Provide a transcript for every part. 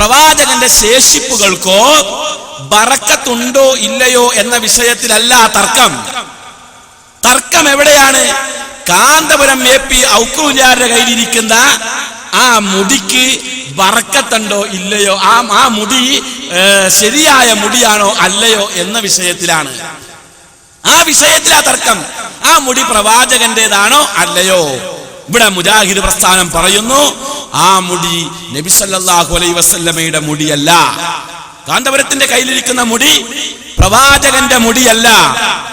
പ്രവാചകന്റെ ശേഷിപ്പുകൾക്കോ ബറക്കത്തുണ്ടോ ഇല്ലയോ എന്ന വിഷയത്തിലല്ല തർക്കം. തർക്കം എവിടെയാണ്? കാന്തപുരം AP ഔക്കൂലിയാരുടെ കയ്യിലിരിക്കുന്ന ആ മുടിക്ക് ബറക്കത്തുണ്ടോ ഇല്ലയോ, ആ മുടി ശരിയായ മുടിയാണോ അല്ലയോ എന്ന വിഷയത്തിലാണ്. ആ വിഷയത്തിലാ തർക്കം. ആ മുടി പ്രവാചകന്റേതാണോ അല്ലയോ? ഇവിടെ മുജാഹിദ് പ്രസ്ഥാനം പറയുന്നു ആ മുടി നബി സല്ലല്ലാഹു അലൈഹി വസല്ലമയുടെ മുടിയല്ല. കാന്തപുരത്തിന്റെ കയ്യിലിരിക്കുന്ന മുടി പ്രവാചകന്റെ മുടിയല്ല.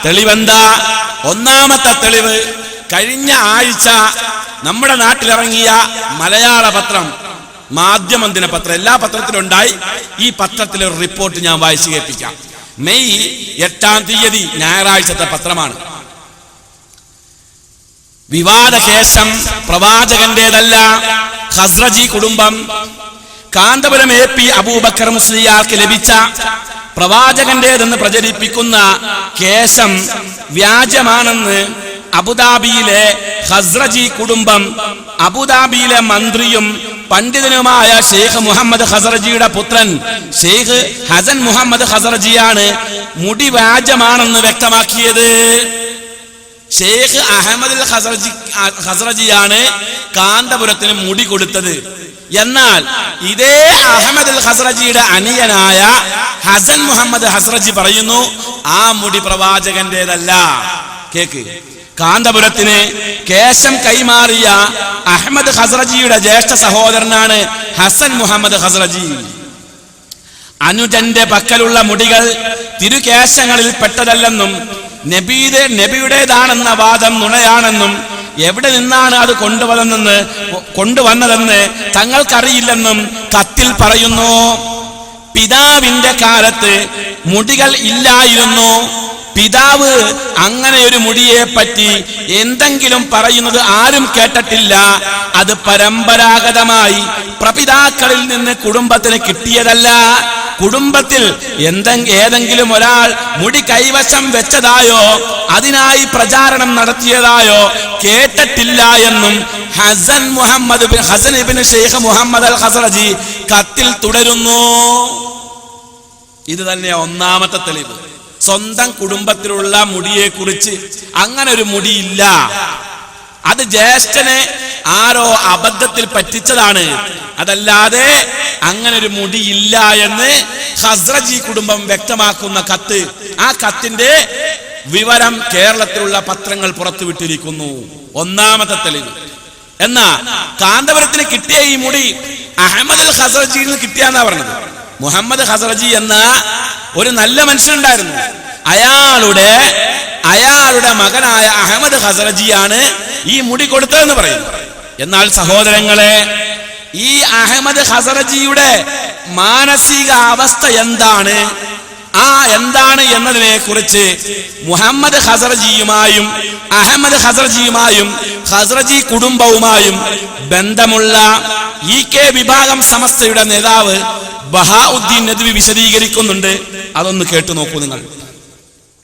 തെളിവെന്താ? ഒന്നാമത്തെ തെളിവ്, കഴിഞ്ഞ ആഴ്ച നമ്മുടെ നാട്ടിലിറങ്ങിയ മലയാള പത്രം, മാധ്യമം ദിനപത്രം, എല്ലാ പത്രത്തിലും ഉണ്ടായി. ഈ പത്രത്തിലെ ഒരു റിപ്പോർട്ട് ഞാൻ വായിച്ചു കേൾപ്പിക്കാം. മെയ് 8-ാം തീയതി ഞായറാഴ്ചത്തെ പത്രമാണ്. വിവാദ കേശം പ്രവാചകന്റേതല്ല, ഖസ്റജി കുടുംബം. കാന്തപുരം AP അബൂബക്കർ മുസ്ലിയാർക്ക് ലഭിച്ച പ്രവാചകന്റേതെന്ന് പ്രചരിപ്പിക്കുന്ന കേശം വ്യാജമാണെന്ന് അബുദാബിയിലെ ഖസ്റജി കുടുംബം, അബുദാബിയിലെ മന്ത്രിയും പണ്ഡിതനുമായ ഷെയ്ഖ് മുഹമ്മദ് ഖസ്റജിയുടെ പുത്രൻ ഷെയ്ഖ് ഹസൻ മുഹമ്മദ് ഖസ്റജിയാണ് മുടി വ്യാജമാണെന്ന് വ്യക്തമാക്കിയത്. ഷെയ്ഖ് അഹമ്മദ് ഖസ്റജിയാണ് കാന്തപുരത്തിന് മുടി കൊടുത്തത്. എന്നാൽ ഇതേ അഹമ്മദ് ഖസ്റജിയുടെ അനിയനായ ഹസൻ മുഹമ്മദ് ഖസ്റജി പറയുന്നു ആ മുടി പ്രവാചകന്റേതല്ല. കേക്ക്, കാന്തപുരത്തിന് കേശം കൈമാറിയ അഹമ്മദ് ഖസ്റജിയുടെ ജ്യേഷ്ഠ സഹോദരനാണ് ഹസൻ മുഹമ്മദ് ഖസ്റജി. അനുജന്റെ പക്കലുള്ള മുടികൾ തിരുകേശങ്ങളിൽ പെട്ടതല്ലെന്നും നബിയുടേതാണെന്ന വാദം നുണയാണെന്നും എവിടെ നിന്നാണ് അത് കൊണ്ടുവന്നതെന്ന് തങ്ങൾക്കറിയില്ലെന്നും കത്തിൽ പറയുന്നു. പിതാവിന്റെ കാലത്ത് മുടികൾ ഇല്ലായിരുന്നു. പിതാവ് അങ്ങനെ ഒരു മുടിയെ പറ്റി എന്തെങ്കിലും പറയുന്നത് ആരും കേട്ടിട്ടില്ല. അത് പരമ്പരാഗതമായി പ്രപിതാക്കളിൽ നിന്ന് കുടുംബത്തിന് കിട്ടിയതല്ല. കുടുംബത്തിൽ ഏതെങ്കിലും ഒരാൾ മുടി കൈവശം വെച്ചതായോ അതിനായി പ്രചാരണം നടത്തിയതായോ കേട്ടിട്ടില്ല എന്നും ഹസൻ ഇബ്നു ഷെയ്ഖ് മുഹമ്മദ് അൽ ഖസ്റജി കത്തിൽ തുടരുന്നു. ഇത് തന്നെ ഒന്നാമത്തെ തെളിവ്. സ്വന്തം കുടുംബത്തിലുള്ള മുടിയെ കുറിച്ച് അങ്ങനെ ഒരു മുടിയില്ല, അത് ജ്യേഷ്ഠനെ ആരോ അബദ്ധത്തിൽ പറ്റിച്ചതാണ്, അതല്ലാതെ അങ്ങനെ ഒരു മുടിയില്ല എന്ന് ഖസ്റജി കുടുംബം വ്യക്തമാക്കുന്ന കത്ത്. ആ കത്തിന്റെ വിവരം കേരളത്തിലുള്ള പത്രങ്ങൾ പുറത്തുവിട്ടിരിക്കുന്നു. ഒന്നാമത്തെ തെളിവ്. എന്നാ കാന്തപുരത്തിന് കിട്ടിയ ഈ മുടി അഹമ്മദ് ഖസ്റജിയിൽ നിന്ന് കിട്ടിയാന്നാ പറഞ്ഞത്. മുഹമ്മദ് ഖസ്റജി എന്ന ഒരു നല്ല മനുഷ്യനുണ്ടായിരുന്നു. അയാളുടെ മകനായ അഹമ്മദ് ഖസ്റജിയാണ് ഈ മുടി കൊടുത്തതെന്ന് പറയുന്നു. എന്നാൽ സഹോദരങ്ങളെ, ഈ അഹമ്മദ് ഖസ്റജിയുടെ മാനസിക അവസ്ഥ എന്താണ് എന്നതിനെ കുറിച്ച് മുഹമ്മദ് ഖസ്റജിയുമായും അഹമ്മദ് ഖസ്റജിയുമായും ഖസ്റജി കുടുംബവുമായും ബന്ധമുള്ള EK വിഭാഗം സമസ്തയുടെ നേതാവ് ബഹാഉദ്ദീൻ നദ്വി വിശദീകരിക്കുന്നുണ്ട്. അതൊന്ന് കേട്ടു നോക്കൂ നിങ്ങൾ.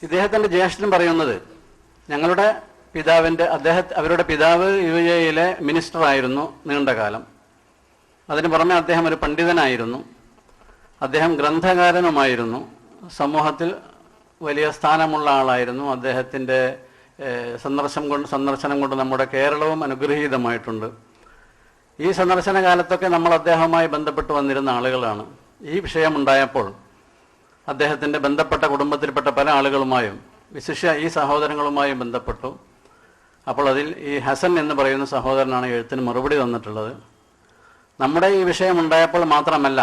ഇദ്ദേഹത്തിന്റെ ജ്യേഷ്ഠൻ പറയുന്നത്, ഞങ്ങളുടെ അവരുടെ പിതാവ് UAE മിനിസ്റ്റർ ആയിരുന്നു നീണ്ടകാലം. അതിനു പുറമെ അദ്ദേഹം ഒരു പണ്ഡിതനായിരുന്നു. അദ്ദേഹം ഗ്രന്ഥകാരനുമായിരുന്നു. സമൂഹത്തിൽ വലിയ സ്ഥാനമുള്ള ആളായിരുന്നു. അദ്ദേഹത്തിൻ്റെ സന്ദർശനം കൊണ്ട് നമ്മുടെ കേരളവും അനുഗ്രഹീതമായിട്ടുണ്ട്. ഈ സന്ദർശന കാലത്തൊക്കെ നമ്മൾ അദ്ദേഹവുമായി ബന്ധപ്പെട്ട് വന്നിരുന്ന ആളുകളാണ്. ഈ വിഷയമുണ്ടായപ്പോൾ അദ്ദേഹത്തിൻ്റെ ബന്ധപ്പെട്ട കുടുംബത്തിൽപ്പെട്ട പല ആളുകളുമായും വിശിഷ്യ ഈ സഹോദരങ്ങളുമായും ബന്ധപ്പെട്ടു. അപ്പോൾ അതിൽ ഈ ഹസൻ എന്ന് പറയുന്ന സഹോദരനാണ് എഴുത്തിന് മറുപടി തന്നിട്ടുള്ളത്. നമ്മുടെ ഈ വിഷയമുണ്ടായപ്പോൾ മാത്രമല്ല,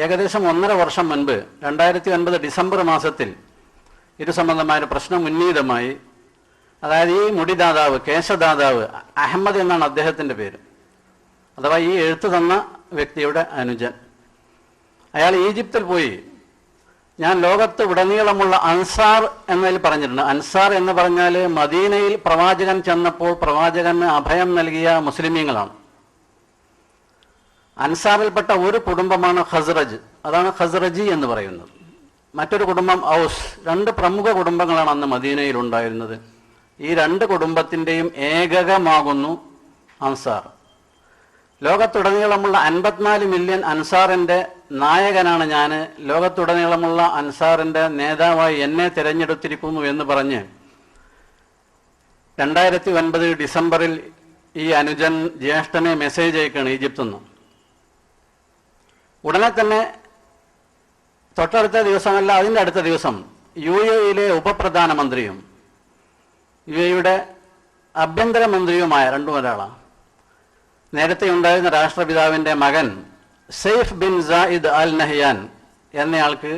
ഏകദേശം 1.5 വർഷം മുൻപ് 2009 ഡിസംബർ മാസത്തിൽ ഇത് സംബന്ധമായ പ്രശ്നം ഉന്നീതമായി. അതായത് ഈ മുടിദാതാവ്, കേശദാതാവ് അഹമ്മദ് എന്നാണ് അദ്ദേഹത്തിൻ്റെ പേര്, അഥവാ ഈ എഴുത്ത് തന്ന വ്യക്തിയുടെ അനുജൻ. അയാൾ ഈജിപ്തിൽ പോയി, ഞാൻ ലോകത്ത് ഉടനീളമുള്ള അൻസാർ എന്നതിൽ പറഞ്ഞിട്ടുണ്ട്. അൻസാർ എന്ന് പറഞ്ഞാൽ മദീനയിൽ പ്രവാചകൻ ചെന്നപ്പോൾ പ്രവാചകന് അഭയം നൽകിയ മുസ്ലിമീങ്ങളാണ്. അൻസാറിൽപ്പെട്ട ഒരു കുടുംബമാണ് ഖസ്റജ്, അതാണ് ഖസ്റജി എന്ന് പറയുന്നത്. മറ്റൊരു കുടുംബം ഔസ്. 2 പ്രമുഖ കുടുംബങ്ങളാണ് അന്ന് മദീനയിൽ ഉണ്ടായിരുന്നത്. ഈ 2 കുടുംബത്തിൻ്റെയും ഏകകമാകുന്നു അൻസാർ. ലോകത്തുടനീളമുള്ള 54 മില്യൺ അൻസാറിൻ്റെ നായകനാണ് ഞാൻ, ലോകത്തുടനീളമുള്ള അൻസാറിൻ്റെ നേതാവായി എന്നെ തിരഞ്ഞെടുത്തിരിക്കുന്നു എന്ന് പറഞ്ഞ് 2009 ഡിസംബറിൽ ഈ അനുജൻ ജ്യേഷ്ഠനെ മെസ്സേജ് അയക്കുകയാണ് ഈജിപ്തിൽ നിന്ന്. ഉടനെ തന്നെ തൊട്ടടുത്ത ദിവസമല്ല, അതിൻ്റെ അടുത്ത ദിവസം UAE ഉപപ്രധാനമന്ത്രിയും UAE ആഭ്യന്തരമന്ത്രിയുമായ രണ്ടും ഒരാളാണ്. നേരത്തെ ഉണ്ടായിരുന്ന രാഷ്ട്രപിതാവിൻ്റെ മകൻ Saif bin Zayed Al Nahyan എന്നയാൾക്ക്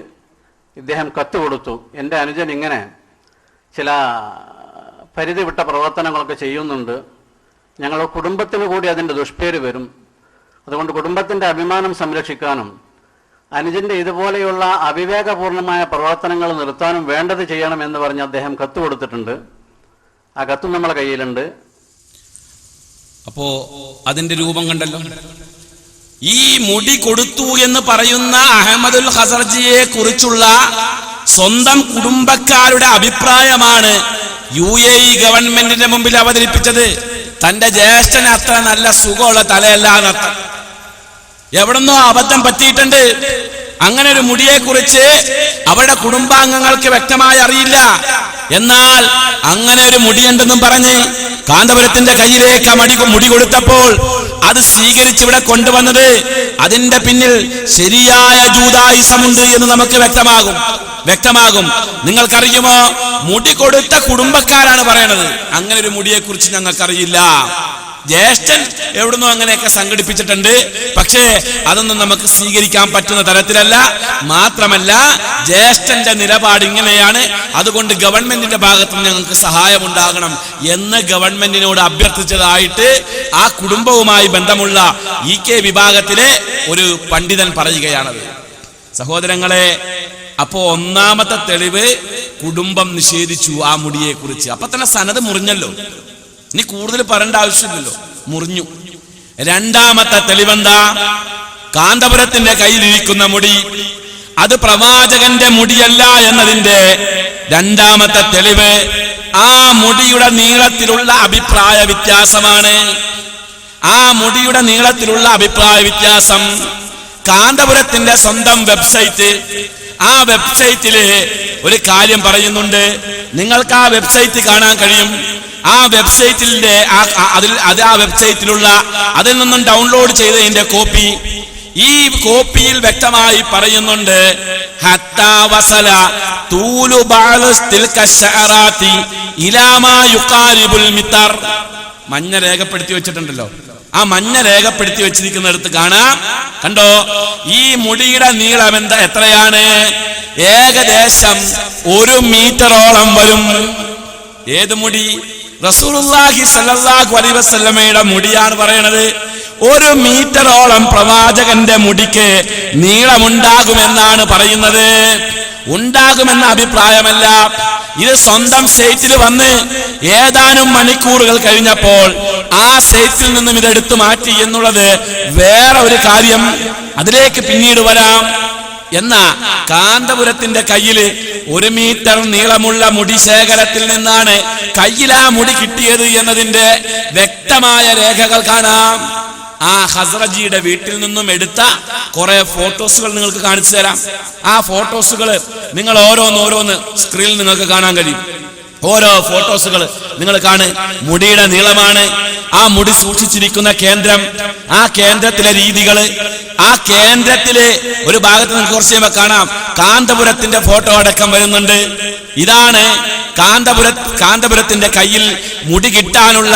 ഇദ്ദേഹം കത്ത് കൊടുത്തു. എൻ്റെ അനുജൻ ഇങ്ങനെ ചില പരിധി വിട്ട പ്രവർത്തനങ്ങളൊക്കെ ചെയ്യുന്നുണ്ട്, ഞങ്ങളുടെ കുടുംബത്തിന് കൂടി അതിൻ്റെ ദുഷ്പേര് വരും, അതുകൊണ്ട് കുടുംബത്തിൻ്റെ അഭിമാനം സംരക്ഷിക്കാനും അനുജൻ്റെ ഇതുപോലെയുള്ള അവിവേകപൂർണമായ പ്രവർത്തനങ്ങൾ നിർത്താനും വേണ്ടത് ചെയ്യണമെന്ന് പറഞ്ഞ് അദ്ദേഹം കത്ത് കൊടുത്തിട്ടുണ്ട്. ആ കത്തും നമ്മളെ കയ്യിലുണ്ട്. അപ്പോ അതിന്റെ രൂപം കണ്ടല്ലോ. ഈ മുടി കൊടുത്തു എന്ന് പറയുന്ന അഹമ്മദുൽ ഖസർജിയെ കുറിച്ചുള്ള സ്വന്തം കുടുംബക്കാരുടെ അഭിപ്രായമാണ് UAE ഗവൺമെന്റിന്റെ മുമ്പിൽ അവതരിപ്പിച്ചത്. തന്റെ ജ്യേഷ്ഠന് അത്ര നല്ല സുഖമുള്ള തലയല്ല എന്നർത്ഥം. എവിടെന്നോ അബദ്ധം പറ്റിയിട്ടുണ്ട്. അങ്ങനെ ഒരു മുടിയെ കുറിച്ച് അവരുടെ കുടുംബാംഗങ്ങൾക്ക് വ്യക്തമായി അറിയില്ല. എന്നാൽ അങ്ങനെ ഒരു മുടിയുണ്ടെന്നും പറഞ്ഞ് കാന്തപുരത്തിന്റെ കയ്യിലേക്ക് ആ മുടി കൊടുത്തപ്പോൾ അത് സ്വീകരിച്ചിവിടെ കൊണ്ടുവന്നത് അതിന്റെ പിന്നിൽ ശരിയായ ജൂദായിസമുണ്ട് എന്ന് നമുക്ക് വ്യക്തമാകും. നിങ്ങൾക്കറിയുമോ, മുടി കൊടുത്ത കുടുംബക്കാരാണ് പറയണത് അങ്ങനെ ഒരു മുടിയെ കുറിച്ച് ഞങ്ങൾക്കറിയില്ല. ജ്യേഷ്ഠൻ എവിടുന്നോ അങ്ങനെയൊക്കെ സംഘടിപ്പിച്ചിട്ടുണ്ട്, പക്ഷേ അതൊന്നും നമുക്ക് സ്വീകരിക്കാൻ പറ്റുന്ന തരത്തിലല്ല. മാത്രമല്ല, ജ്യേഷ്ഠന്റെ നിലപാട് ഇങ്ങനെയാണ്, അതുകൊണ്ട് ഗവൺമെന്റിന്റെ ഭാഗത്തുനിന്ന് ഞങ്ങൾക്ക് സഹായമുണ്ടാകണം എന്ന് ഗവൺമെന്റിനോട് അഭ്യർത്ഥിച്ചതായിട്ട് ആ കുടുംബവുമായി ബന്ധമുള്ള EK വിഭാഗത്തിലെ ഒരു പണ്ഡിതൻ പറയുകയാണത്. സഹോദരങ്ങളെ, അപ്പോ ഒന്നാമത്തെ തെളിവ് കുടുംബം നിഷേധിച്ചു ആ മുടിയെ കുറിച്ച്. അപ്പൊ തന്നെ സനത് മുറിഞ്ഞല്ലോ, ഇനി കൂടുതൽ പറയേണ്ട ആവശ്യമില്ലല്ലോ, മുറിഞ്ഞു. രണ്ടാമത്തെ തെളിവെന്താ? കാന്തപുരത്തിന്റെ കയ്യിലിരിക്കുന്ന മുടി അത് പ്രവാചകന്റെ മുടിയല്ല എന്നതിന്റെ രണ്ടാമത്തെ തെളിവ് ആ മുടിയുടെ നീളത്തിലുള്ള അഭിപ്രായ വ്യത്യാസമാണ്. ആ മുടിയുടെ നീളത്തിലുള്ള അഭിപ്രായ വ്യത്യാസം കാന്തപുരത്തിന്റെ സ്വന്തം വെബ്സൈറ്റ്, ആ വെബ്സൈറ്റില് ഒരു കാര്യം പറയുന്നുണ്ട്. നിങ്ങൾക്ക് ആ വെബ്സൈറ്റ് കാണാൻ കഴിയും. ആ വെബ്സൈറ്റിന്റെ ആ വെബ്സൈറ്റിലുള്ള അതിൽ നിന്നും ഡൗൺലോഡ് ചെയ്തതിന്റെ കോപ്പി, ഈ കോപ്പിയിൽ വ്യക്തമായി പറയുന്നുണ്ട്, ഹത്താ വസല തൂലു ബഅ്ദിൽ കശഅറാത്തി ഇലാ മാ യുഖാരിബുൽ മിതർ. മഞ്ഞ രേഖപ്പെടുത്തി വെച്ചിട്ടുണ്ടല്ലോ, ആ മഞ്ഞ രേഖപ്പെടുത്തി വെച്ചിരിക്കുന്നിടത്ത് കാണാം, കണ്ടോ, ഈ മുടിയുടെ നീളം എത്രയാണ്? ഏകദേശം 1 മീറ്ററോളം വരും. ഏത് മുടി? റസൂലുള്ളാഹി സ്വല്ലല്ലാഹു അലൈഹി വസല്ലമയുടെ മുടിയാണ് പറയണത്. 1 മീറ്ററോളം പ്രവാചകന്റെ മുടിക്ക് നീളമുണ്ടാകുമെന്നാണ് പറയുന്നത്. ഉണ്ടാകുമെന്ന അഭിപ്രായമല്ല, ഇത് സ്വന്തം സൈറ്റിൽ വന്ന് ഏതാനും മണിക്കൂറുകൾ കഴിഞ്ഞപ്പോൾ ആ സൈറ്റിൽ നിന്നും ഇതെടുത്തു മാറ്റി എന്നുള്ളത് വേറെ ഒരു കാര്യം, അതിലേക്ക് പിന്നീട് വരാം. എന്ന കാന്തപുരത്തിന്റെ കയ്യില് 1 മീറ്റർ നീളമുള്ള മുടി ശേഖരത്തിൽ നിന്നാണ് കയ്യിൽ ആ മുടി കിട്ടിയത് എന്നതിന്റെ വ്യക്തമായ രേഖകൾ കാണാം. ആ ഖസ്റജിയുടെ വീട്ടിൽ നിന്നും എടുത്ത കുറെ ഫോട്ടോസുകൾ നിങ്ങൾക്ക് കാണിച്ചു തരാം. ആ ഫോട്ടോസുകൾ നിങ്ങൾ ഓരോന്ന് സ്ക്രീനിൽ നിങ്ങൾക്ക് കാണാൻ കഴിയും. ഓരോ ഫോട്ടോസുകൾ നിങ്ങൾ കാണ്. മുടിയുടെ നീളമാണ്, ആ മുടി സൂക്ഷിച്ചിരിക്കുന്ന കേന്ദ്രം, ആ കേന്ദ്രത്തിലെ രീതികള്, ആ കേന്ദ്രത്തിലെ ഒരു ഭാഗത്ത് നിങ്ങൾക്ക് കുറച്ച് കഴിയുമ്പോൾ കാണാം കാന്തപുരത്തിന്റെ ഫോട്ടോ അടക്കം വരുന്നുണ്ട്. ഇതാണ് കാന്തപുരത്തിന്റെ കയ്യിൽ മുടി കിട്ടാനുള്ള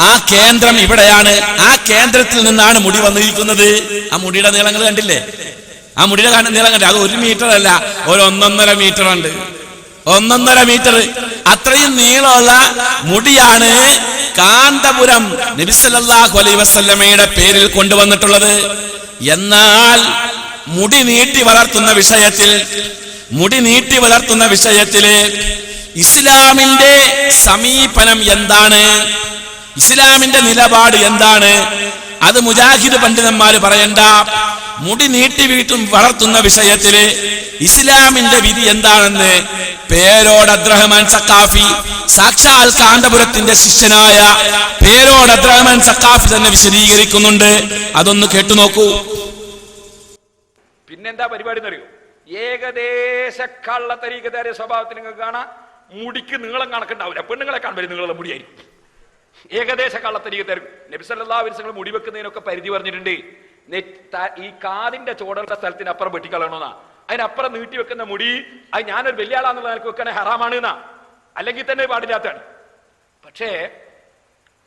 ആ കേന്ദ്രം ഇവിടെയാണ്. ആ കേന്ദ്രത്തിൽ നിന്നാണ് മുടി വന്നിരിക്കുന്നത്. ആ മുടിയുടെ നീളങ്ങൾ കണ്ടില്ലേ? ആ മുടിയുടെ നീളം കണ്ടില്ലേ? അത് 1 മീറ്റർ അല്ല, 1.5 മീറ്റർ ഉണ്ട്. 1.5 മീറ്റർ അത്രയും നീളമുള്ള മുടിയാണ് കാന്തപുരം നബി സല്ലല്ലാഹു അലൈഹി വസല്ലമയുടെ പേരിൽ കൊണ്ടുവന്നിട്ടുള്ളത്. എന്നാൽ മുടി നീട്ടി വളർത്തുന്ന വിഷയത്തില് ഇസ്ലാമിന്റെ സമീപനം എന്താണ്? ഇസ്ലാമിന്റെ നിലപാട് എന്താണ്? അത് മുജാഹിദ് പണ്ഡിതന്മാര് പറയണ്ട. മുടി നീട്ടി വളർത്തുന്ന വിഷയത്തില് ഇസ്ലാമിന്റെ വിധി എന്താണെന്ന് പേരോട് അബ്ദുറഹ്മാൻ സഖാഫി, സാക്ഷാൽ കാന്തപുരത്തിന്റെ ശിഷ്യനായ പേരോട് അബ്ദുറഹ്മാൻ സഖാഫി തന്നെ വിശദീകരിക്കുന്നുണ്ട്. അതൊന്ന് കേട്ടു നോക്കൂ. പിന്നെന്താ പരിപാടി എന്നറിയോ? ഏകദേശ കള്ള തരീക്കതാരിയ സ്വഭാവത്തിൽ നിങ്ങൾക്ക് കാണാം. മുടിക്ക് നീളം കണക്കുണ്ടാവില്ല, പെണ്ണുങ്ങളെ കാണുമ്പോൾ നിങ്ങളുടെ മുടിയായിരിക്കും. ഏകദേശ കള്ളത്തരീക്കത്താർ. നബി സല്ലല്ലാഹു അലൈഹി വസല്ലം മുടി വെക്കുന്നതിനൊക്കെ പരിധി പറഞ്ഞിട്ടുണ്ട്. ഈ കാതിന്റെ ചോടുള്ള സ്ഥലത്തിന് അപ്പുറം വെട്ടിക്കളയണമെന്നാ. അതിനപ്പുറം നീട്ടി വെക്കുന്ന മുടി അത് ഞാനൊരു വലിയ ആളാന്നുള്ള നിലക്ക് വെക്കണേ ഹറാമാണ് എന്നാ, അല്ലെങ്കിൽ തന്നെ പാടില്ലാത്തതാണ്. പക്ഷേ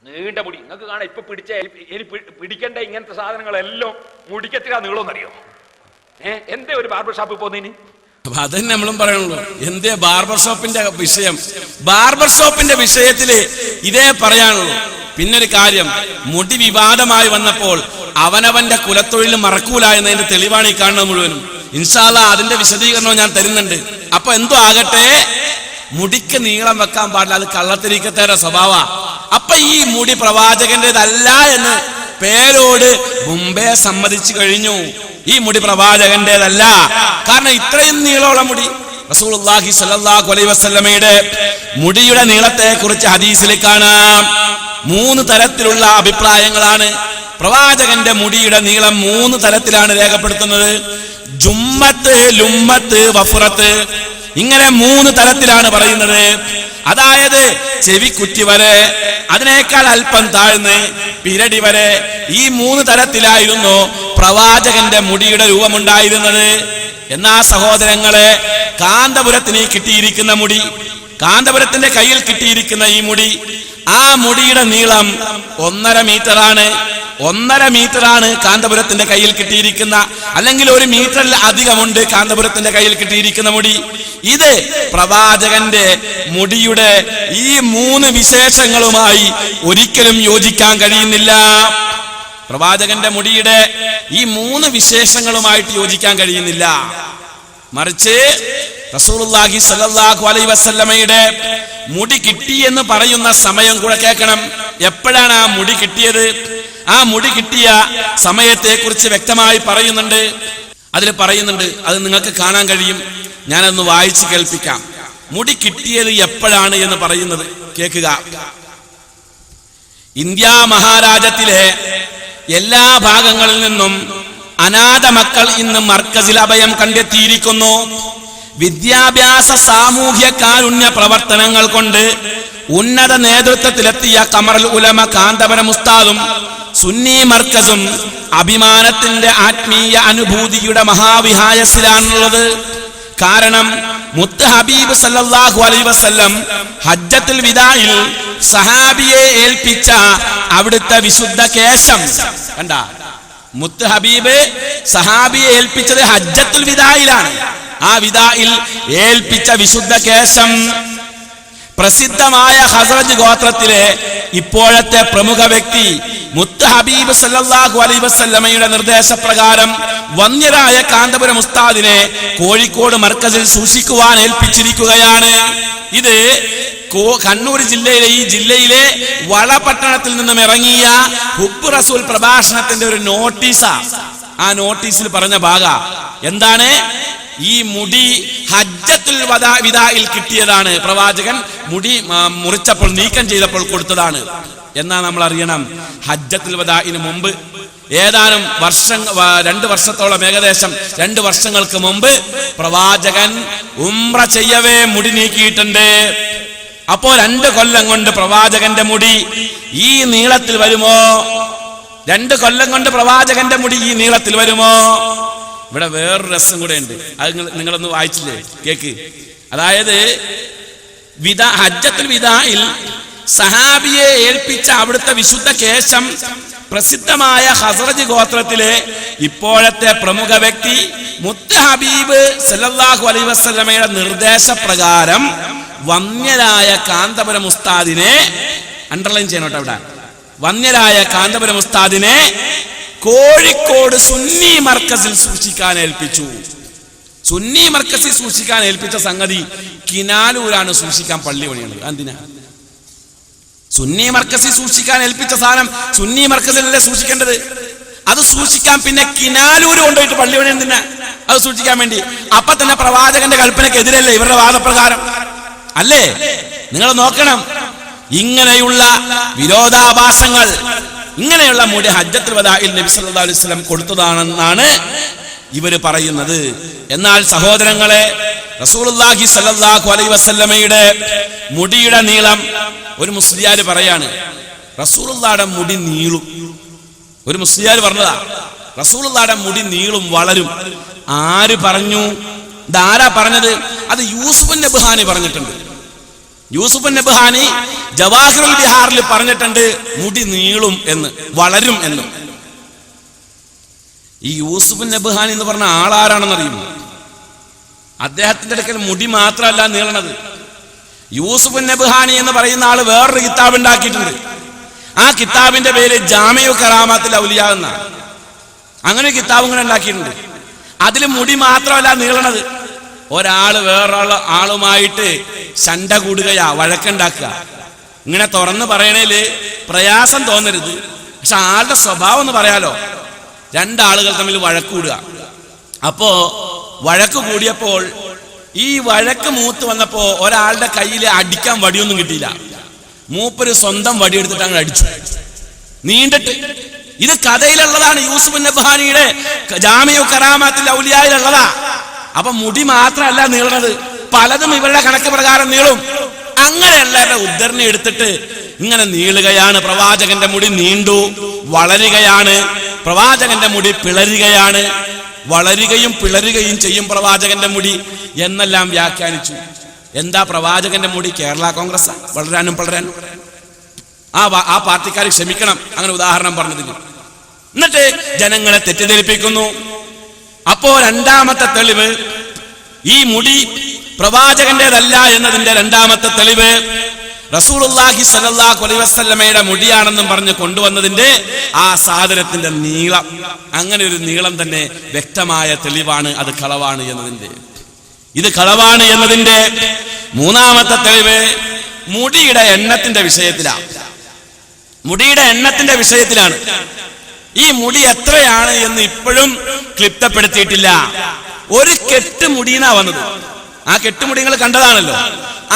നീണ്ട മുടി നിങ്ങൾക്ക് കാണാം. ഇപ്പൊ പിടിക്കേണ്ട ഇങ്ങനത്തെ സാധനങ്ങളെല്ലാം മുടിക്കത്തില്ല നീളമെന്നറിയോ? എന്തേ ഒരു ബാർബർ ഷോപ്പിൽ പോകുന്നതിന്? അതന്നെ നമ്മളും പറയണല്ലോ. എന്തേ ബാർബർ ഷോപ്പിന്റെ വിഷയം? ബാർബർ ഷോപ്പിന്റെ വിഷയത്തില് ഇതേ പറയാനുള്ളൂ. പിന്നൊരു കാര്യം, മുടി വിവാദമായി വന്നപ്പോൾ അവനവന്റെ കുലത്തൊഴിൽ മറക്കൂല എന്നതിന്റെ തെളിവാണ് ഈ കാണുന്നത് മുഴുവനും. ഇൻഷാ അല്ലാഹ് അതിന്റെ വിശദീകരണവും ഞാൻ തരുന്നുണ്ട്. അപ്പൊ എന്തോ ആകട്ടെ, മുടിക്ക് നീളം വെക്കാൻ പാടില്ല, അത് കള്ളത്തരീക്കത്തേടെ സ്വഭാവ. അപ്പൊ ഈ മുടി പ്രവാചകന്റേതല്ല എന്ന് പേരോട് മുമ്പേ സമ്മതിച്ചു കഴിഞ്ഞു. ഈ മുടി പ്രവാചകന്റേതല്ല. കാരണം ഇത്രയും നീളമുള്ള മുടി റസൂലുള്ളാഹി സ്വല്ലല്ലാഹു അലൈഹി വസല്ലമയുടെ മുടിയുടെ നീളത്തെ കുറിച്ച് ഹദീസിൽ കാണാം. 3 തരത്തിലുള്ള അഭിപ്രായങ്ങളാണ്. പ്രവാചകന്റെ മുടിയുടെ നീളം 3 തരത്തിലാണ് രേഖപ്പെടുത്തുന്നത്. ജുമ്മത്ത്, ലുമ്മത്ത്, വഫുറത്ത്. ഇങ്ങനെ 3 തരത്തിലാണ് പറയുന്നത്. അതായത് ചെവിക്കുറ്റി വരെ, അതിനേക്കാൾ അല്പം താഴ്ന്ന് പിരടി വരെ. ഈ 3 തരത്തിലായിരുന്നു പ്രവാചകന്റെ മുടിയുടെ രൂപമുണ്ടായിരുന്നത്. എന്നാ സഹോദരങ്ങളെ, കാന്തപുരത്തിന് കിട്ടിയിരിക്കുന്ന മുടി, കാന്തപുരത്തിന്റെ കയ്യിൽ കിട്ടിയിരിക്കുന്ന ഈ മുടി, ആ മുടിയുടെ നീളം 1.5 മീറ്ററാണ്. 1.5 മീറ്ററാണ് കാന്തപുരത്തിന്റെ കയ്യിൽ കിട്ടിയിരിക്കുന്ന, അല്ലെങ്കിൽ 1 മീറ്ററിൽ അധികമുണ്ട് കാന്തപുരത്തിന്റെ കയ്യിൽ കിട്ടിയിരിക്കുന്ന മുടി. ഇത് പ്രവാചകന്റെ മുടിയുടെ ഈ 3 വിശേഷങ്ങളുമായി ഒരിക്കലും യോജിക്കാൻ കഴിയുന്നില്ല. പ്രവാചകന്റെ മുടിയുടെ ഈ 3 വിശേഷങ്ങളുമായിട്ട് യോജിക്കാൻ കഴിയുന്നില്ല. മറിച്ച് റസൂലുള്ളാഹി സ്വല്ലല്ലാഹു അലൈഹി വസല്ലമയുടെ മുടി കിട്ടി എന്ന് പറയുന്ന സമയം കൂടെ കേൾക്കണം. എപ്പോഴാണ് ആ മുടി കിട്ടിയത്? ആ മുടി കിട്ടിയ സമയത്തെ കുറിച്ച് വ്യക്തമായി പറയുന്നുണ്ട്. അതിൽ പറയുന്നുണ്ട്, അത് നിങ്ങൾക്ക് കാണാൻ കഴിയും. ഞാനൊന്ന് വായിച്ച് കേൾപ്പിക്കാം. മുടി കിട്ടിയത് എപ്പോഴാണ് എന്ന് പറയുന്നത് കേൾക്കുക. ഇന്ത്യ മഹാരാജ്യത്തിലെ എല്ലാ ഭാഗങ്ങളിൽ നിന്നും അനാഥ മക്കൾ ഇന്ന് മർക്കസിൽ അഭയം കണ്ടെത്തിയിരിക്കുന്നു. വിദ്യാഭ്യാസ സാമൂഹ്യ കാരുണ്യ പ്രവർത്തനങ്ങൾ കൊണ്ട് ഉന്നത നേതൃത്വത്തിലെത്തിയ ഖമറുൽ ഉലമ കാന്തപുരം ഉസ്താദും സുന്നി മർക്കസും അഭിമാനത്തിന്റെ ആത്മീയ അനുഭൂതിയുടെ മഹാവിഹായസിലാണുള്ളത്. കാരണം മുത്ത് ഹബീബ് സല്ലല്ലാഹു അലൈഹി വസല്ലം ഹജ്ജത്തുൽ വിദായിൽ സഹാബിയെ ഏൽപ്പിച്ച അവിടുത്തെ വിശുദ്ധ കേശം കണ്ട. മുത്ത് ഹബീബ് സഹാബിയെ ഏൽപ്പിച്ചത് ഹജ്ജത്തുൽ വിദായിലാണ്. ആ വിദായിൽ ഏൽപ്പിച്ച വിശുദ്ധ കേശം പ്രസിദ്ധമായ ഖസ്റജ് ഗോത്രത്തിലെ ഇപ്പോഴത്തെ പ്രമുഖ വ്യക്തി മുത്ത് ഹബീബ് സല്ലല്ലാഹു അലൈഹി വസല്ലമയുടെ നിർദ്ദേശപ്രകാരം വന്യരായ കാന്തപുരം ഉസ്താദിനെ കോഴിക്കോട് മർക്കസിൽ സൂക്ഷിക്കുവാൻ ഏൽപ്പിച്ചിരിക്കുകയാണ്. ഇത് കണ്ണൂർ ജില്ലയിലെ ഈ ജില്ലയിലെ വളപട്ടണത്തിൽ നിന്നും ഇറങ്ങിയ ഹുബ്ബ് റസൂൽ പ്രഭാഷണത്തിന്റെ ഒരു നോട്ടീസാ. ആ നോട്ടീസിൽ പറഞ്ഞ ഭാഗ എന്താണ്? ഈ മുടി ഹജ്ജത്തുൽ വിദായിൽ കിട്ടിയതാണ്. പ്രവാചകൻ മുടി മുറിച്ചപ്പോൾ നീക്കം ചെയ്തപ്പോൾ കൊടുത്തതാണ്. എന്നാ നമ്മൾ അറിയണം, ഹജ്ജത്തുൽ വദാഇന് മുമ്പ് ഏതാനും 2 വർഷത്തോളം, ഏകദേശം 2 വർഷങ്ങൾക്ക് മുമ്പ് പ്രവാചകൻ ഉംറ ചെയ്യവേ മുടി നീക്കിയിട്ടുണ്ട്. അപ്പോ 2 കൊല്ലം കൊണ്ട് പ്രവാചകന്റെ മുടി ഈ നീളത്തിൽ വരുമോ? 2 കൊല്ലം കൊണ്ട് പ്രവാചകന്റെ മുടി ഈ നീളത്തിൽ വരുമോ? ഇവിടെ വേറൊരു രസം കൂടെ ഉണ്ട്. അത് നിങ്ങളൊന്ന് വായിച്ചില്ലേ? കേക്ക്. അതായത് ഹജ്ജത്തുൽ വിദായിൽ സഹാബിയെ ഏൽപ്പിച്ച അവിടുത്തെ വിശുദ്ധ കേശം പ്രസിദ്ധമായ ഖസ്റജ് ഗോത്രത്തിലെ ഇപ്പോഴത്തെ പ്രമുഖ വ്യക്തി മുത്ത് ഹബീബ് സല്ലല്ലാഹു അലൈഹി വസല്ലമയുടെ നിർദ്ദേശപ്രകാരം വന്യരായ കാന്തപുരം ഉസ്താദിനെ, അണ്ടർലൈൻ ചെയ്യണോട്ടോ അവിടെ, വന്യരായ കാന്തപുരം ഉസ്താദിനെ കോഴിക്കോട് സുന്നി മർക്കസിൽ സൂക്ഷിക്കാൻ ഏൽപ്പിച്ചു. സുന്നി മർക്കസിൽ സൂക്ഷിക്കാൻ ഏൽപ്പിച്ച സംഗതി കിനാലൂരാണ് സൂക്ഷിക്കാൻ പള്ളി പണിയുള്ളത്. എന്തിനാ? സുന്നി മർക്കസിൽ സൂക്ഷിക്കാൻ ഏൽപ്പിച്ച സാധനം സുന്നി മർക്കസിലല്ലേ സൂക്ഷിക്കേണ്ടത്? അത് സൂക്ഷിക്കാൻ പിന്നെ കിനാലൂര് കൊണ്ടുപോയിട്ട് പള്ളി പണി എന്തിനാ? അത് സൂക്ഷിക്കാൻ വേണ്ടി. അപ്പൊ തന്നെ പ്രവാചകന്റെ കൽപ്പനക്കെതിരല്ലേ ഇവരുടെ വാദപ്രകാരം? അല്ലേ? നിങ്ങൾ നോക്കണം, ഇങ്ങനെയുള്ള വിരോധാഭാസങ്ങൾ, ഇങ്ങനെയുള്ള മുടി ഹജ്ജത്തുൽ വദാഇൽ നബി സല്ലല്ലാഹു അലൈഹി വസല്ലം കൊടുത്തതാണെന്നാണ് ഇവര് പറയുന്നത്. എന്നാൽ സഹോദരങ്ങളെ, റസൂലുള്ളാഹി സ്വല്ലല്ലാഹു അലൈഹി വസല്ലമയുടെ മുടിയുടെ നീളം ഒരു മുസ്ലിയാർ പറയാണ്, റസൂലുള്ളാഹിയുടെ മുടി നീളും. ഒരു മുസ്ലിയാർ പറഞ്ഞതാ, റസൂലുള്ളാഹിയുടെ മുടി നീളും വളരും. ആര് പറഞ്ഞു? ഇതാരാ പറഞ്ഞത്? അത് യൂസുഫ് നബ്ഹാനി പറഞ്ഞിട്ടുണ്ട്. യൂസുഫ് നബ്ഹാനി ജവാഹിറുൽ ബിഹാറിൽ പറഞ്ഞിട്ടുണ്ട് മുടി നീളും എന്ന്, വളരും എന്ന്. ഈ യൂസുഫ് നബ്ഹാനി എന്ന് പറഞ്ഞ ആളാരാണെന്ന് അറിയുമോ? അദ്ദേഹത്തിന്റെ അടുക്കൽ മുടി മാത്രമല്ല നീളണത്. യൂസുഫ് നബ്ഹാനി എന്ന് പറയുന്ന ആള് വേറൊരു കിതാബ് ഉണ്ടാക്കിയിട്ടുണ്ട്. ആ കിതാബിന്റെ പേര് ജാമിഉ കറാമത്തുൽ ഔലിയ എന്നാണ്. അങ്ങനെ കിതാബും കൂടെ ഉണ്ടാക്കിയിട്ടുണ്ട്. അതിൽ മുടി മാത്രമല്ല നീളണത്. ഒരാള് ആളുമായിട്ട് ശണ്ട കൂടുകയാ, വഴക്കുണ്ടാക്കുക. ഇങ്ങനെ തുറന്ന് പറയണേല് പ്രയാസം തോന്നരുത്, പക്ഷെ ആളുടെ സ്വഭാവം എന്ന് പറയാലോ. രണ്ടാളുകൾ തമ്മിൽ വഴക്ക് കൂടുക. അപ്പോ വഴക്ക് കൂടിയപ്പോൾ ഈ വഴക്ക് മൂത്ത് വന്നപ്പോ ഒരാളുടെ കയ്യിൽ അടിക്കാൻ വടിയൊന്നും കിട്ടിയില്ല. മൂപ്പര് സ്വന്തം വടി എടുത്തിട്ട് അങ്ങ് അടിച്ചു, നീണ്ടിട്ട്. ഇത് കഥയിലുള്ളതാണ്, യൂസുഫ് നബ്ഹാനിയുടെ ജാമിഉ കറാമത്തുൽ ഔലിയയിലുള്ളതാ. അപ്പൊ മുടി മാത്രമല്ല നീളണത്, പലതും ഇവരുടെ കണക്ക് പ്രകാരം നീളും. അങ്ങനെയുള്ള ഉദ്ധരണി എടുത്തിട്ട് ഇങ്ങനെ നീളുകയാണ്. പ്രവാചകന്റെ മുടി നീണ്ടു, വളരുകയാണ്. പ്രവാചകന്റെ മുടി പിളരുകയാണ്. വളരുകയും പിളരുകയും ചെയ്യും പ്രവാചകന്റെ മുടി എന്നെല്ലാം വ്യാഖ്യാനിച്ചു. എന്താ പ്രവാചകന്റെ മുടി? കേരള കോൺഗ്രസ് വളരാനും പിളരാനും. ആ പാർട്ടിക്കാർ ക്ഷമിക്കണം അങ്ങനെ ഉദാഹരണം പറഞ്ഞതിന്. എന്നിട്ട് ജനങ്ങളെ തെറ്റിദ്ധരിപ്പിക്കുന്നു. അപ്പോ രണ്ടാമത്തെ തെളിവ്, ഈ മുടി പ്രവാചകന്റേതല്ല എന്നതിന്റെ രണ്ടാമത്തെ തെളിവ് റസൂലുള്ളാഹി സ്വല്ലല്ലാഹു അലൈഹി വസല്ലമയുടെ മുടിയാണെന്നും പറഞ്ഞ് കൊണ്ടുവന്നതിന്റെ ആ സാധനത്തിന്റെ നീളം. അങ്ങനെ ഒരു നീളം തന്നെ വ്യക്തമായ തെളിവാണ് അത് കളവാണ് എന്നതിന്റെ. ഇത് കളവാണ് എന്നതിന്റെ മൂന്നാമത്തെ തെളിവ് മുടിയുടെ എണ്ണത്തിന്റെ വിഷയത്തിലാണ്. മുടിയുടെ എണ്ണത്തിന്റെ വിഷയത്തിലാണ്. ഈ മുടി എത്രയാണ് എന്ന് ഇപ്പോഴും ക്ലിപ്തപ്പെടുത്തിയിട്ടില്ല. ഒരു കെട്ട് മുടിയെന്നാ വന്നത്. ആ കെട്ടുമുടി നിങ്ങൾ കണ്ടതാണല്ലോ.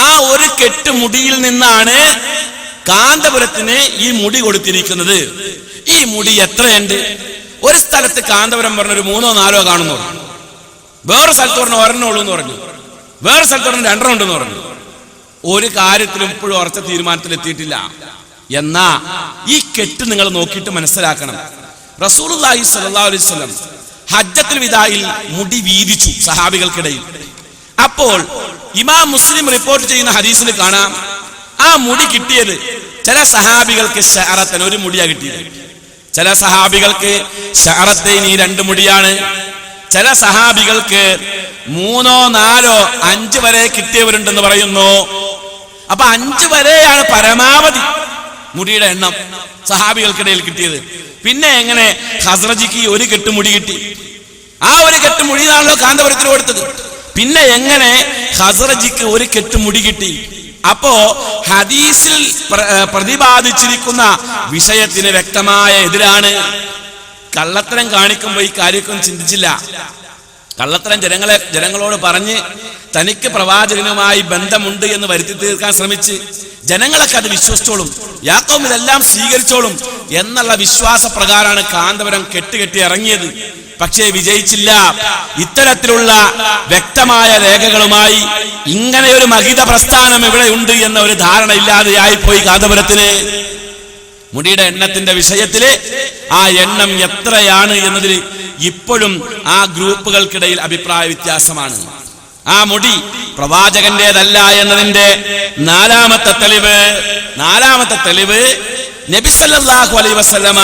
ആ ഒരു കെട്ടുമുടിയിൽ നിന്നാണ് കാന്തപുരത്തിന് ഈ മുടി കൊടുത്തിരിക്കുന്നത്. ഈ മുടി എത്രയുണ്ട്? ഒരു സ്ഥലത്ത് കാന്തപുരം പറഞ്ഞൊരു 3 or 4 കാണുന്നു, വേറെ സ്ഥലത്ത് പറഞ്ഞ 1 ഉള്ളൂ എന്ന് പറഞ്ഞു, വേറെ സ്ഥലത്ത് പറഞ്ഞ 2 ഉണ്ടെന്ന് പറഞ്ഞു. ഒരു കാര്യത്തിലും ഇപ്പോഴും ഉറച്ച തീരുമാനത്തിൽ എത്തിയിട്ടില്ല. എന്നാ ഈ കെട്ട് നിങ്ങൾ നോക്കിയിട്ട് മനസ്സിലാക്കണം. റസൂലുള്ളാഹി സ്വല്ലല്ലാഹു അലൈഹി വസല്ലം ഹജ്ജത്തുൽ വിദായിൽ മുടി വീതിച്ചു സഹാബികൾക്കിടയിൽ. അപ്പോൾ ഇമാം മുസ്ലിം റിപ്പോർട്ട് ചെയ്യുന്ന ഹദീസിൽ കാണാം, ആ മുടി കിട്ടിയത് ചില സഹാബികൾക്ക് ശഅറത്തൻ, ഒരു മുടിയാ കിട്ടിയത്. ചില സഹാബികൾക്ക് ശഅറത്തൈനി, 2 മുടിയാണ്. ചില സഹാബികൾക്ക് 3, 4, 5 വരെ കിട്ടിയവരുണ്ടെന്ന് പറയുന്നു. അപ്പൊ 5 വരെയാണ് പരമാവധി മുടിയുടെ എണ്ണം സഹാബികൾക്കിടയിൽ കിട്ടിയത്. പിന്നെ എങ്ങനെ ഖസ്റജിക്ക് ഒരു കെട്ടുമുടി കിട്ടി? ആ ഒരു കെട്ടുമുടിയാണല്ലോ കാന്തപുരത്തിന് കൊടുത്തത്. പിന്നെ എങ്ങനെ ഖസ്റജിക്ക് ഒരു കെട്ടുമുടി കിട്ടി? അപ്പോ ഹദീസിൽ പ്രതിപാദിച്ചിരിക്കുന്ന വിഷയത്തിന് വ്യക്തമായ എതിരാണ്. കള്ളത്തരം കാണിക്കുമ്പോൾ ഈ കാര്യമൊന്നും ചിന്തിച്ചില്ല. കള്ളത്തരം ജനങ്ങളോട് പറഞ്ഞ് തനിക്ക് പ്രവാചകനുമായി ബന്ധമുണ്ട് എന്ന് വരുത്തി തീർക്കാൻ ശ്രമിച്ച് ജനങ്ങളൊക്കെ അത് വിശ്വസിച്ചോളും, യാക്കോബ് ഇതെല്ലാം സ്വീകരിച്ചോളും എന്നുള്ള വിശ്വാസ പ്രകാരമാണ് കാന്തപുരം കെട്ടി ഇറങ്ങിയത്. പക്ഷേ വിജയിച്ചില്ല. ഇത്തരത്തിലുള്ള വ്യക്തമായ രേഖകളുമായി ഇങ്ങനെ ഒരു മഹിത പ്രസ്ഥാനം ഇവിടെ ഉണ്ട് എന്ന ഒരു ധാരണ ഇല്ലാതെയായി പോയി കാന്തപുരത്തിന്. മുടിയുടെ എണ്ണത്തിന്റെ വിഷയത്തില് ആ എണ്ണം എത്രയാണ് എന്നതിൽ ഇപ്പോഴും ആ ഗ്രൂപ്പുകൾക്കിടയിൽ അഭിപ്രായ വ്യത്യാസമാണ്. ആ മുടി പ്രവാചകന്റേതല്ല എന്നതിന്റെ നാലാമത്തെ തെളിവ് നബി സല്ലല്ലാഹു അലൈഹി വസല്ലമ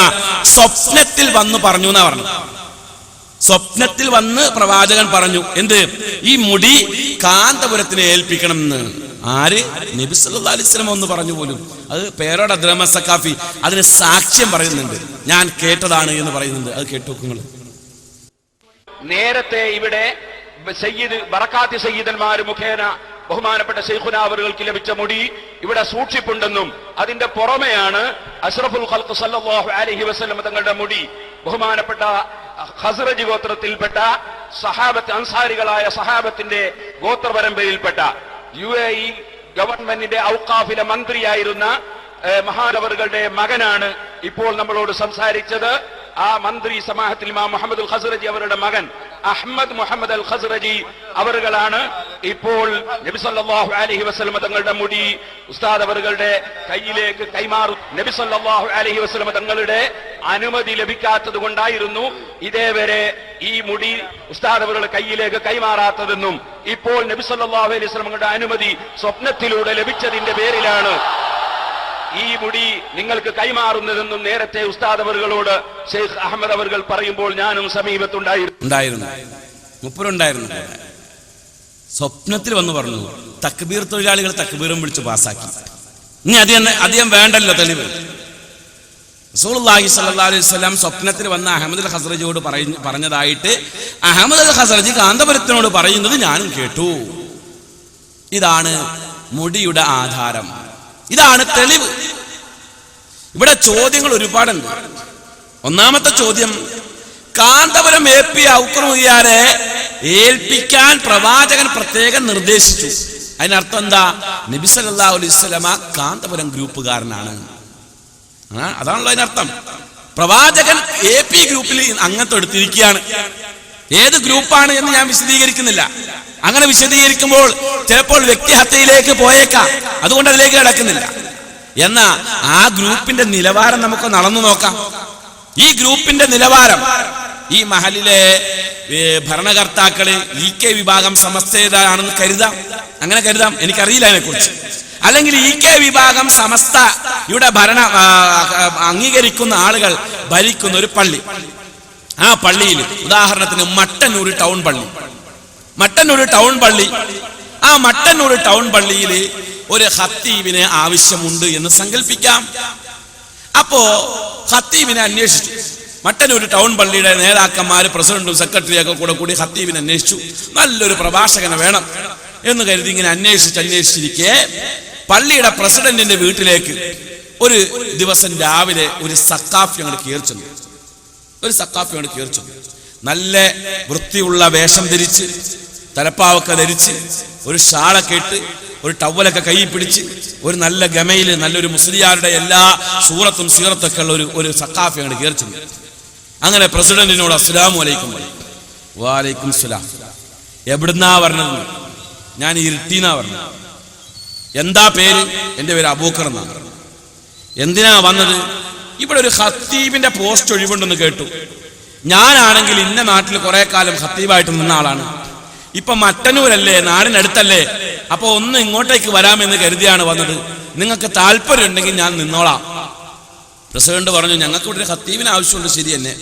സ്വപ്നത്തിൽ വന്ന് പറഞ്ഞു എന്നാ പറഞ്ഞു. സ്വപ്നത്തിൽ വന്ന് പ്രവാചകൻ പറഞ്ഞു, എന്ത്? ഈ മുടി കാന്തപുരത്തിനെ ഏൽപ്പിക്കണം എന്ന്. ആര്? നബി സല്ലല്ലാഹു അലൈഹി വസല്ലം ഒന്ന് പറഞ്ഞു പോലും. അത് പേരോട് അദ്രമ സഖാഫി അതിന് സാക്ഷ്യം പറയുന്നുണ്ട്, ഞാൻ കേട്ടതാണ് എന്ന് പറയുന്നുണ്ട്. അത് കേട്ടു നിങ്ങൾ. നേരത്തെ ഇവിടെ സയ്യിദ് ബറകാത്തി സയ്യിദന്മാർ മുഖേന ബഹുമാനപ്പെട്ട ശൈഖുനാ അവർക്ക് ലഭിച്ച മുടി ഇവിടെ സൂക്ഷിപ്പുണ്ടെന്നും അതിന്റെ പുറമെയാണ് അഷ്റഫുൽ ഖൽഖ് സല്ലല്ലാഹു അലൈഹി വസല്ലം തങ്ങളുടെ മുടി ബഹുമാനപ്പെട്ട ഖസ്റജ് ഗോത്രത്തിൽപ്പെട്ട സഹാബത്ത്, അൻസാരികളായ സഹാബത്തിന്റെ ഗോത്രപരമ്പരയിൽപ്പെട്ട UAE ഗവൺമെന്റിന്റെ ഔഖാഫിലെ മന്ത്രിയായിരുന്ന മഹാനവറുകളുടെ മകനാണ് ഇപ്പോൾ നമ്മളോട് സംസാരിച്ചത്. ആ മന്ത്രി സമാഹത്തിൽ ഇമാം മുഹമ്മദുൽ ഖസ്റജി അവരുടെ മകൻ അഹ്മദ് മുഹമ്മദ് അൽ ഖസ്റജി അവറുകളാണ് ഇപ്പോൾ നബി സല്ലല്ലാഹു അലൈഹി വസല്ലം തങ്ങളുടെ മുടി ഉസ്താദ് അവറുകളുടെ കയ്യിലേക്ക് കൈമാറും. നബി സല്ലല്ലാഹു അലൈഹി വസല്ലം തങ്ങളുടെ അനുമതി ലഭിക്കാത്തത് കൊണ്ടായിരുന്നു ഇതേവരെ ഈ മുടി ഉസ്താദ് അവറുകളുടെ കയ്യിലേക്ക് കൈമാറാത്തതെന്നും ഇപ്പോൾ നബി സല്ലല്ലാഹു അലൈഹി വസല്ലം തങ്ങളുടെ അനുമതി സ്വപ്നത്തിലൂടെ ലഭിച്ചതിന്റെ പേരിലാണ് ഈ മുടി നിങ്ങൾക്ക് കൈമാറുന്നതെന്നും നേരത്തെ ഉസ്താദ് അവറുകളോട് ഷെയ്ഖ് അഹമ്മദ് അവറുകൾ പറയുമ്പോൾ ഞാനും സമീപത്തുണ്ടായിരുന്നു. മുപ്പരുണ്ടായിരുന്നു. സ്വപ്നത്തിൽ വന്ന് പറഞ്ഞു, തക്ബീർ തൊഴിലാളികൾ തക്ബീറും വിളിച്ച് പാസാക്കി. ഇനി അധികം വേണ്ടല്ലോ തെളിവ്. റസൂലുള്ളാഹി സ്വല്ലല്ലാഹു അലൈഹി വസല്ലം സ്വപ്നത്തിൽ വന്ന അഹമ്മദ് അൽ ഖസ്റജിയോട് പറഞ്ഞതായിട്ട് അഹമ്മദ് അൽ ഖസ്റജി കാന്തപുരത്തിനോട് പറയുന്നത് ഞാനും കേട്ടു. ഇതാണ് മുടിയുടെ ആധാരം, ഇതാണ് തെളിവ്. ഇവിടെ ചോദ്യങ്ങൾ ഒരുപാടുണ്ട്. ഒന്നാമത്തെ ചോദ്യം, കാന്തപുരം AP ഔക്കർ മുഹിയാരെ ഏൽപ്പിക്കാൻ പ്രവാചകൻ പ്രത്യേകം നിർദ്ദേശിച്ചു. അതിനർത്ഥം എന്താ? നബി സല്ലല്ലാഹു അലൈഹി വസല്ലമ കാന്തപുരം ഗ്രൂപ്പുകാരനാണ്. അതാണല്ലോ അതിനർത്ഥം. പ്രവാചകൻ AP ഗ്രൂപ്പിൽ അംഗത്വം എടുത്തിരിക്കുകയാണ്. ഏത് ഗ്രൂപ്പാണ് എന്ന് ഞാൻ വിശദീകരിക്കുന്നില്ല. അങ്ങനെ വിശദീകരിക്കുമ്പോൾ ചിലപ്പോൾ വ്യക്തിഹത്യയിലേക്ക് പോയേക്കാം. അതുകൊണ്ട് അതിലേക്ക് കിടക്കുന്നില്ല. എന്നാ ആ ഗ്രൂപ്പിന്റെ നിലവാരം നമുക്ക് നടന്നു നോക്കാം. ഈ ഗ്രൂപ്പിന്റെ നിലവാരം, ഈ മഹലിലെ ഭരണകർത്താക്കള് EK വിഭാഗം സമസ്തയാണെന്ന് കരുതാം. അങ്ങനെ കരുതാം, എനിക്കറിയില്ല അതിനെക്കുറിച്ച്. അല്ലെങ്കിൽ EK വിഭാഗം സമസ്ത ഇവിടെ അംഗീകരിക്കുന്ന ആളുകൾ ഭരിക്കുന്ന ഒരു പള്ളി, ആ പള്ളിയിൽ ഉദാഹരണത്തിന് മട്ടന്നൂർ ടൗൺ പള്ളി, ആ മട്ടന്നൂർ ടൗൺ പള്ളിയിൽ ഒരു ഖത്തീബിനെ ആവശ്യമുണ്ട് എന്ന് സങ്കല്പിക്കാം. അപ്പോ ഖത്തീബിനെ അന്വേഷിച്ചു. മട്ടന്നൂർ ടൗൺ പള്ളിയുടെ നേതാക്കന്മാര്, പ്രസിഡന്റും സെക്രട്ടറിയൊക്കെ കൂടി ഖത്തീബിനെ അന്വേഷിച്ചു. നല്ലൊരു പ്രഭാഷകനെ വേണം എന്ന് കരുതി ഇങ്ങനെ അന്വേഷിച്ചിരിക്കെ പള്ളിയുടെ പ്രസിഡന്റിന്റെ വീട്ടിലേക്ക് ഒരു ദിവസം രാവിലെ ഒരു സക്കാഫി അങ്ങോട്ട് കയറി ചെന്നു. നല്ല വൃത്തിയുള്ള വേഷം ധരിച്ച്, തലപ്പാവൊക്കെ ധരിച്ച്, ഒരു ഷാളൊക്കെ ഇട്ട്, ഒരു ടവലൊക്കെ കൈ പിടിച്ച്, ഒരു നല്ല ഗമയില് നല്ലൊരു മുസ്ലിയാരുടെ എല്ലാ സൂറത്തും സീറത്തൊക്കെ ഉള്ള ഒരു സക്കാഫി അങ്ങോട്ട് കയറി ചെന്നു. അങ്ങനെ പ്രസിഡന്റിനോട് അസ്സലാമു അലൈക്കും. വാലൈക്കും സലാം. എവിടുന്നാ പറഞ്ഞത്? ഞാൻ ഇരുട്ടീന്നാ പറഞ്ഞത്. എന്താ പേര്? എന്റെ പേര് അബൂക്കർ എന്നാണ്. എന്തിനാ വന്നത്? ഇവിടെ ഒരു ഖത്തീബിന്റെ പോസ്റ്റ് ഒഴിവുണ്ടെന്ന് കേട്ടു. ഞാനാണെങ്കിൽ ഇന്ന നാട്ടിൽ കുറെ കാലം ഖത്തീബായിട്ട് നിന്ന ആളാണ്. ഇപ്പൊ മട്ടന്നൂരല്ലേ, നാടിനടുത്തല്ലേ, അപ്പൊ ഒന്ന് ഇങ്ങോട്ടേക്ക് വരാമെന്ന് കരുതിയാണ് വന്നത്. നിങ്ങൾക്ക് താല്പര്യം ഉണ്ടെങ്കിൽ ഞാൻ നിന്നോളാം. പ്രസിഡന്റ് പറഞ്ഞു, ഞങ്ങൾക്ക് ഇവിടെ ഒരു ഖത്തീബിന് ആവശ്യമുണ്ട്. ശരി തന്നെ,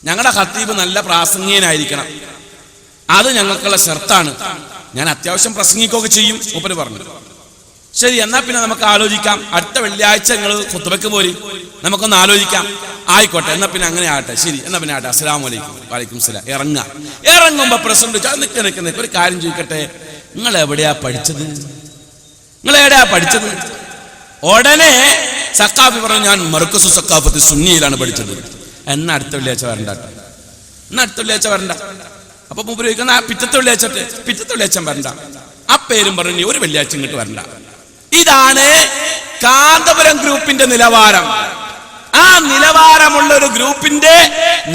ഞങ്ങളുടെ ഖത്തീബ് നല്ല പ്രാസംഗികനായിരിക്കണം, അത് ഞങ്ങൾക്കുള്ള ഷർത്താണ്. ഞാൻ അത്യാവശ്യം പ്രസംഗിക്കുകയൊക്കെ ചെയ്യും. മൂപ്പര് പറഞ്ഞു, ശരി എന്നാ പിന്നെ നമുക്ക് ആലോചിക്കാം. അടുത്ത വെള്ളിയാഴ്ച നിങ്ങൾ ഖുത്ബയ്ക്ക് പോരി, നമുക്കൊന്ന് ആലോചിക്കാം. ആയിക്കോട്ടെ, എന്നാ പിന്നെ അങ്ങനെ ആട്ടെ. ശരി എന്നാ പിന്നെ ആട്ടെ. അസ്സലാമു അലൈക്കും. വലൈക്കും സലാം. ഇറങ്ങുമ്പോ പ്രസിഡന്റ് നിൽക്കുന്ന ഒരു കാര്യം ചോദിക്കട്ടെ, നിങ്ങൾ എവിടെയാ പഠിച്ചത്? ഉടനെ സക്കാഫി പറഞ്ഞു, ഞാൻ മർക്കസു സക്കാഫത്ത് സുന്നിയിലാണ് പഠിച്ചത്. എന്നാ അടുത്ത വെള്ളിയാഴ്ച വരണ്ട. അപ്പൊ മൂപ്പര് ചോദിക്കുന്ന പിറ്റത്തെ വെള്ളിയാഴ്ച വരണ്ട. ആ പേരും പറഞ്ഞു, ഒരു വെള്ളിയാഴ്ച ഇങ്ങോട്ട് വരണ്ട. ഇതാണ് കാന്തപുരം ഗ്രൂപ്പിന്റെ നിലവാരം. ആ നിലവാരമുള്ള ഒരു ഗ്രൂപ്പിന്റെ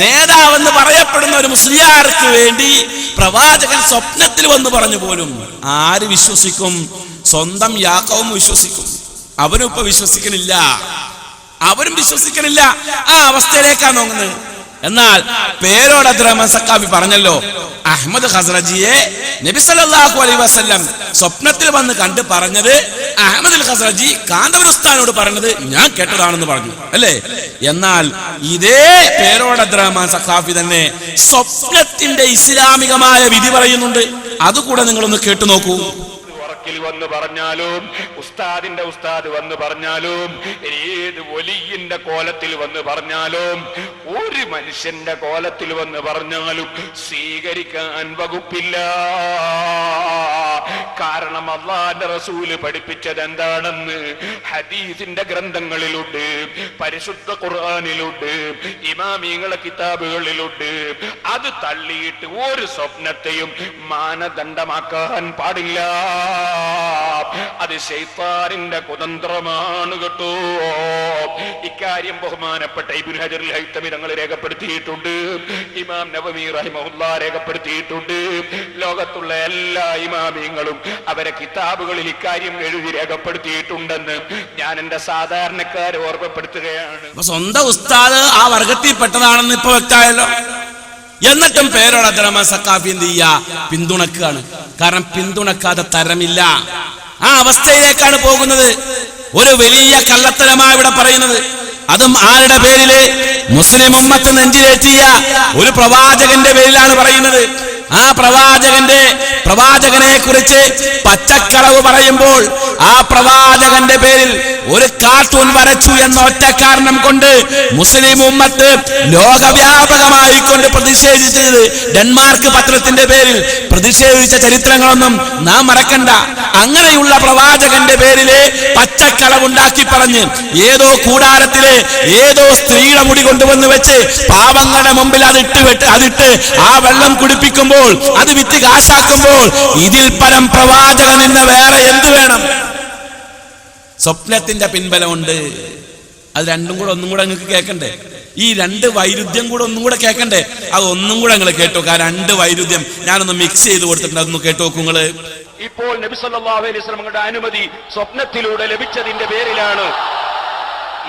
നേതാവെന്ന് പറയപ്പെടുന്ന ഒരു മുസ്ലിയാർക്ക് വേണ്ടി പ്രവാചകൻ സ്വപ്നത്തിൽ വന്ന് പറഞ്ഞു പോലും ആര് വിശ്വസിക്കും? സ്വന്തം യാക്കവും വിശ്വസിക്കും. അവരും ഇപ്പൊ വിശ്വസിക്കണില്ല. ആ അവസ്ഥയിലേക്കാണ് നോക്കുന്നത്. എന്നാൽ പേരോട് അബ്ദുറഹ്മാൻ സക്കാഫി പറഞ്ഞല്ലോ, അഹ്മദ് ഖസ്റജിയെ നബി സല്ലല്ലാഹു അലൈഹി വസല്ലം സ്വപ്നത്തിൽ വന്ന് കണ്ട് പറഞ്ഞത് അഹ്മദ് അൽ ഖസ്റജി കാന്തപുരം ഉസ്താദിനോട് പറഞ്ഞത് ഞാൻ കേട്ടതാണെന്ന് പറഞ്ഞു അല്ലേ? എന്നാൽ ഇതേ പേരോട് അബ്ദുറഹ്മാൻ സക്കാഫി തന്നെ സ്വപ്നത്തിന്റെ ഇസ്ലാമികമായ വിധി പറയുന്നുണ്ട്. അതുകൂടെ നിങ്ങളൊന്ന് കേട്ടു നോക്കൂ. വന്ന് പറഞ്ഞാലും, ഉസ്താദിന്റെ ഉസ്താദ് വന്ന് പറഞ്ഞാലും, ഏത് വലിയന്റെ കോലത്തിൽ വന്ന് പറഞ്ഞാലും, ഒരു മനുഷ്യന്റെ കോലത്തിൽ വന്ന് പറഞ്ഞാലും സ്വീകരിക്കാൻ വകുപ്പില്ല. കാരണം അല്ലാഹുവിന്റെ റസൂല് പഠിപ്പിച്ചത് എന്താണെന്ന് ഹദീസിന്റെ ഗ്രന്ഥങ്ങളിലുണ്ട്, പരിശുദ്ധ ഖുർആനിലുണ്ട്, ഇമാമിങ്ങളുടെ കിതാബുകളിലുണ്ട്. അത് തള്ളിയിട്ട് ഒരു സ്വപ്നത്തെയും മാനദണ്ഡമാക്കാൻ പാടില്ല. അത് ശൈത്താനിന്റെ കുതന്ത്രമാണ് കേട്ടോ. ഇക്കാര്യം ബഹുമാനപ്പെട്ട ഇബ്നു ഹജറുൽ ഹൈതമി തങ്ങൾ രേഖപ്പെടുത്തിയിട്ടുണ്ട്. ഇമാം നവവി റഹിമഹുല്ലാ രേഖപ്പെടുത്തിയിട്ടുണ്ട്. ലോകത്തുള്ള എല്ലാ ഇമാമിയങ്ങളും അവരെ കിതാബുകളിൽ ഇക്കാര്യം എഴുതി രേഖപ്പെടുത്തിയിട്ടുണ്ടെന്ന് ഞാൻ എന്റെ സാധാരണക്കാരെ ഓർമ്മപ്പെടുത്തുകയാണ്. സ്വന്തം ഉസ്താദ് ആ വർഗത്തിൽപ്പെട്ടതാണെന്ന് ഇപ്പൊ വ്യക്തമായല്ലോ. എന്നിട്ടും പേരോട് അബ്ദുറഹ്മാൻ സഖാഫി എന്ത് ചെയ്യാ? പിന്തുണക്കുകയാണ്. കാരണം പിന്തുണക്കാതെ തരമില്ല. ആ അവസ്ഥയിലേക്കാണ് പോകുന്നത്. ഒരു വലിയ കള്ളത്തരമാണ് ഇവിടെ പറയുന്നത്. അതും ആരുടെ പേരില്? മുസ്ലിം ഉമ്മത്ത് നെഞ്ചിലേറ്റിയ ഒരു പ്രവാചകന്റെ പേരിലാണ് പറയുന്നത്. ആ പ്രവാചകനെ കുറിച്ച് പച്ചക്കളവ് പറയുമ്പോൾ ആ പ്രവാചകന്റെ പേരിൽ ഒരു കാർട്ടൂൺ വരച്ചു എന്ന ഒറ്റ കാരണം കൊണ്ട് മുസ്ലിം ഉമ്മത്ത് ലോകവ്യാപകമായി കൊണ്ട് പ്രതിഷേധിച്ചത്, ഡെൻമാർക്ക് പത്രത്തിന്റെ പേരിൽ പ്രതിഷേധിച്ച ചരിത്രങ്ങളൊന്നും നാം മറക്കണ്ട. അങ്ങനെയുള്ള പ്രവാചകന്റെ പേരില് പച്ചക്കളവുണ്ടാക്കി പറഞ്ഞ് ഏതോ കൂടാരത്തില് ഏതോ സ്ത്രീയുടെ മുടി കൊണ്ടുവന്ന് വെച്ച് പാവങ്ങളുടെ മുമ്പിൽ അതിട്ട് ആ വെള്ളം കുടിപ്പിക്കുമ്പോൾ, അത് വിറ്റ് കാശാക്കുമ്പോൾ ഇതിൽ പരം പ്രവാചകൻ ഇന്ന് വേറെ എന്ത് വേണം? സ്വപ്നത്തിന്റെ പിൻബലമുണ്ട്. അത് രണ്ടും കൂടെ ഒന്നും കൂടെ നിങ്ങൾക്ക് കേൾക്കണ്ടേ? ഈ രണ്ട് വൈരുദ്ധ്യം കൂടെ ഒന്നും കൂടെ കേൾക്കണ്ടേ? അത് ഒന്നും കൂടെ നിങ്ങൾ കേട്ടു. രണ്ട് വൈരുദ്ധ്യം ഞാനൊന്ന് മിക്സ് ചെയ്ത് കൊടുത്തിട്ടുണ്ട്. അതൊന്ന് കേട്ടു നോക്കൂ നിങ്ങള്. ഇപ്പോൾ നബി സല്ലല്ലാഹു അലൈഹി വസല്ലമയുടെ അനുമതി സ്വപ്നത്തിലൂടെ ലഭിച്ചതിന്റെ പേരിലാണ്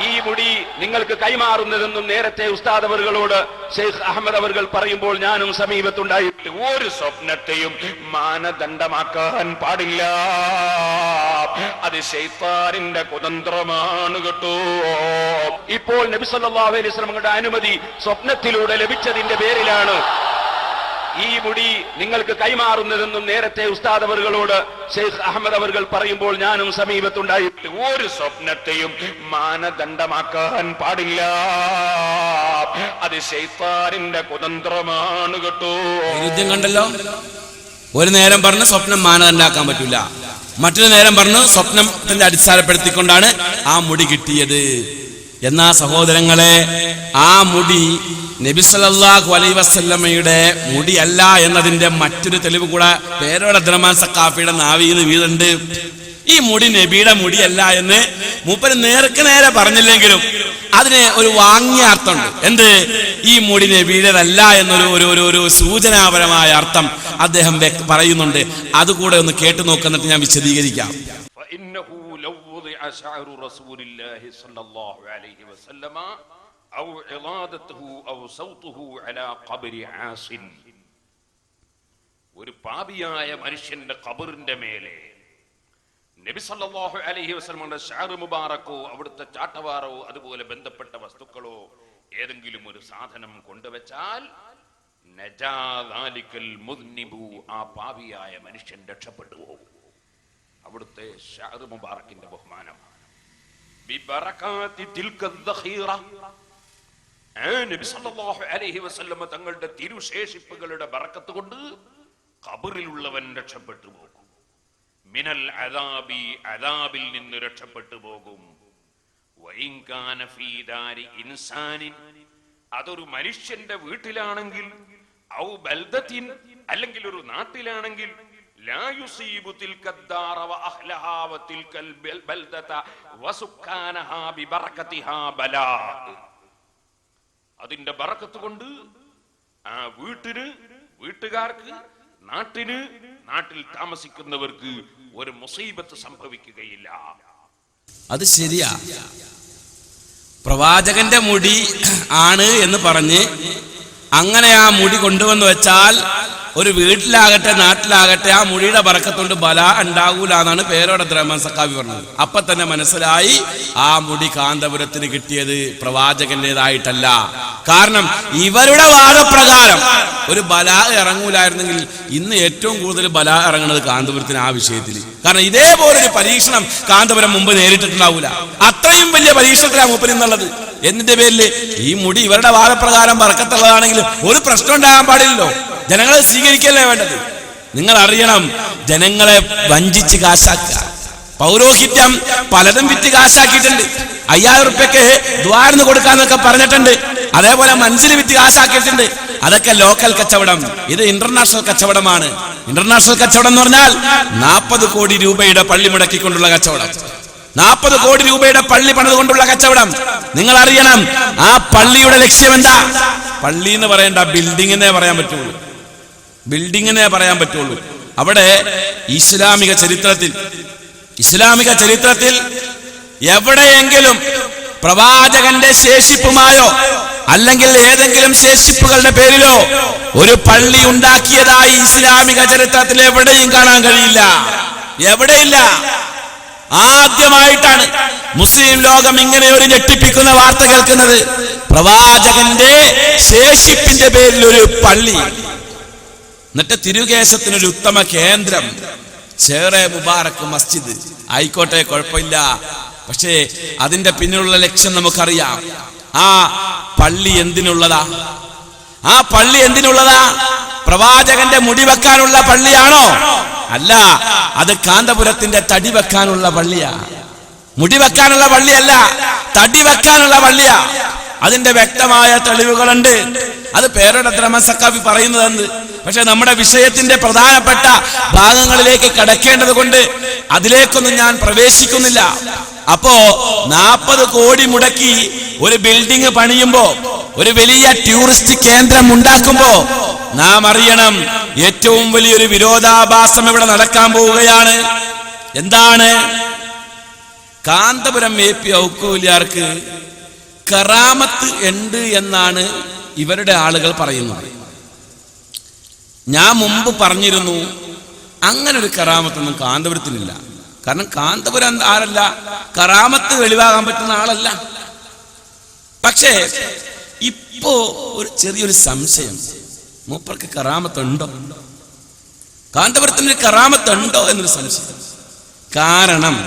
ഈ മുടി നിങ്ങൾക്ക് കൈമാറുന്നതെന്നും നേരത്തെ ഉസ്താദ് അവറുകളോട് ഷെയ്ഖ് അഹമ്മദ് അവറുകൾ പറയുമ്പോൾ ഞാനും സമീപത്തുണ്ടായിട്ട് ഒരു സ്വപ്നത്തെയും മാനദണ്ഡമാക്കാൻ പാടില്ല. അത് ശൈത്താനിന്റെ കുതന്ത്രമാണ് കേട്ടോ. ഇപ്പോൾ നബി സല്ലല്ലാഹു അലൈഹി വസല്ലമയുടെ അനുമതി സ്വപ്നത്തിലൂടെ ലഭിച്ചതിന്റെ പേരിലാണ് ഈ മുടി നിങ്ങൾക്ക് കൈമാറുന്നതെന്നും നേരത്തെ ഉസ്താദ് അവറുകളോട് ഷെയ്ഖ് അഹമ്മദ് അവറുകൾ പറയുമ്പോൾ ഞാനും സമീപത്തുണ്ടായിട്ട് ഒരു സ്വപ്നത്തെയും മാനദണ്ഡമാക്കാൻ പാടില്ല. അത് ശൈത്താനിന്റെ കുതന്ത്രമാണ് കേട്ടോ. വൈരുദ്ധ്യം കണ്ടല്ലോ. ഒരു നേരം പറഞ്ഞ് സ്വപ്നം മാനദണ്ഡാക്കാൻ പറ്റില്ല, മറ്റൊരു നേരം പറഞ്ഞ് സ്വപ്നത്തിന്റെ അടിസ്ഥാനപ്പെടുത്തിക്കൊണ്ടാണ് ആ മുടി കിട്ടിയത്. എന്നാ സഹോദരങ്ങളെ, ആ മുടി നബി സല്ലല്ലാഹു അലൈഹി വസല്ലമയുടെ മുടിയല്ല എന്നതിന്റെ മറ്റൊരു തെളിവ് കൂടെ പേരോട് അബ്ദുറഹ്മാൻ സഖാഫിയുടെ നാവിന്ന് വീഴുന്നുണ്ട്. ഈ മുടി നബിയുടെ മുടിയല്ല എന്ന് മൂപ്പര് നേർക്ക് നേരെ പറഞ്ഞില്ലെങ്കിലും അതിന് ഒരു വാങ്ങിയ അർത്ഥമുണ്ട്. എന്ത്? ഈ മുടി നബിയുടേതല്ല എന്നൊരു സൂചനാപരമായ അർത്ഥം അദ്ദേഹം പറയുന്നുണ്ട്. അതുകൂടെ ഒന്ന് കേട്ടു നോക്കുന്നിട്ട് ഞാൻ വിശദീകരിക്കാം. ഒരു പാപിയായ മനുഷ്യന്റെ ഖബറിന്റെ മേലെ നബി സല്ലല്ലാഹു അലൈഹി വസല്ലമയുടെ ശഅർ മുബാറക്കോ അവിടുത്തെ ചാട്ടവാറോ അതുപോലെ ബന്ധപ്പെട്ട വസ്തുക്കളോ ഏതെങ്കിലും ഒരു സാധനം കൊണ്ടുവച്ചാൽ നജാ ദാലികൽ മുദ്നിബു, ആ പാപിയായ മനുഷ്യൻ രക്ഷപ്പെട്ടു പോകും. അവിടുത്തെ ശഅർ മുബാറക്കിന്റെ ബഹുമാനം ബിബറകാതി തിൽക ദഖീറ, നബി സല്ലല്ലാഹു അലൈഹി വസല്ലമ തങ്ങളുടെ തിരുശേഷിപ്പുകളുടെ ബറക്കത്ത് കൊണ്ട് ഖബറിലുള്ളവൻ രക്ഷപ്പെട്ടു പോകും. മിനൽ അദാബി, അദാബിൽ നിന്ന് രക്ഷപ്പെട്ടു പോകും. വഇൻ കാന ഫീ ദാരി ഇൻസാനിൻ, അതൊരു മനുഷ്യന്റെ വീട്ടിലാണെങ്കിൽ, ഔ ബൽദത്തിൻ, അല്ലെങ്കിൽ ഒരു നാട്ടിലാണെങ്കിൽ, ലാ യുസീബു തിൽകദ്ദാറ വഅഹ്ലഹാ വതിൽകൽ ബൽദത വസുക്കാനഹാ ബിബറകതിഹാ ബലാ, അതിന്റെ ബറക്കത്ത് കൊണ്ട് ആ വീട്ടിന്, വീട്ടുകാർക്ക്, നാട്ടിന്, നാട്ടിൽ താമസിക്കുന്നവർക്ക് ഒരു മുസീബത്ത് സംഭവിക്കുകയില്ല. അത് ശരിയാ. പ്രവാചകന്റെ മുടി ആണ് എന്ന് പറഞ്ഞ് അങ്ങനെ ആ മുടി കൊണ്ടുവന്ന് വെച്ചാൽ ഒരു വീട്ടിലാകട്ടെ നാട്ടിലാകട്ടെ ആ മുടിയുടെ ബറക്കത്തുകൊണ്ട് ബല ഉണ്ടാകൂല എന്നാണ് പേരോട് അബ്ദുറഹ്മാൻ സഖാഫി പറഞ്ഞത്. അപ്പൊ തന്നെ മനസ്സിലായി ആ മുടി കാന്തപുരത്തിന് കിട്ടിയത് പ്രവാചകന്റേതായിട്ടല്ല. കാരണം ഇവരുടെ വാദപ്രകാരം ഒരു ബല ഇറങ്ങൂലായിരുന്നെങ്കിൽ ഇന്ന് ഏറ്റവും കൂടുതൽ ബല ഇറങ്ങുന്നത് കാന്തപുരത്തിന് ആ വിഷയത്തിൽ. കാരണം ഇതേപോലൊരു പരീക്ഷണം കാന്തപുരം മുമ്പ് നേരിട്ടിട്ടുണ്ടാവൂല. അത്രയും വലിയ പരീക്ഷണത്തിലാണ് മൂപ്പര് എന്നുള്ളത്. എന്നിന്റെ പേരിൽ ഈ മുടി ഇവരുടെ വാദപ്രകാരം ബറക്കത്തുള്ളതാണെങ്കിൽ ഒരു പ്രശ്നം ഉണ്ടാകാൻ പാടില്ലല്ലോ. ജനങ്ങളെ സ്വീകരിക്കല്ലേ വേണ്ടത്. നിങ്ങൾ അറിയണം, ജനങ്ങളെ വഞ്ചിച്ച് കാശാക്കുക. പൗരോഹിത്യം പലതും വിറ്റ് കാശാക്കിയിട്ടുണ്ട്. 5000 ഉറുപ്പ്യക്ക് ദ്വാരന്ന് കൊടുക്കാന്നൊക്കെ പറഞ്ഞിട്ടുണ്ട്. അതേപോലെ മൻസിൽ വിറ്റ് കാശാക്കിയിട്ടുണ്ട്. അതൊക്കെ ലോക്കൽ കച്ചവടം. ഇത് ഇന്റർനാഷണൽ കച്ചവടമാണ്. ഇന്റർനാഷണൽ കച്ചവടം എന്ന് പറഞ്ഞാൽ 40 കോടി രൂപയുടെ പള്ളി മുടക്കിക്കൊണ്ടുള്ള കച്ചവടം. 40 കോടി രൂപയുടെ പള്ളി പണിതുകൊണ്ടുള്ള കച്ചവടം. നിങ്ങൾ അറിയണം, ആ പള്ളിയുടെ ലക്ഷ്യം എന്താ? പള്ളി എന്ന് പറയണ്ട, ബിൽഡിങ്ങിനെ പറയാൻ പറ്റുള്ളൂ. ബിൽഡിങ്ങിനെ പറയാൻ പറ്റുള്ളൂ. അവിടെ ഇസ്ലാമിക ചരിത്രത്തിൽ എവിടെയെങ്കിലും പ്രവാചകന്റെ ശേഷിപ്പുമായോ അല്ലെങ്കിൽ ഏതെങ്കിലും ശേഷിപ്പുകളുടെ പേരിലോ ഒരു പള്ളി ഉണ്ടാക്കിയതായി ഇസ്ലാമിക ചരിത്രത്തിൽ എവിടെയും കാണാൻ കഴിയില്ല. എവിടെയില്ല. ആദ്യമായിട്ടാണ് മുസ്ലിം ലോകം ഇങ്ങനെ ഒരു ഞെട്ടിപ്പിക്കുന്ന വാർത്ത കേൾക്കുന്നത്. പ്രവാചകന്റെ ശേഷിപ്പിന്റെ പേരിൽ ഒരു പള്ളി, എന്നിട്ട് തിരുകേശത്തിനൊരു ഉത്തമ കേന്ദ്രം, ഷേറെ മുബാറക് മസ്ജിദ്. ആയിക്കോട്ടെ, കുഴപ്പമില്ല. പക്ഷേ അതിന്റെ പിന്നിലുള്ള ലക്ഷ്യം നമുക്കറിയാം. ആ പള്ളി എന്തിനുള്ളതാ? ആ പള്ളി എന്തിനുള്ളതാ? പ്രവാചകന്റെ മുടി വെക്കാനുള്ള പള്ളിയാണോ? അല്ല, അത് കാന്തപുരത്തിന്റെ തടി വെക്കാനുള്ള പള്ളിയാ. മുടി വെക്കാനുള്ള പള്ളിയല്ല, തടി വെക്കാനുള്ള പള്ളിയാ. അതിന്റെ വ്യക്തമായ തെളിവുകളുണ്ട്. അത് പേരുടെ ദ്രമസക്കാഫി പറയുന്നതെന്ന്. പക്ഷെ നമ്മുടെ വിഷയത്തിന്റെ പ്രധാനപ്പെട്ട ഭാഗങ്ങളിലേക്ക് കടക്കേണ്ടത് കൊണ്ട് അതിലേക്കൊന്നും ഞാൻ പ്രവേശിക്കുന്നില്ല. അപ്പോ 40 കോടി മുടക്കി ഒരു ബിൽഡിംഗ് പണിയുമ്പോ, ഒരു വലിയ ടൂറിസ്റ്റ് കേന്ദ്രം ഉണ്ടാക്കുമ്പോ നാം അറിയണം, ഏറ്റവും വലിയൊരു വിരോധാഭാസം ഇവിടെ നടക്കാൻ പോവുകയാണ്. എന്താണ്? കാന്തപുരം AP ഔക്കൂലിയാർക്ക് കറാമത്ത് ഉണ്ട് എന്നാണ് ഇവരുടെ ആളുകൾ പറയുന്നത്. ഞാൻ മുമ്പ് പറഞ്ഞിരുന്നു, അങ്ങനെ ഒരു കറാമത്തൊന്നും കാന്തപുരത്തിനില്ല. കാരണം കാന്തപുരം ആരല്ല, കറാമത്ത് വെളിവാകാൻ പറ്റുന്ന ആളല്ല. പക്ഷേ ഇപ്പോ ഒരു ചെറിയൊരു സംശയം, മൂപ്പർക്ക് കറാമത്തുണ്ടോ, കാന്തപുരത്തിന് കറാമത്തുണ്ടോ എന്നൊരു സംശയം. കാരണം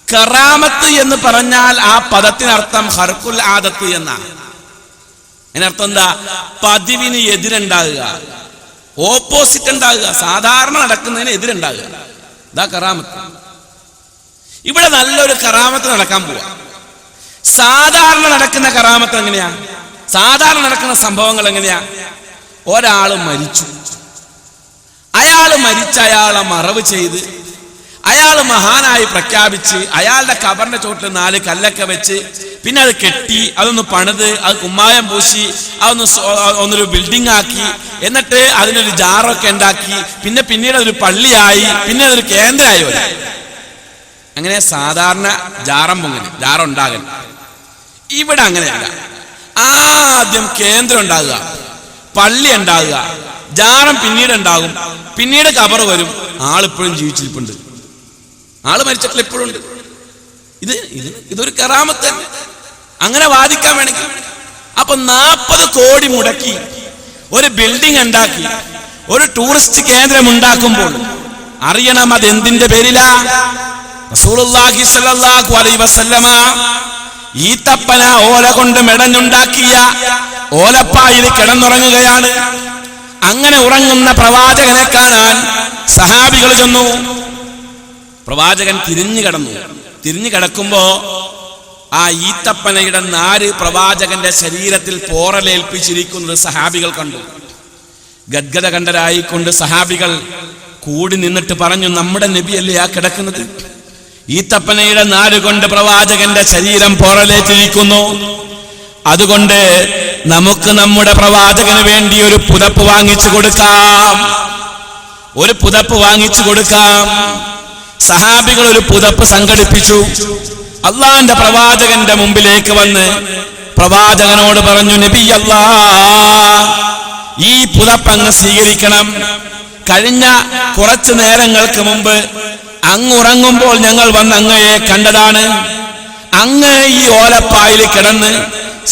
കറാമത്ത് എന്ന് പറഞ്ഞാൽ ആ പദത്തിനർത്ഥം ഹർക്കുൽ ആദത്ത് എന്നാണ്. അതിനർത്ഥം എന്താ? പതിവിന് എതിരുണ്ടാകുക, ഓപ്പോസിറ്റ് ഉണ്ടാകുക, സാധാരണ നടക്കുന്നതിന് എതിരുണ്ടാകുക. ഇതാ കറാമത്ത്. ഇവിടെ നല്ലൊരു കറാമത്ത് നടക്കാൻ പോവാ. സാധാരണ നടക്കുന്ന കറാമത്ത് എങ്ങനെയാ? സാധാരണ നടക്കുന്ന സംഭവങ്ങൾ എങ്ങനെയാ? ഒരാള് മരിച്ചു, അയാള് മരിച്ച അയാളെ മറവ് ചെയ്ത് അയാൾ മഹാനായി പ്രഖ്യാപിച്ച് അയാളുടെ ഖബറിന്റെ ചോട്ടിൽ 4 കല്ലൊക്കെ വെച്ച് പിന്നെ അത് കെട്ടി അതൊന്ന് പണിത് അത് കുമ്മായം പൂശി ഒന്നൊരു ബിൽഡിംഗ് ആക്കി എന്നിട്ട് അതിനൊരു ജാറൊക്കെ ഉണ്ടാക്കി പിന്നീട് അതൊരു പള്ളിയായി പിന്നെ അതൊരു കേന്ദ്രമായി വരും. അങ്ങനെ സാധാരണ ജാറുണ്ടാകൽ. ഇവിടെ അങ്ങനെയല്ല. ആദ്യം കേന്ദ്രം ഉണ്ടാകുക, പള്ളി ഉണ്ടാകുക, ജാറം പിന്നീട് ഉണ്ടാകും, പിന്നീട് ഖബർ വരും, ആളിപ്പോഴും ജീവിച്ചിരിപ്പുണ്ട്, ആള് മരിച്ചിട്ടില്ല, ഇപ്പോഴും ഉണ്ട്. ഇതൊരു കറാമത്ത്. അങ്ങനെ വാദിക്കാൻ വേണമെങ്കിൽ അപ്പൊ 40 കോടി മുടക്കി ഒരു ബിൽഡിംഗ് ഉണ്ടാക്കി ഒരു ടൂറിസ്റ്റ് കേന്ദ്രം ഉണ്ടാക്കുമ്പോൾ അറിയണം അതെന്തിന്റെ പേരിലാ? റസൂലുള്ളാഹി സ്വല്ലല്ലാഹു അലൈഹി വസല്ലമ ഈത്തപ്പന ഓല കൊണ്ട് മെടഞ്ഞുണ്ടാക്കിയ ഓലപ്പായിൽ കിടന്നുറങ്ങുകയാണ്. അങ്ങനെ ഉറങ്ങുന്ന പ്രവാചകനെ കാണാൻ സഹാബികൾ ചെന്നു. പ്രവാചകൻ തിരിഞ്ഞു കിടക്കുമ്പോ ആ ഈത്തപ്പനയുടെ 4 പ്രവാചകന്റെ ശരീരത്തിൽ പോറലേൽപ്പിച്ചിരിക്കുന്നത് സഹാബികൾ കണ്ടു. ഗദ്ഗദ കണ്ടരായിക്കൊണ്ട് സഹാബികൾ കൂടി നിന്നിട്ട് പറഞ്ഞു, നമ്മുടെ നബിയല്ലേ ആ കിടക്കുന്നത്? ഈത്തപ്പനയുടെ 4 കൊണ്ട് പ്രവാചകന്റെ ശരീരം പോറലേറ്റിരിക്കുന്നു. അതുകൊണ്ട് നമുക്ക് നമ്മുടെ പ്രവാചകന് വേണ്ടി ഒരു പുതപ്പ് വാങ്ങിച്ചു കൊടുക്കാം. സഹാബികൾ ഒരു പുതപ്പ് സംഘടിപ്പിച്ചു. അള്ളാന്റെ പ്രവാചകന്റെ മുമ്പിലേക്ക് വന്ന് പ്രവാചകനോട് പറഞ്ഞു, നബിയല്ലാ, ഈ പുതപ്പങ്ങ് സ്വീകരിക്കണം. കഴിഞ്ഞ കുറച്ചു നേരങ്ങൾക്ക് മുമ്പ് അങ്ങുറങ്ങുമ്പോൾ ഞങ്ങൾ വന്ന് അങ്ങയെ കണ്ടതാണ്. അങ്ങ് ഈ ഓലപ്പായിൽ കിടന്ന്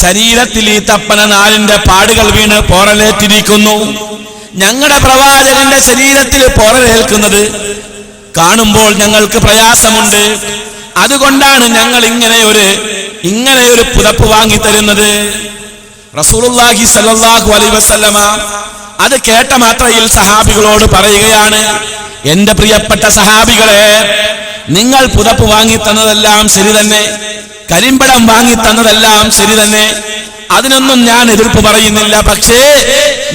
ശരീരത്തിൽ ഈ തപ്പന 4 പാടുകൾ വീണ് പോറലേറ്റിരിക്കുന്നു. ഞങ്ങളുടെ പ്രവാചകന്റെ ശരീരത്തിൽ പോറലേൽക്കുന്നത് കാണുമ്പോൾ ഞങ്ങൾക്ക് പ്രയാസമുണ്ട്. അതുകൊണ്ടാണ് ഞങ്ങൾ ഇങ്ങനെ ഒരു പുതപ്പ് വാങ്ങി തരുന്നത്. റസൂലുള്ളാഹി സ്വല്ലല്ലാഹു അലൈഹി വസല്ലമ അത് കേട്ട മാത്രയിൽ സഹാബികളോട് പറയുകയാണ്, എന്റെ പ്രിയപ്പെട്ട സഹാബികളെ, നിങ്ങൾ പുതപ്പ് വാങ്ങി തന്നതെല്ലാം ശരി തന്നെ, കരിമ്പടം വാങ്ങി തന്നതെല്ലാം ശരി തന്നെ. അതിനൊന്നും ഞാൻ എതിർപ്പ് പറയുന്നില്ല. പക്ഷേ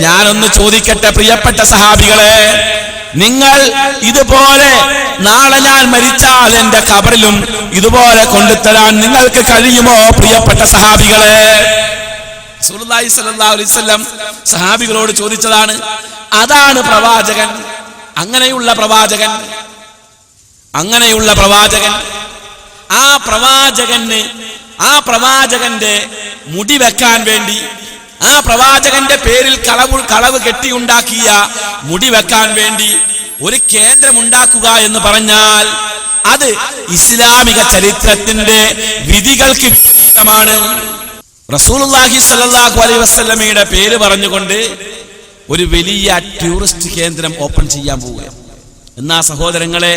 ഞാനൊന്ന് ചോദിക്കട്ടെ പ്രിയപ്പെട്ട സഹാബികളെ, നിങ്ങൾ ഇതുപോലെ നാളെ ഞാൻ മരിച്ചാൽ എന്റെ ഖബറിലും ഇതുപോലെ കൊണ്ടുതരാൻ നിങ്ങൾക്ക് കഴിയുമോ പ്രിയപ്പെട്ട സഹാബികളെ? റസൂലുള്ളാഹി സ്വല്ലല്ലാഹു അലൈഹി വസല്ലം സഹാബികളോട് ചോദിച്ചതാണ്. അതാണ് പ്രവാചകൻ. അങ്ങനെയുള്ള പ്രവാചകൻ ആ പ്രവാചകന്റെ മുടി വെക്കാൻ വേണ്ടി, ആ പ്രവാചകന്റെ പേരിൽ കളവ് കെട്ടിയുണ്ടാക്കിയ മുടി വെക്കാൻ വേണ്ടി ഒരു കേന്ദ്രമുണ്ടാക്കുക എന്ന് പറഞ്ഞാൽ അത് ഇസ്ലാമിക ചരിത്രത്തിന്റെ വിധികൾക്ക് വിപരീതമാണ്. റസൂലുള്ളാഹി സ്വല്ലല്ലാഹു അലൈഹി വസല്ലമയുടെ പേര് പറഞ്ഞുകൊണ്ട് ഒരു വലിയ ടൂറിസ്റ്റ് കേന്ദ്രം ഓപ്പൺ ചെയ്യാൻ പോവുകയാണ്. എന്നാ സഹോദരങ്ങളെ,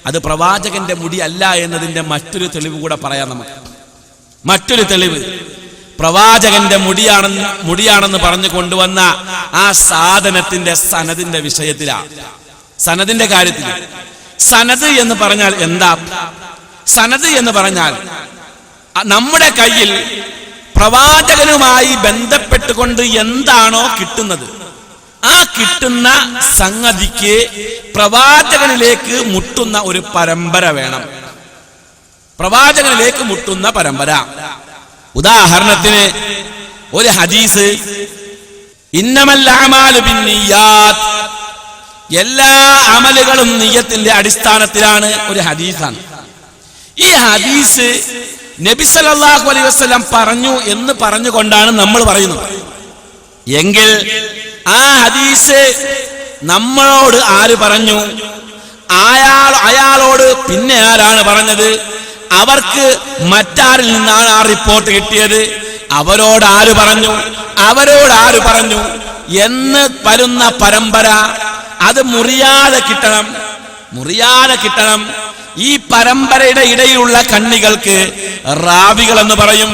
അത് പ്രവാചകന്റെ മുടി അല്ല എന്നതിന്റെ മറ്റൊരു തെളിവ് കൂടെ പറയാം നമുക്ക്. മറ്റൊരു തെളിവ് പ്രവാചകന്റെ മുടിയാണെന്ന് പറഞ്ഞു കൊണ്ടുവന്ന ആ സാധനത്തിന്റെ സനദിന്റെ വിഷയത്തിലാണ്. സനദിന്റെ കാര്യത്തിൽ സനദ് എന്ന് പറഞ്ഞാൽ എന്താ? സനദ് എന്ന് പറഞ്ഞാൽ നമ്മുടെ കയ്യിൽ പ്രവാചകനുമായി ബന്ധപ്പെട്ടുകൊണ്ട് എന്താണോ കിട്ടുന്നത്, ആ കിട്ടുന്ന സംഗതിക്ക് പ്രവാചകനിലേക്ക് മുട്ടുന്ന ഒരു പരമ്പര വേണം. പ്രവാചകനിലേക്ക് മുട്ടുന്ന പരമ്പര. ഉദാഹരണത്തിന് ഒരു ഹദീസ്, ഇന്നമൽ അഅമാലു ബിന്നിയ്യാത്ത്, എല്ലാ അമലുകളും നിയ്യത്തിന്റെ അടിസ്ഥാനത്തിലാണ്, ഒരു ഹദീസാണ്. ഈ ഹദീസ് നബി സല്ലല്ലാഹു അലൈഹി വസല്ലം പറഞ്ഞു എന്ന് പറഞ്ഞുകൊണ്ടാണ് നമ്മൾ പറയുന്നത്. എങ്കിൽ ആ ഹദീസ് നമ്മളോട് ആര് പറഞ്ഞു? അയാളോട് പിന്നെ ആരാണ് പറഞ്ഞത്? അവർക്ക് മറ്റാരിൽ നിന്നാണ് ആ റിപ്പോർട്ട് കിട്ടിയത്? അവരോട് ആര് പറഞ്ഞു എന്ന് വരുന്ന പരമ്പര അത് മുറിയാതെ കിട്ടണം. ഈ പരമ്പരയുടെ ഇടയിലുള്ള കണ്ണികൾക്ക് റാവികൾ എന്ന് പറയും.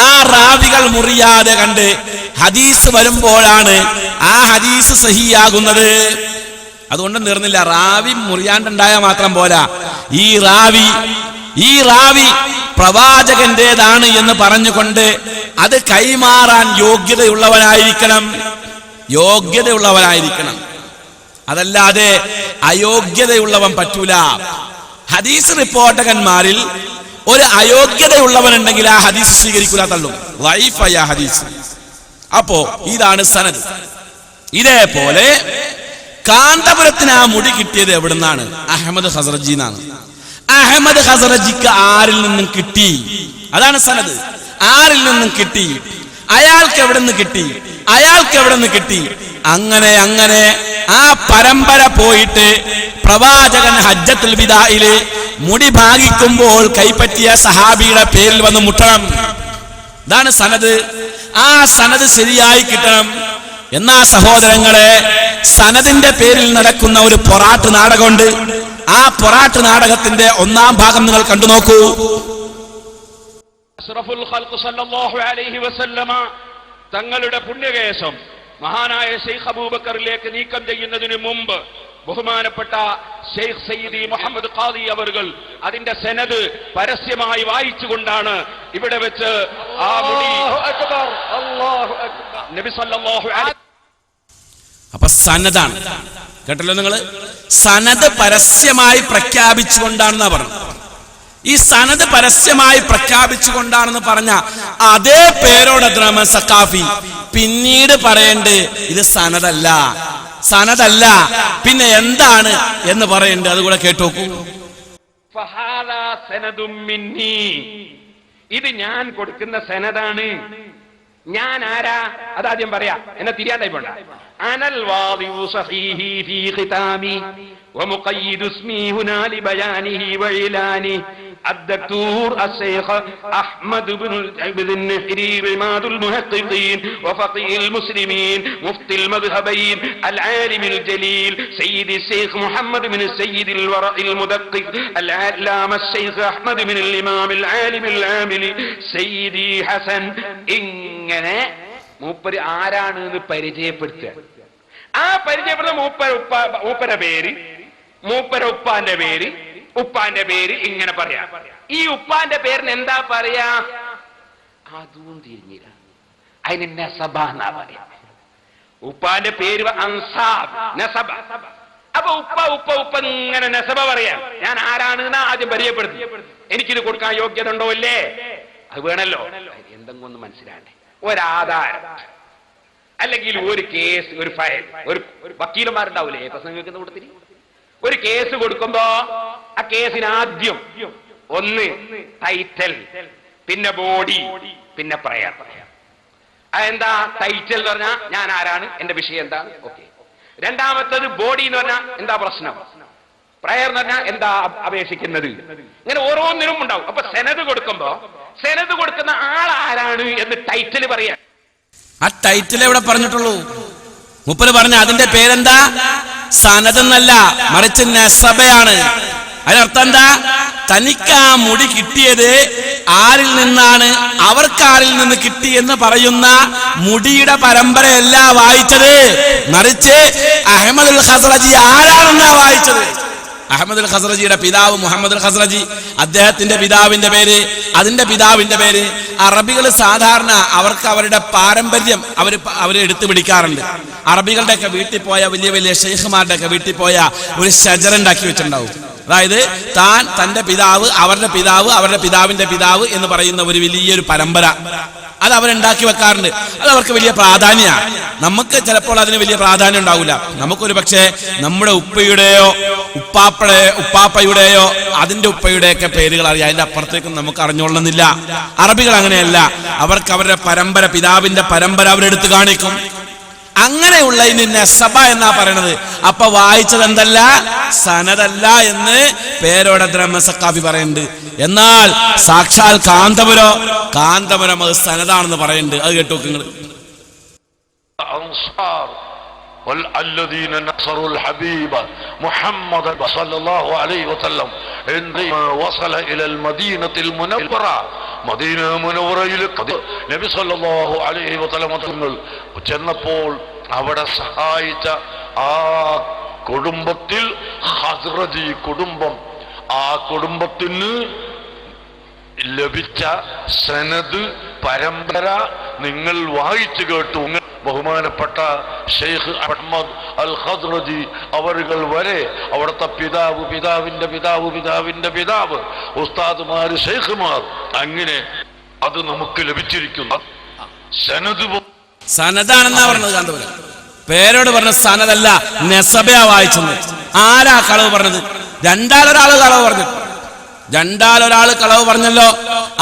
ആ റാവികൾ മുറിയാതെ കണ്ട് ഹദീസ് വരുമ്പോഴാണ് ആ ഹദീസ് സഹിയാകുന്നത്. അതുകൊണ്ട് നിർന്നില്ല, റാവി മുറിയാണ്ടുണ്ടായാൽ മാത്രം പോരാ, ഈ റാവി പ്രവാചകന്റേതാണ് എന്ന് പറഞ്ഞുകൊണ്ട് അത് കൈമാറാൻ യോഗ്യതയുള്ളവനായിരിക്കണം. അതല്ലാതെ അയോഗ്യതയുള്ളവൻ പറ്റൂല. ഹദീസ് റിപ്പോർട്ടകന്മാരിൽ ഒരു അയോഗ്യതയുള്ളവനുണ്ടെങ്കിൽ ആ ഹദീസ് സ്വീകരിക്കൂല, തള്ളും. വൈഫായ ഹദീസ്. അപ്പോ ഇതാണ് സനദ്. ഇതേപോലെ കാന്തപുരത്തിന് ആ മുടി കിട്ടിയത് എവിടുന്നാണ്? അഹമ്മദ് ഖസറജിന്നാണ്. അഹമ്മദ് ഖസറജിക്ക് ആരിൽ നിന്നും കിട്ടി? അതാണ് സനദ്. ആരിൽ നിന്നും കിട്ടി? അയാൾക്ക് എവിടെ നിന്ന് കിട്ടി? അങ്ങനെ ആ പരമ്പര പോയിട്ട് പ്രവാചകൻ ഹജ്ജത്തുൽ വിദാഇല് മുടി ഭാഗിക്കുമ്പോൾ കൈപ്പറ്റിയ സഹാബിയുടെ പേരിൽ വന്ന് മുട്ടണം. ഇതാണ് സനദ്. ആ സനദ് ശരിയായി കിട്ടണം. എന്നാ സഹോദരങ്ങളെ, സനദിന്റെ പേരിൽ നടക്കുന്ന ഒരു പൊറാട്ട് നാടകമുണ്ട്. ആ പൊറാട്ട് നാടകത്തിന്റെ ഒന്നാം ഭാഗം നിങ്ങൾ കണ്ടു നോക്കൂ. അഷ്റഫുൽ ഖൽഖ് സല്ലല്ലാഹു അലൈഹി വസല്ലമ തങ്ങളുടെ പുണ്യകേശം മഹാനായ ശൈഖ് അബൂബക്കറിലേക്ക് നീക്കം ചെയ്യുന്നതിന് മുമ്പ് ബഹുമാനപ്പെട്ട ശൈഖ് സയ്യിദി മുഹമ്മദ് ഖാദി അവർകൾ അതിന്റെ സനദ് പരസ്യമായി വായിച്ചുകൊണ്ടാണ് ഇവിടെ വെച്ച് ആ മുടി നബി സല്ലല്ലാഹു അലൈഹി. അപ്പൊ സനദാണ്, കേട്ടല്ലോ നിങ്ങൾ. സനദ് പരസ്യമായി പ്രഖ്യാപിച്ചുകൊണ്ടാണെന്നാ പറഞ്ഞു. ഈ സനദ് പരസ്യമായി പ്രഖ്യാപിച്ചുകൊണ്ടാണെന്ന് പറഞ്ഞ അതേ പേരോട് അബ്ദുറഹ്മാൻ സഖാഫി പിന്നീട് പറയേണ്ടത് ഇത് സനദല്ല, പിന്നെ എന്താണ് എന്ന് പറയേണ്ടത്? അതുകൂടെ കേട്ടോക്കൂ. ഇത് ഞാൻ കൊടുക്കുന്ന സനദാണ്. ഞാൻ ആരാ? അതാദ്യം പറയാ, എന്നെ തിരിയാണ്ടായി പോണ്ട. അനൽ വാദിഉ സഹീഹി ഫീ ഖിതാമി വമുഖയ്യിദു ഇസ്മി ഹുനാ ലിബയാനിഹി വഇലാനി الدكتور الشيخ أحمد بن النحري عماد المحققين وفقيه المسلمين مفتي المذهبين العالم الجليل سيد الشيخ محمد بن السيد الورع المدقق العلامة الشيخ أحمد بن الإمام العالم العامل سيدي حسن ഇങ്ങനെ മൂപ്പര് ആരാണെന്ന് പരിചയപ്പെടുത്തുക. ആ പരിചയപ്പെടുന്ന മൂപ്പര ഉപ്പാന്റെ പേര് ഇങ്ങനെ പറയാ. ഈ ഉപ്പാന്റെ പേരിന് എന്താ പറയാ? അതും തിരിഞ്ഞില്ല. അതിന് നസബ എന്നാ പറയാ. ഉപ്പാന്റെ പേര് അൻസാബ്, നസബ. അപ്പൊ ഉപ്പ ഇങ്ങനെ നസബ പറയാം. ഞാൻ ആരാണെന്ന് ആദ്യം പരിചയപ്പെടുത്തി. എനിക്കിത് കൊടുക്കാൻ യോഗ്യത ഉണ്ടോ ഇല്ലേ? അത് വേണല്ലോ. എന്തെങ്കിലും ഒന്ന് മനസ്സിലാണ്ടേ. ഒരാധാരം അല്ലെങ്കിൽ ഒരു കേസ്, ഒരു ഫയൽ, ഒരു വക്കീലന്മാരുണ്ടാവൂലേ പ്രസംഗിക്കുന്ന കൂട്ടത്തിൽ, ഒരു കേസ് കൊടുക്കുമ്പോ ആ കേസിന് ആദ്യം ഒന്ന് ടൈറ്റൽ, പിന്നെ ബോഡി, പിന്നെ പ്രയർ. അതെന്താ? ടൈറ്റൽ എന്ന് പറഞ്ഞാൽ ഞാൻ ആരാണ്, എന്റെ വിഷയം എന്താണ്, ഓക്കെ. രണ്ടാമത്തത് ബോഡി എന്ന് പറഞ്ഞാൽ എന്താ പ്രശ്നം, പ്രയർ എന്ന് പറഞ്ഞാൽ എന്താ അപേക്ഷിക്കുന്നത്. ഇങ്ങനെ ഓരോന്നിനും ഉണ്ടാവും. അപ്പൊ സെനത് കൊടുക്കുമ്പോ സെനത് കൊടുക്കുന്ന ആൾ ആരാണ് എന്ന് ടൈറ്റിൽ പറയാം. ആ ടൈറ്റിൽ എവിടെ പറഞ്ഞിട്ടുള്ളൂ? മുപ്പര് പറഞ്ഞ അതിന്റെ പേരെന്താ? സനദ് എന്നല്ല, മറിച്ച് നസബയാണ്. അതിനർത്ഥം എന്താ? തനിക്ക് ആ മുടി കിട്ടിയത് ആരിൽ നിന്നാണ്, അവർക്കാരിൽ നിന്ന് കിട്ടി എന്ന് പറയുന്ന മുടിയുടെ പരമ്പരയല്ല വായിച്ചത്, മറിച്ച് അഹ്മദുൽ ഖസ്റജി ആരാണെന്നാ വായിച്ചത്. അഹ്മദുൽ ഖസ്റജിയുടെ പിതാവ് മുഹമ്മദുൽ ഖസ്റജി, അദ്ദേഹത്തിന്റെ പിതാവിന്റെ പേര്, അതിന്റെ പിതാവിന്റെ പേര്. അറബികൾ സാധാരണ അവർക്ക് അവരുടെ പാരമ്പര്യം അവർ എടുത്തു പിടിക്കാറുണ്ട്. അറബികളുടെ ഒക്കെ വീട്ടിൽ പോയ, വലിയ വലിയ ഷെയ്ഖുമാരുടെ ഒക്കെ വീട്ടിൽ പോയ ഒരു ഷജറുണ്ടാക്കി വെച്ചിട്ടുണ്ടാവും. അതായത് തന്റെ പിതാവ്, അവരുടെ പിതാവ്, അവരുടെ പിതാവിന്റെ പിതാവ് എന്ന് പറയുന്ന ഒരു വലിയൊരു പരമ്പര അത് അവരുണ്ടാക്കി വെക്കാറുണ്ട്. അത് അവർക്ക് വലിയ പ്രാധാന്യമാണ്. നമുക്ക് ചിലപ്പോൾ അതിന് വലിയ പ്രാധാന്യം ഉണ്ടാവില്ല. നമുക്കൊരു പക്ഷേ നമ്മുടെ ഉപ്പയുടെയോ ഉപ്പാപ്പയുടെയോ അതിന്റെ ഉപ്പയുടെയൊക്കെ പേരുകൾ അറിയാം. അതിന്റെ അപ്പുറത്തേക്കും നമുക്ക് അറിഞ്ഞോളണമെന്നില്ല. അറബികൾ അങ്ങനെയല്ല. അവർക്ക് അവരുടെ പരമ്പര, പിതാവിന്റെ പരമ്പര അവരെടുത്ത് കാണിക്കും. അങ്ങനെയുള്ള ഇനി നസബ എന്നാ പറയണത്. അപ്പൊ വായിച്ചത് എന്തല്ല? സനദല്ല എന്ന് പേരോടെ ദ്രമസക്കാഫി പറയുന്നുണ്ട്. എന്നാൽ സാക്ഷാൽ കാന്തപുരം അത് സനദാണെന്ന് പറയുന്നുണ്ട്. അത് കേട്ടു നിങ്ങൾ. والذين نصروا الحبيب محمد صلى الله عليه وسلم عندما وصل إلى المدينة المنورة مدينة منورة നബി സല്ലല്ലാഹു അലൈഹി വസല്ലം ചെന്നപ്പോൾ അവിടെ സഹായിച്ച ആ കുടുംബത്തിൽ ഖസ്റജി കുടുംബം, ആ കുടുംബത്തിന് ലഭിച്ച സനദ് പരമ്പര നിങ്ങൾ വായിച്ചു കേട്ടു. ബഹുമാനപ്പെട്ട ഷെയ്ഖ് അഹ്മദ് അൽ ഖസ്റജി അവരുകൾ വരെ അവിടുത്തെ പിതാവ്, പിതാവിന്റെ പിതാവ്, പിതാവിന്റെ പിതാവ്, ഉസ്താദുമാര്, ഷെയ്ഖുമാർ, അങ്ങനെ അത് നമുക്ക് ലഭിച്ചിരിക്കുന്നു. സനദാണെന്നാ പറഞ്ഞത് കാന്തപുരം. പേരോട് പറഞ്ഞ സനദല്ല, നസബയാ വായിച്ചത്. ആരാ കളവ് പറഞ്ഞത്? രണ്ടാലൊരാള് കളവ് പറഞ്ഞല്ലോ.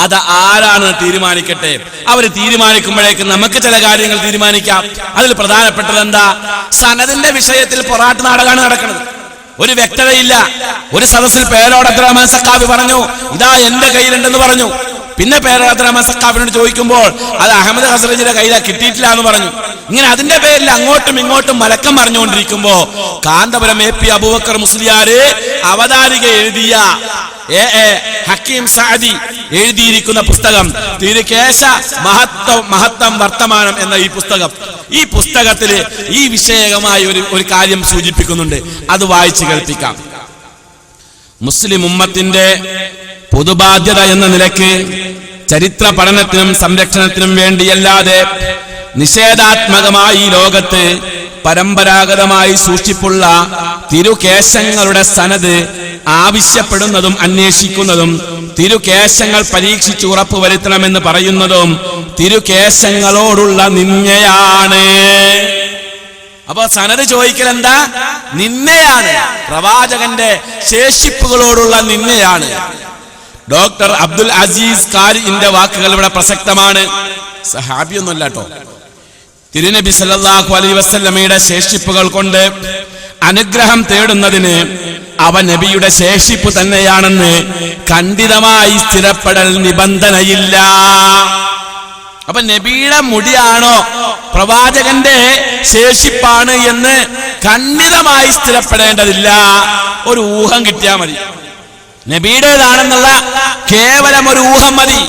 അത് ആരാണെന്ന് തീരുമാനിക്കട്ടെ. അവര് തീരുമാനിക്കുമ്പോഴേക്കും നമുക്ക് ചില കാര്യങ്ങൾ തീരുമാനിക്കാം. അതിൽ പ്രധാനപ്പെട്ടത് എന്താ? സനദിന്റെ വിഷയത്തിൽ പൊറാട്ട് നാടകമാണ് നടക്കുന്നത്. ഒരു വ്യക്തതയില്ല. ഒരു സദസ്സിൽ പേരോട് അബ്ദുറഹ്മാൻ സഖാഫി പറഞ്ഞു, ഇതാ എന്റെ കയ്യിലുണ്ടെന്ന് പറഞ്ഞു. പിന്നെ പേരോട് അബ്ദുറഹ്മാൻ സഖാഫിനോട് ചോദിക്കുമ്പോൾ അത് അഹമ്മദ് ഖസ്റജിയുടെ കയ്യിലാ, കിട്ടിയിട്ടില്ല എന്ന് പറഞ്ഞു. ഇങ്ങനെ അതിന്റെ പേരിൽ അങ്ങോട്ടും ഇങ്ങോട്ടും മലക്കം പറഞ്ഞുകൊണ്ടിരിക്കുമ്പോ കാന്തപുരം എ പി അബൂബക്കർ മുസ്ലിയാര് അവതാരിക എഴുതിയ ഹക്കീം സഅദി എഴുതിയിരിക്കുന്ന പുസ്തകം തിരുകേശ മഹത്വം വർത്തമാനം എന്ന ഈ പുസ്തകത്തില് ഈ വിഷയകമായി ഒരു കാര്യം സൂചിപ്പിക്കുന്നുണ്ട്. അത് വായിച്ചു കേൾപ്പിക്കാം. മുസ്ലിം ഉമ്മത്തിന്റെ പൊതുബാധ്യത എന്ന നിലക്ക് ചരിത്ര പഠനത്തിനും സംരക്ഷണത്തിനും വേണ്ടിയല്ലാതെ നിഷേധാത്മകമായി ഈ ലോകത്ത് പരമ്പരാഗതമായി സൂക്ഷിപ്പുള്ള തിരുകേശങ്ങളുടെ സനദ് ആവശ്യപ്പെടുന്നതും അന്വേഷിക്കുന്നതും തിരുകേശങ്ങൾ പരീക്ഷിച്ച് ഉറപ്പുവരുത്തണമെന്ന് പറയുന്നതും തിരുകേശങ്ങളോടുള്ള നിന്ദയാണ്. അപ്പൊ സനദ് ചോദിക്കൽ എന്താ? നിന്ദയാണ്. പ്രവാചകന്റെ ശേഷിപ്പുകളോടുള്ള നിന്ദയാണ്. ഡോക്ടർ അബ്ദുൽ അസീസ് കാരിന്റെ വാക്കുകൾ ഇവിടെ പ്രസക്തമാണ്. സഹാബിയൊന്നുമല്ല കേട്ടോ. തിരുനബി സല്ലല്ലാഹു അലൈഹി വസല്ലമയുടെ ശേഷിപ്പുകൾ കൊണ്ട് അനുഗ്രഹം തേടുന്നതിന് അവ നബിയുടെ ശേഷിപ്പ് തന്നെയാണെന്ന് ഖണ്ഡിതമായി സ്ഥിരപ്പെടൽ നിബന്ധനയില്ല. അപ്പൊ നബിയുടെ മുടിയാണോ പ്രവാചകന്റെ ശേഷിപ്പാണ് എന്ന് ഖണ്ഡിതമായി സ്ഥിരപ്പെടേണ്ടതില്ല. ഒരു ഊഹം കിട്ടിയാൽ മതി. നബിയുടേതാണെന്നുള്ള കേവലം ഒരു ഊഹം മതി.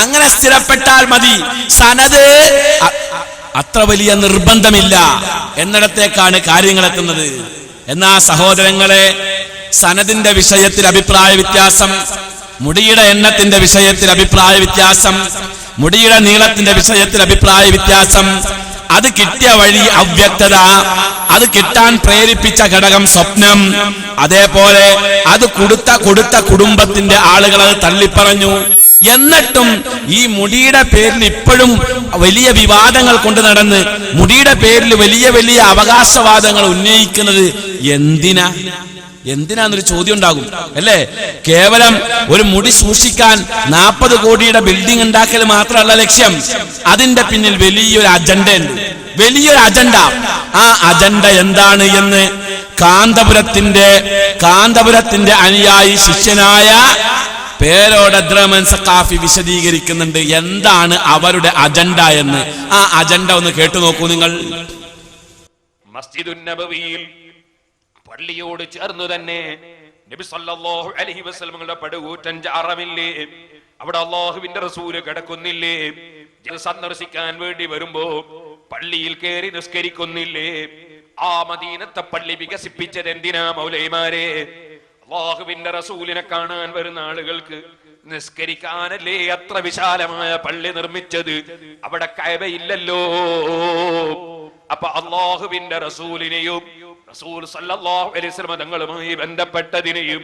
അങ്ങനെ സ്ഥിരപ്പെട്ടാൽ മതി. സനദ് അത്ര വലിയ നിർബന്ധമില്ല എന്നിടത്തേക്കാണ് കാര്യങ്ങൾ എത്തുന്നത്. എന്നാ സഹോദരങ്ങളെ, സനദിന്റെ വിഷയത്തിൽ അഭിപ്രായ വ്യത്യാസം, മുടിയുടെ എണ്ണത്തിന്റെ വിഷയത്തിൽ അഭിപ്രായ വ്യത്യാസം, മുടിയുടെ നീളത്തിന്റെ വിഷയത്തിൽ അഭിപ്രായ വ്യത്യാസം, അത് കിട്ടിയ വഴി അവ്യക്തത, അത് കിട്ടാൻ പ്രേരിപ്പിച്ച ഘടകം സ്വപ്നം, അതേപോലെ അത് കൊടുത്ത കുടുംബത്തിന്റെ ആളുകൾ അത് തള്ളിപ്പറഞ്ഞു. എന്നിട്ടും ഈ മുടിയുടെ പേരിൽ ഇപ്പോഴും വലിയ വിവാദങ്ങൾ കൊണ്ട് നടന്ന് മുടിയുടെ പേരിൽ വലിയ വലിയ അവകാശവാദങ്ങൾ ഉന്നയിക്കുന്നത് എന്തിനാന്നൊരു ചോദ്യം ഉണ്ടാകും അല്ലേ? കേവലം ഒരു മുടി സൂക്ഷിക്കാൻ 40 കോടിയുടെ ബിൽഡിംഗ് ഉണ്ടാക്കൽ മാത്രമല്ല ലക്ഷ്യം, അതിന്റെ പിന്നിൽ വലിയൊരു അജണ്ട ഉണ്ട്, വലിയൊരു അജണ്ട. ആ അജണ്ട എന്താണ് എന്ന് കാന്തപുരത്തിന്റെ അനുയായി ശിഷ്യനായ പേരോട് അബ്ദുറഹ്മാൻ സഖാഫി വിശദീകരിക്കുന്നുണ്ട് എന്താണ് അവരുടെ അജണ്ട എന്ന്. ആ അജണ്ട ഒന്ന് കേട്ടു നോക്കൂ നിങ്ങൾ. മസ്ജിദുൻ നബവിയിൽ പള്ളിയോട് ചേർന്ന് തന്നെ നബി സല്ലല്ലാഹു അലൈഹി വസല്ലമയുടെ പടുകൂറ്റൻ ജാറമില്ലേ, അവിടെ അല്ലാഹുവിന്റെ റസൂല് കിടക്കുന്നില്ലേ? സന്ദർശിക്കാൻ വേണ്ടി വരുമ്പോ പള്ളിയിൽ കയറി നിസ്കരിക്കുന്നില്ലേ? ആ മദീനത്തെ പള്ളി വികസിപ്പിച്ചത് എന്തിനാ മൗലൈമാരെ? അല്ലാഹുവിന്റെ റസൂലിനെ കാണാൻ വരുന്ന ആളുകൾക്ക് നിസ്കരിക്കാനല്ലേ അത്ര വിശാലമായ പള്ളി നിർമ്മിച്ചത്? അവിടെ കഅബയില്ലല്ലോ. അപ്പൊ അല്ലാഹുവിന്റെ റസൂലിനെയും റസൂൽ സല്ലല്ലാഹു അലൈഹി വസല്ലം തങ്ങളുമായി ബന്ധപ്പെട്ടതിനെയും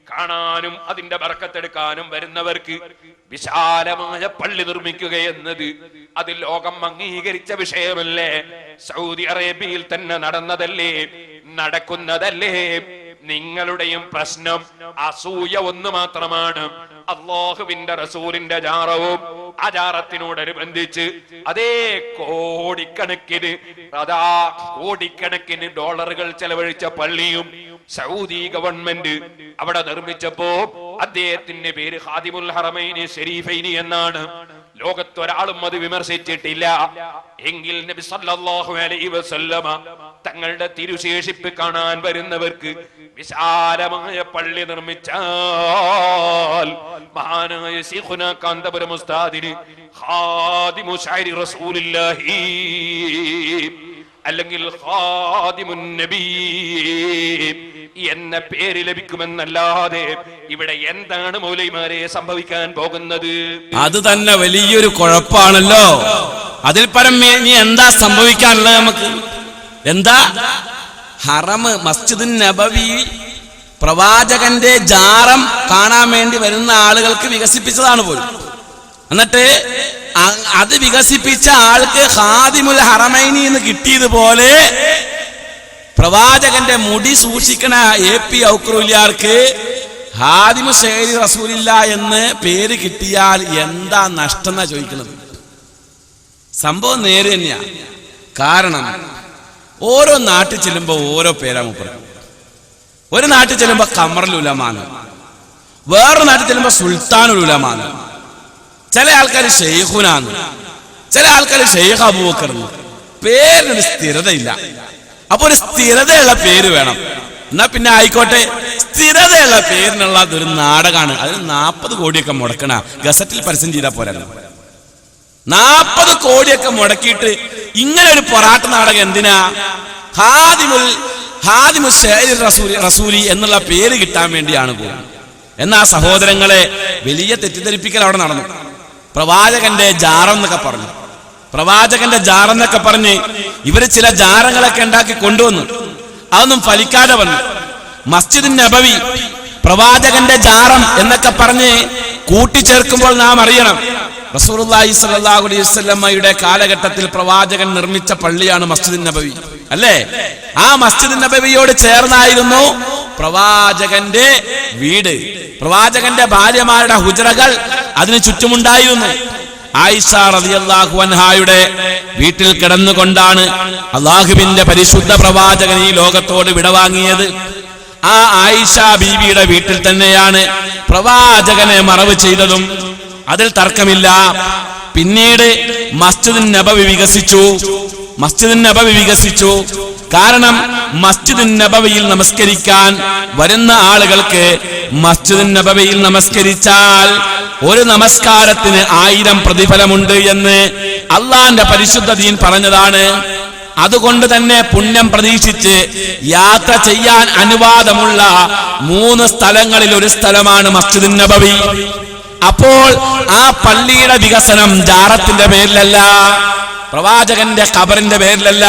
കാണാനും അതിന്റെ ബർക്കത്തെടുക്കാനും വരുന്നവർക്ക് വിശാലമായ പള്ളി നിർമ്മിക്കുക എന്നത് അത് ലോകം അംഗീകരിച്ച വിഷയമല്ലേ? സൗദി അറേബ്യയിൽ തന്നെ നടന്നതല്ലേ, നടക്കുന്നതല്ലേ? നിങ്ങളുടെയും പ്രശ്നം അസൂയ ഒന്ന് മാത്രമാണ്. അല്ലാഹുവിന്റെ റസൂലിന്റെ ജാറവും ആ ജാറത്തിനോടനുബന്ധിച്ച് കോടിക്കണക്കിന് ഡോളറുകൾ ചെലവഴിച്ച പള്ളിയും സൗദി ഗവൺമെന്റ് അവിടെ നിർമ്മിച്ചപ്പോ അദ്ദേഹത്തിന്റെ പേര് ഖാദിമുൽ ഹറമൈനി ശരീഫൈനി എന്നാണ്. ലോകത്തൊരാളും അത് വിമർശിച്ചിട്ടില്ല. എങ്കിൽ നബി സല്ലല്ലാഹു അലൈഹി വസല്ലമ തങ്ങളുടെ തിരുശേഷിപ്പ് കാണാൻ വരുന്നവർക്ക് വിശാലമായ പള്ളി നിർമ്മിച്ചാൽ മഹാനായ ശൈഖുനാ കാന്തപുരം ഉസ്താദിന് ഖാദിമു ശഅരി റസൂലുള്ളാഹി അല്ലെങ്കിൽ ഖാദിമുൻ നബി എന്ന പേര് ലഭിക്കുമെന്നല്ലാതെ ഇവിടെ എന്താണ് മൗലൈമാരെ സംഭവിക്കാൻ പോകുന്നത്? അത് തന്നെ വലിയൊരു കുഴപ്പമാണല്ലോ. അതിൽ പരം ഇനി എന്താ സംഭവിക്കാനുള്ളത്? നമുക്ക് എന്താ? ഹറം മസ്ജിദുൻ നബവി പ്രവാചകന്റെ ജാറം കാണാൻ വേണ്ടി വരുന്ന ആളുകൾക്ക് വികസിപ്പിച്ചതാണ് പോലും. എന്നിട്ട് അത് വികസിപ്പിച്ച ആൾക്ക് ഖാദിമുൽ ഹറമൈനി എന്ന് കിട്ടിയതുപോലെ പ്രവാചകന്റെ മുടി സൂക്ഷിക്കണ AP ഔക്രൂലിയാർക്ക് ഖാദിമു ശഅരി റസൂലില്ല എന്ന് പേര് കിട്ടിയാൽ എന്താ നഷ്ടം എന്നാ ചോദിക്കുന്നത്. സംഭവം നേരെ തന്നെയാ. കാരണം ഓരോ നാട്ടിൽ ചെല്ലുമ്പോ ഓരോ പേരാ മുപ്പത്. ഒരു നാട്ടിൽ ചെല്ലുമ്പോ ഖമറുൽ ഉലമാന്ന്, വേറൊരു നാട്ടിൽ ചെല്ലുമ്പോ സുൽത്താനുൽ ഉലമാന്ന്, ചില ആൾക്കാർ ഷെയ്ഖുനാന്ന്, ചില ആൾക്കാർ ഷെയ്ഖ് അബൂബക്കർന്ന്. പേരിനൊരു സ്ഥിരതയില്ല. അപ്പൊ ഒരു സ്ഥിരതയുള്ള പേര് വേണം. എന്നാ പിന്നെ ആയിക്കോട്ടെ, സ്ഥിരതയുള്ള പേരിനുള്ള ഒരു നാടകമാണ്. അതിന് 40 കോടിയൊക്കെ മുടക്കണ ഗസറ്റിൽ പരസ്യം ചെയ്താൽ പോരാ. 40 കോടിയൊക്കെ മുടക്കിയിട്ട് ഇങ്ങനെ ഒരു പൊറാട്ട നാടകം എന്തിനാ? ഖാദിമു ശഅരി റസൂലി എന്നുള്ള പേര് കിട്ടാൻ വേണ്ടിയാണ് പോകുന്നത്. എന്നാ സഹോദരങ്ങളെ, വലിയ തെറ്റിദ്ധരിപ്പിക്കൽ അവിടെ നടന്നു. പ്രവാചകന്റെ ജാറം എന്നൊക്കെ പറഞ്ഞു, പ്രവാചകന്റെ ജാറം എന്നൊക്കെ പറഞ്ഞ് ഇവര് ചില ജാറങ്ങളൊക്കെ ഉണ്ടാക്കി കൊണ്ടുവന്നു. അതൊന്നും ഫലിക്കാതെ വന്നു. മസ്ജിദുൻ നബവി പ്രവാചകന്റെ ജാറം എന്നൊക്കെ പറഞ്ഞ് കൂട്ടിച്ചേർക്കുമ്പോൾ നാം അറിയണം, റസൂലുള്ളാഹി സ്വല്ലല്ലാഹു അലൈഹി വസല്ലമയുടെ കാലഘട്ടത്തിൽ പ്രവാചകൻ നിർമ്മിച്ച പള്ളിയാണ് മസ്ജിദുൻ നബവി അല്ലേ? ആ മസ്ജിദുൻ നബവിയോട് ചേർന്നായിരുന്നു പ്രവാചകന്റെ വീട്, പ്രവാചകന്റെ ഭാര്യമാരുടെ ഹുജറകൾ അതിന് ചുറ്റുമുണ്ടായിരുന്നു. ആയിഷ റളിയല്ലാഹു അൻഹായുടെ വീട്ടിൽ കിടന്നുകൊണ്ടാണ് അല്ലാഹുവിന്റെ പരിശുദ്ധ പ്രവാചകൻ ഈ ലോകത്തോട് വിടവാങ്ങിയത്. ആ ആയിഷ ബീവിയുടെ വീട്ടിൽ തന്നെയാണ് പ്രവാചകനെ മറവ് ചെയ്തതും. അതിൽ തർക്കമില്ല. പിന്നീട് മസ്ജിദുൻ നബവി വികസിച്ചു. കാരണം മസ്ജിദുൻ നബവിയിൽ നമസ്കരിക്കാൻ വരുന്ന ആളുകൾക്ക് മസ്ജിദുൻ നബവിയിൽ നമസ്കരിച്ചാൽ ഒരു നമസ്കാരത്തിന് 1000 പ്രതിഫലമുണ്ട് എന്ന് അള്ളാന്റെ പരിശുദ്ധ ദീൻ പറഞ്ഞതാണ്. അതുകൊണ്ട് തന്നെ പുണ്യം പ്രതീക്ഷിച്ച് യാത്ര ചെയ്യാൻ അനുവാദമുള്ള 3 സ്ഥലങ്ങളിൽ ഒരു സ്ഥലമാണ് മസ്ജിദുൻ നബവി. അപ്പോൾ ആ പള്ളിയുടെ വികസനം ജാറത്തിന്റെ പേരിലല്ല, പ്രവാചകന്റെ ഖബറിന്റെ പേരിലല്ല.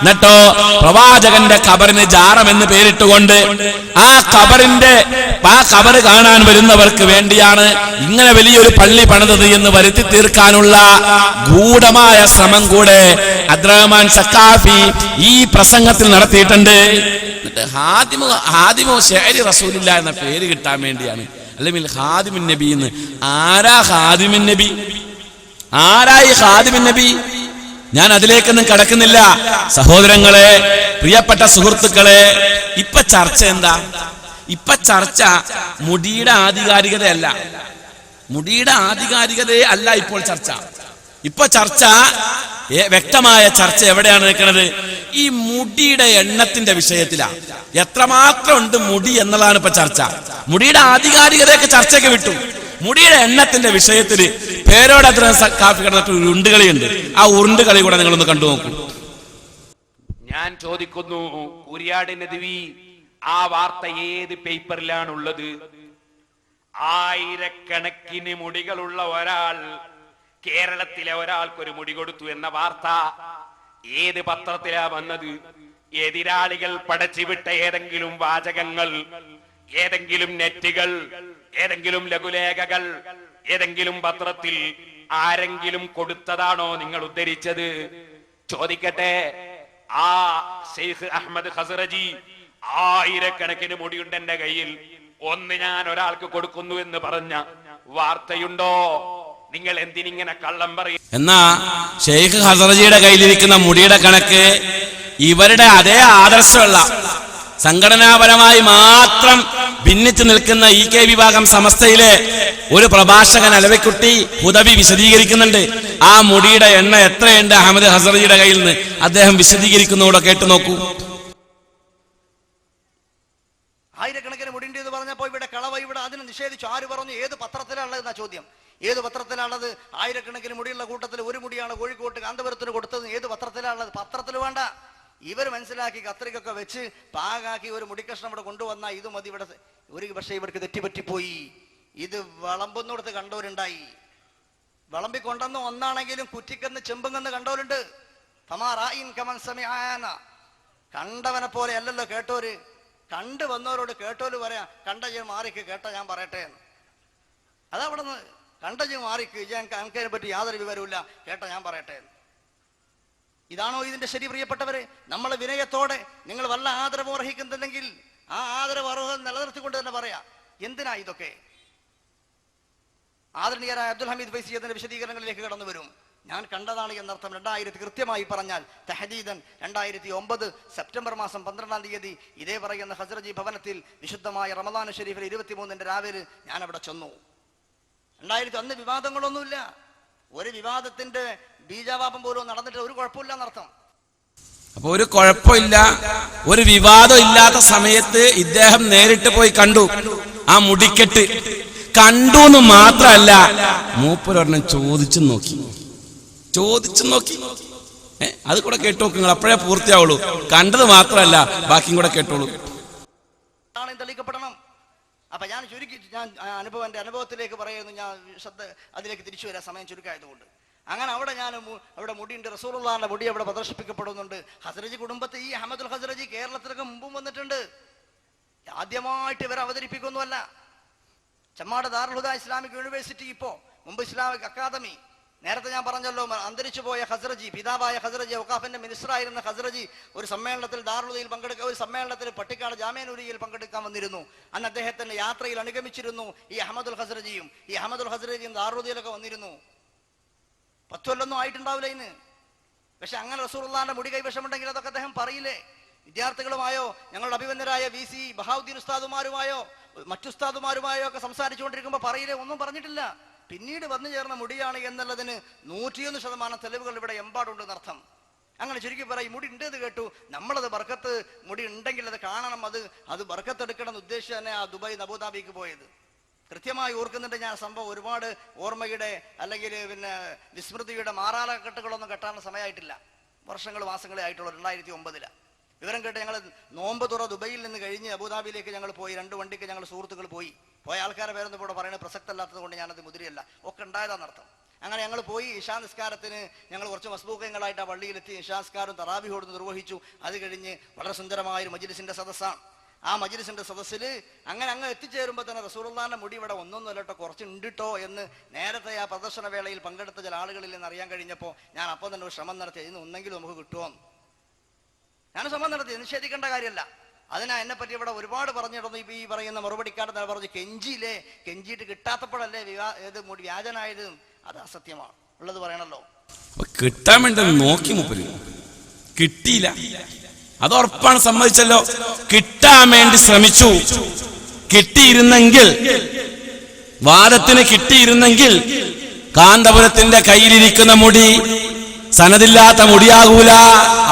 എന്നിട്ടോ പ്രവാചകന്റെ ഖബറിന് ജാറം എന്ന് പേരിട്ടുകൊണ്ട് ആ ഖബറ് കാണാൻ വരുന്നവർക്ക് വേണ്ടിയാണ് ഇങ്ങനെ വലിയൊരു പള്ളി പണിതത് എന്ന് വരുത്തി തീർക്കാനുള്ള ഗൂഢമായ ശ്രമം കൂടെ അബ്ദുറഹ്മാൻ സഖാഫി ഈ പ്രസംഗത്തിൽ നടത്തിയിട്ടുണ്ട്. ഹാദിമോ ശഅരി റസൂലില്ല എന്ന പേര് കിട്ടാൻ വേണ്ടിയാണ്, അല്ലെങ്കിൽ ഹാദിമുൻ നബി എന്ന്. ആരാ ഹാദിമുൻ നബി? ആരായി ഹാദിമുൻ നബി? ഞാൻ അതിലേക്കൊന്നും കടക്കുന്നില്ല. സഹോദരങ്ങളെ, പ്രിയപ്പെട്ട സുഹൃത്തുക്കളെ, ഇപ്പൊ ചർച്ച എന്താ? ഇപ്പൊ ചർച്ച മുടിയുടെ ആധികാരികതയല്ല, മുടിയുടെ ആധികാരികതയെ അല്ല ഇപ്പോൾ ചർച്ച. ഇപ്പൊ ചർച്ച, വ്യക്തമായ ചർച്ച എവിടെയാണ് നിൽക്കുന്നത്? ഈ മുടിയുടെ എണ്ണത്തിന്റെ വിഷയത്തിലാണ്. എത്രമാത്രം ഉണ്ട് മുടി എന്നുള്ളതാണ് ഇപ്പൊ ചർച്ച. മുടിയുടെ ആധികാരികതയൊക്കെ ചർച്ചയ്ക്ക് വിട്ടു. മുടിയുടെ എണ്ണത്തിന്റെ വിഷയത്തിൽ പേരോട് അത്ര കാഫി കിടന്നിട്ട് ഒരു ഉരുണ്ടുകളിയുണ്ട്. ആ ഉരുണ്ടുകളി കൂടെ നിങ്ങളൊന്ന് കണ്ടു നോക്കൂ. ഞാൻ ചോദിക്കുന്നു, കുരിയാട് നദവി ആ വാർത്ത ഏത് പേപ്പറിലാണുള്ളത്? ആയിരക്കണക്കിന് മുടികളുള്ള ഒരാൾ, കേരളത്തിലെ ഒരാൾക്കൊരു മുടി കൊടുത്തു എന്ന വാർത്ത ഏത് പത്രത്തിലാ വന്നത്? എതിരാളികൾ പടച്ചുവിട്ട ഏതെങ്കിലും വാചകങ്ങൾ, ഏതെങ്കിലും നെറ്റുകൾ, ഏതെങ്കിലും ലഘുലേഖകൾ, ഏതെങ്കിലും പത്രത്തിൽ ആരെങ്കിലും കൊടുത്തതാണോ നിങ്ങൾ ഉദ്ധരിച്ചത്? ചോദിക്കട്ടെ, ആ ശൈഖ് അഹമ്മദ് ഖസ്റജി ആയിരക്കണക്കിന് മുടിയുണ്ട് എന്റെ കയ്യിൽ, ഒന്ന് ഞാൻ ഒരാൾക്ക് കൊടുക്കുന്നു എന്ന് പറഞ്ഞ വാർത്തയുണ്ടോ? നിങ്ങൾ എന്തിനിങ്ങനെ കള്ളം പറയും? എന്നാ ശൈഖ് ഖസ്റജിയുടെ കയ്യിലിരിക്കുന്ന മുടിയുടെ കണക്ക് ഇവരുടെ അതേ ആദർശമുള്ള, സംഘടനാപരമായി മാത്രം ഭിന്നിച്ചു നിൽക്കുന്ന EK വിഭാഗം സമസ്തയിലെ ഒരു പ്രഭാഷകൻ അലവിക്കുട്ടി ഹുദവി വിശദീകരിക്കുന്നുണ്ട്. ആ മുടിയുടെ എണ്ണ എത്രയുണ്ട് അഹമ്മദ് ഖസ്റജിയുടെ കയ്യിൽ നിന്ന് അദ്ദേഹം വിശദീകരിക്കുന്നതോടെ കേട്ടു നോക്കൂ. ആയിരക്കണക്കിന് മുടിയുണ്ട് എന്ന് പറഞ്ഞപ്പോ ഇവിടെ കളവ ഇവിടെ അതിന് നിഷേധിച്ചു. ആര് പറഞ്ഞു? ഏത് പത്രത്തിലാണുള്ളത് എന്നാ ചോദ്യം. ഏത് പത്രത്തിലാണത്? ആയിരക്കണക്കിന് മുടിയുള്ള കൂട്ടത്തിൽ ഒരു മുടിയാണ് കോഴിക്കോട്ട് കാന്തപുരത്തിന് കൊടുത്തത്. ഏത് പത്രത്തിലാണുള്ളത്? പത്രത്തിൽ വേണ്ട. ഇവർ മനസ്സിലാക്കി കത്രികൊക്കെ വെച്ച് പാകാക്കി ഒരു മുടിക്കഷ്ണം ഇവിടെ കൊണ്ടുവന്ന ഇത് മതി. ഇവിടെ ഒരു പക്ഷേ ഇവർക്ക് തെറ്റിപ്പറ്റിപ്പോയി. ഇത് വിളമ്പുന്നിടത്ത് കണ്ടവരുണ്ടായി. വിളമ്പിക്കൊണ്ടെന്ന് ഒന്നാണെങ്കിലും കുറ്റിക്കെന്ന് ചെമ്പുങ്ങെന്ന് കണ്ടവരുണ്ട്. കണ്ടവനെ പോലെ അല്ലല്ലോ കേട്ടോര്. കണ്ടു വന്നവരോട് കേട്ടോല് പറയാ, കണ്ട മാറിക്ക്, കേട്ട ഞാൻ പറയട്ടെ എന്ന്. അതവിടെ നിന്ന് കണ്ട മാറിക്ക്, എനിക്കതിനെ പറ്റി യാതൊരു വിവരമില്ല, കേട്ട ഞാൻ പറയട്ടെ എന്ന്. ഇതാണോ ഇതിന്റെ ശരി? പ്രിയപ്പെട്ടവരെ, നമ്മൾ വിനയത്തോടെ നിങ്ങൾ വല്ല ആദരവ് അർഹിക്കുന്നുണ്ടെങ്കിൽ ആ ആദരവ് അർഹത നിലനിർത്തിക്കൊണ്ട് തന്നെ പറയാം. എന്തിനാ ഇതൊക്കെ? ആദരണീയരായ അബ്ദുൽ ഹമീദ് ഫൈസി അതിന്റെ വിശദീകരണങ്ങളിലേക്ക് കടന്നു വരും. ഞാൻ കണ്ടതാണ് എന്നർത്ഥം. 2000 കൃത്യമായി പറഞ്ഞാൽ തഹദീദൻ 2009 സെപ്റ്റംബർ മാസം 12-ാം തീയതി ഇതേ പറയുന്ന ഖസ്റജി ഭവനത്തിൽ വിശുദ്ധമായ റമദാൻ ഷരീഫിൽ 23-ന്റെ രാവിലെ ഞാൻ അവിടെ ചെന്നു. 2000 അന്ന് വിവാദങ്ങളൊന്നുമില്ല. ഒരു വിവാദത്തിന്റെ ബീജാവാപം പോലും നടന്നിട്ട് ഒരു കുഴപ്പമില്ല എന്നർത്ഥം. അപ്പൊ ഒരു കുഴപ്പമില്ല, ഒരു വിവാദം ഇല്ലാത്ത സമയത്ത് ഇദ്ദേഹം നേരിട്ട് പോയി കണ്ടു. ആ മുടിക്കെട്ട് കണ്ടു എന്ന് മാത്രമല്ല, മൂപ്പരൊരെണ്ണം ചോദിച്ചു നോക്കി. അത് കൂടെ കേട്ടു നോക്ക് നിങ്ങൾ, അപ്പോഴേ പൂർത്തിയാവുള്ളൂ. കണ്ടത് മാത്രമല്ല, ബാക്കിയും കൂടെ കേട്ടോളൂ. തെളിയിക്കപ്പെടണം. അപ്പൊ ഞാൻ ചുരുക്കി, ഞാൻ എന്റെ അനുഭവത്തിലേക്ക് പറയുന്നു. ഞാൻ ശ്രദ്ധ അതിലേക്ക് തിരിച്ചു വരാൻ സമയം ചുരുക്കായതുകൊണ്ട്. അങ്ങനെ അവിടെ മുടിയുണ്ട്, റസൂലുള്ളാഹിന്റെ മുടി അവിടെ പ്രദർശിപ്പിക്കപ്പെടുന്നുണ്ട്. ഖസ്റജി കുടുംബത്തെ ഈ അഹമ്മദുൽ ഖസ്റജി കേരളത്തിലൊക്കെ മുമ്പും വന്നിട്ടുണ്ട്. ആദ്യമായിട്ട് ഇവർ അവതരിപ്പിക്കൊന്നുമല്ല. ചെമ്മാട് ദാറുൽ ഹുദ ഇസ്ലാമിക് യൂണിവേഴ്സിറ്റി, മുമ്പ് ഇസ്ലാമിക് അക്കാദമി, നേരത്തെ ഞാൻ പറഞ്ഞല്ലോ, അന്തരിച്ചു പോയ ഖസ്റജി, പിതാവായ ഖസ്റജി, വഖാഫിന്റെ മിനിസ്റ്ററായിരുന്ന ഖസ്റജി ഒരു സമ്മേളനത്തിൽ ദാറുൽ പങ്കെടുക്കാൻ, ഒരു സമ്മേളനത്തിൽ പട്ടിക്കാട് ജാമിഅനൂരിയിൽ പങ്കെടുക്കാൻ വന്നിരുന്നു. അന്ന് അദ്ദേഹത്തിന്റെ യാത്രയിൽ അനുഗമിച്ചിരുന്നു ഈ അഹമ്മദുൽ ഖസ്റജിയും. ഈ അഹമ്മദുൽ ഖസ്റജിയും ദാറുൽക്കെ വന്നിരുന്നു. 10 കൊല്ലമൊന്നും ആയിട്ടുണ്ടാവില്ല ഇന്ന്. പക്ഷെ അങ്ങനെ റസൂലുള്ളാഹിന്റെ മുടി കൈവശമുണ്ടെങ്കിൽ അതൊക്കെ അദ്ദേഹം പറയില്ലേ? വിദ്യാർത്ഥികളുമായോ ഞങ്ങളുടെ അഭിമന്യരായ VC ബഹാവുദ്ദീൻ ഉസ്താദുമാരുമായോ മറ്റു ഉസ്താദുമാരുമായോ ഒക്കെ സംസാരിച്ചുകൊണ്ടിരിക്കുമ്പോൾ പറയില്ലേ? ഒന്നും പറഞ്ഞിട്ടില്ല. പിന്നീട് വന്നു ചേർന്ന മുടിയാണ് എന്നുള്ളതിന് 101% തെളിവുകൾ ഇവിടെ എമ്പാടുണ്ടെന്ന് അർത്ഥം. അങ്ങനെ ചുരുക്കി പറയും, മുടി ഉണ്ട് എന്ന് കേട്ടു, നമ്മളത് ബർക്കത്ത്, മുടി ഉണ്ടെങ്കിൽ അത് കാണണം, അത് ബർക്കത്തെടുക്കണം എന്ന് ഉദ്ദേശിച്ച് തന്നെ ആ ദുബായ് അബുദാബിക്ക് പോയത്. കൃത്യമായി ഓർക്കുന്നുണ്ട് ഞാൻ. സംഭവം ഒരുപാട് ഓർമ്മയുടെ അല്ലെങ്കിൽ വിസ്മൃതിയുടെ മാറാലക്കെട്ടുകളൊന്നും കെട്ടാൻ സമയമായിട്ടില്ല. മാസങ്ങളെ ആയിട്ടുള്ളൂ. 2009 വിവരം കേട്ട് ഞങ്ങൾ നോമ്പ് തുറ ദുബൈയിൽ നിന്ന് കഴിഞ്ഞ് അബുദാബി അബുദാബിയിലേക്ക് ഞങ്ങൾ പോയി, 2 വണ്ടിക്ക് ഞങ്ങൾ സുഹൃത്തുക്കൾ പോയ ആൾക്കാരെ പേരൊന്നും ഇവിടെ പറയുന്നത് പ്രസക്തമല്ലാത്തത് കൊണ്ട് ഞാനത് മുതിരിയല്ല, ഒക്കെ ഉണ്ടായതാണെന്നർത്ഥം. അങ്ങനെ ഞങ്ങൾ പോയി ഇശാ നിസ്കാരത്തിന് ഞങ്ങൾ കുറച്ച് മസ്ബൂക്കങ്ങളായിട്ട് ആ പള്ളിയിലെത്തി. ഇശാ നിസ്കാരം തറാബിഹോട് നിർവഹിച്ചു. അത് കഴിഞ്ഞ് വളരെ സുന്ദരമായൊരു മജ്ലിസിന്റെ സദസ്സാണ്. ആ മജ്ലിസിന്റെ സദസ്സിൽ അങ്ങ് എത്തിച്ചേരുമ്പോൾ തന്നെ റസൂലുള്ളാഹിന്റെ മുടി ഇവിടെ ഒന്നൊന്നുമല്ലട്ടോ, കുറച്ചുണ്ടിട്ടോ എന്ന് നേരത്തെ ആ പ്രദർശന വേളയിൽ പങ്കെടുത്ത ചില ആളുകളിൽ നിന്ന് അറിയാൻ കഴിഞ്ഞപ്പോൾ ഞാൻ അപ്പോൾ തന്നെ ഒരു ശ്രമം നടത്തി, ഇതിന് ഒന്നെങ്കിലും നമുക്ക് കിട്ടുമോ. ഞാൻ ശ്രമം നടത്തി, നിഷേധിക്കേണ്ട കാര്യമല്ല. അതിനാ എന്നെ പറ്റി ഇവിടെ ഒരുപാട് പറഞ്ഞിടുന്നു. ഈ പറയുന്ന മറുപടിക്കാരൻ പറഞ്ഞു, കെഞ്ചിയിട്ട് കിട്ടാത്തപ്പോഴല്ലേ മുടി വ്യാജനായത്. അത് അസത്യമാണ്, ഉള്ളത് പറയണല്ലോ. കിട്ടാൻ വേണ്ടി നോക്കി മുപ്പര് കിട്ടിയില്ല, അത് ഉറപ്പാണ്, സമ്മതിച്ചല്ലോ. കിട്ടാൻ വേണ്ടി ശ്രമിച്ചു, കിട്ടിയിരുന്നെങ്കിൽ, വാദത്തിന് കിട്ടിയിരുന്നെങ്കിൽ കാന്തപുരത്തിന്റെ കയ്യിലിരിക്കുന്ന മുടി സനദില്ലാത്ത മുടിയാകൂല.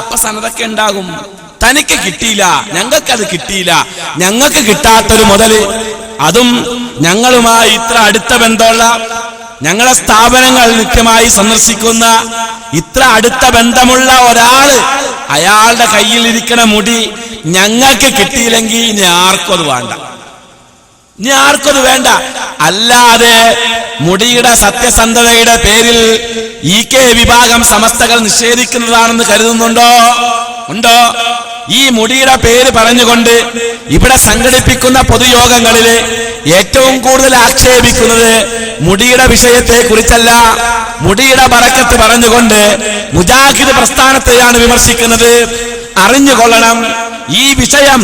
അപ്പൊ സനതൊക്കെ ഉണ്ടാകും. തനിക്ക് കിട്ടിയില്ല, ഞങ്ങൾക്കത് കിട്ടിയില്ല. ഞങ്ങൾക്ക് കിട്ടാത്തൊരു മുതല്, അതും ഞങ്ങളുമായി ഇത്ര അടുത്ത ബന്ധമുള്ള, ഞങ്ങളെ സ്ഥാപനങ്ങൾ നിത്യമായി സന്ദർശിക്കുന്ന ഇത്ര അടുത്ത ബന്ധമുള്ള ഒരാള്, അയാളുടെ കയ്യിലിരിക്കുന്ന മുടി ഞങ്ങൾക്ക് കിട്ടിയില്ലെങ്കിൽ ഇനി ആർക്കും അത് വേണ്ട, ഇനി ആർക്കും അത് വേണ്ട. അല്ലാതെ മുടിയുടെ സത്യസന്ധതയുടെ പേരിൽ EK വിഭാഗം സമസ്തകൾ നിഷേധിക്കുന്നതാണെന്ന് കരുതുന്നുണ്ടോ? ഉണ്ടോ? ഈ മുടിയുടെ പേര് പറഞ്ഞുകൊണ്ട് ഇവിടെ സംഘടിപ്പിക്കുന്ന പൊതുയോഗങ്ങളില് ഏറ്റവും കൂടുതൽ ആക്ഷേപിക്കുന്നത് മുടിയുടെ വിഷയത്തെ കുറിച്ചല്ല, മുടിയുടെ ബറക്കത്ത് പറഞ്ഞുകൊണ്ട് മുജാഹിദ് പ്രസ്ഥാനത്തെയാണ് വിമർശിക്കുന്നത്. അറിഞ്ഞുകൊള്ളണം, ഈ വിഷയം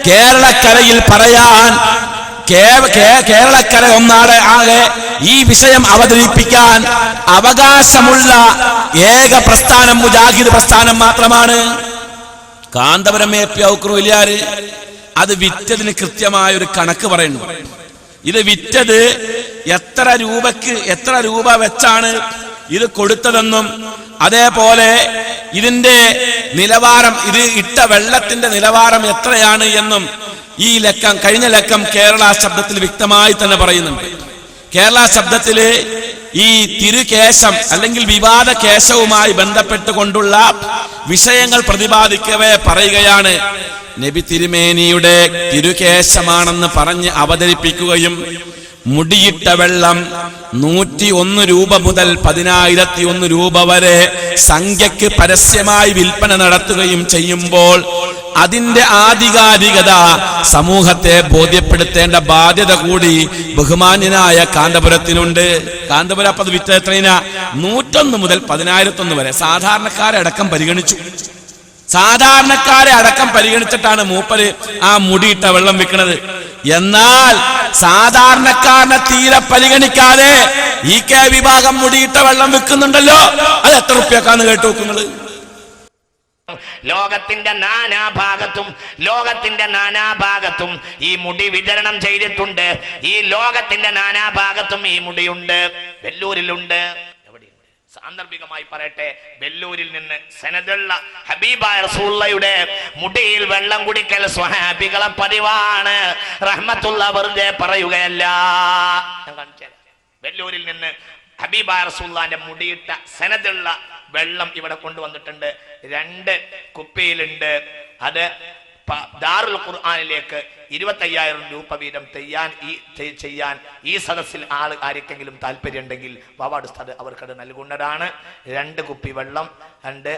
കേരളക്കരയിൽ പറയാൻ, കേരളക്കര ഒന്നാടെ ആകെ ഈ വിഷയം അവതരിപ്പിക്കാൻ അവകാശമുള്ള ഏക പ്രസ്ഥാനം മുജാഹിദ് പ്രസ്ഥാനം മാത്രമാണ്. കാന്തപുരം AP ഔക്രു വലിയാര് അത് വിറ്റതിന് കൃത്യമായ ഒരു കണക്ക് പറയുന്നു. ഇത് വിറ്റത് എത്ര രൂപ വെച്ചാണ് ഇത് കൊടുത്തതെന്നും, അതേപോലെ ഇതിന്റെ നിലവാരം, ഇത് ഇട്ട വെള്ളത്തിന്റെ നിലവാരം എത്രയാണ് എന്നും ഈ ലക്കം, കഴിഞ്ഞ ലക്കം കേരള ശബ്ദത്തിൽ വ്യക്തമായി തന്നെ പറയുന്നുണ്ട്. കേരള ശബ്ദത്തില് ഈ തിരുകേശം അല്ലെങ്കിൽ വിവാദ കേശവുമായി ബന്ധപ്പെട്ടുകൊണ്ടുള്ള വിഷയങ്ങൾ പ്രതിപാദിക്കവേ പറയുകയാണ്, നബി തിരുമേനിയുടെ തിരുകേശമാണെന്ന് പറഞ്ഞ് അവതരിപ്പിക്കുകയും മുടിയിട്ട വെള്ളം 101 രൂപ മുതൽ 1001 രൂപ വരെ സംഖ്യക്ക് പരസ്യമായി വിൽപ്പന നടത്തുകയും ചെയ്യുമ്പോൾ അതിന്റെ ആധികാരികത സമൂഹത്തെ ബോധ്യപ്പെടുത്തേണ്ട ബാധ്യത കൂടി ബഹുമാന്യനായ കാന്തപുരത്തിനുണ്ട്. കാന്തപുരം അപ്പൊ അത് വിറ്റ എത്രയിനാ? 101 മുതൽ 1001 വരെ. സാധാരണക്കാരെ അടക്കം പരിഗണിച്ചിട്ടാണ് മൂപ്പര് ആ മുടിയിട്ട വെള്ളം വിൽക്കുന്നത്. എന്നാൽ സാധാരണക്കാരനെ തീരെ പരിഗണിക്കാതെ EK വിഭാഗം മുടിയിട്ട വെള്ളം വിൽക്കുന്നുണ്ടല്ലോ, അത് എത്ര റുപ്യക്കാന്ന് കേട്ടു നോക്കുന്നത്? ലോകത്തിന്റെ നാനാഭാഗത്തും ഈ മുടി വിതരണം ചെയ്തിട്ടുണ്ട്. ഈ ലോകത്തിന്റെ നാനാഭാഗത്തും ഈ മുടിയുണ്ട്. വെല്ലൂരിലുണ്ട്. സാന്ദർഭികമായി പറയട്ടെ, വെല്ലൂരിൽ നിന്ന് സനദുള്ള ഹബീബായ റസൂലുള്ളാഹിയുടെ മുടിയിൽ വെള്ളം കുടിക്കൽ സ്വഹാബികളെ പതിവാണ്. റഹ്മത്തുള്ള വെറുതെ പറയുകയല്ല. ഞാൻ കാണിച്ചു തരാം. വെല്ലൂരിൽ നിന്ന് ഹബീബായ റസൂലുള്ളാഹിന്റെ മുടിയിട്ട സനദുള്ള വെള്ളം ഇവിടെ കൊണ്ടുവന്നിട്ടുണ്ട്. 2 കുപ്പിയിലുണ്ട്. അത് ദാറുൽ ഖുർആനിലേക്ക് 25,000 രൂപ വീതം ചെയ്യാൻ ഈ സദസ്സിൽ ആർക്കെങ്കിലും താല്പര്യം ഉണ്ടെങ്കിൽ വാവാട് ഉസ്താദ് അവർക്കത് നൽകുന്നതാണ്. 2 കുപ്പി വെള്ളം, 2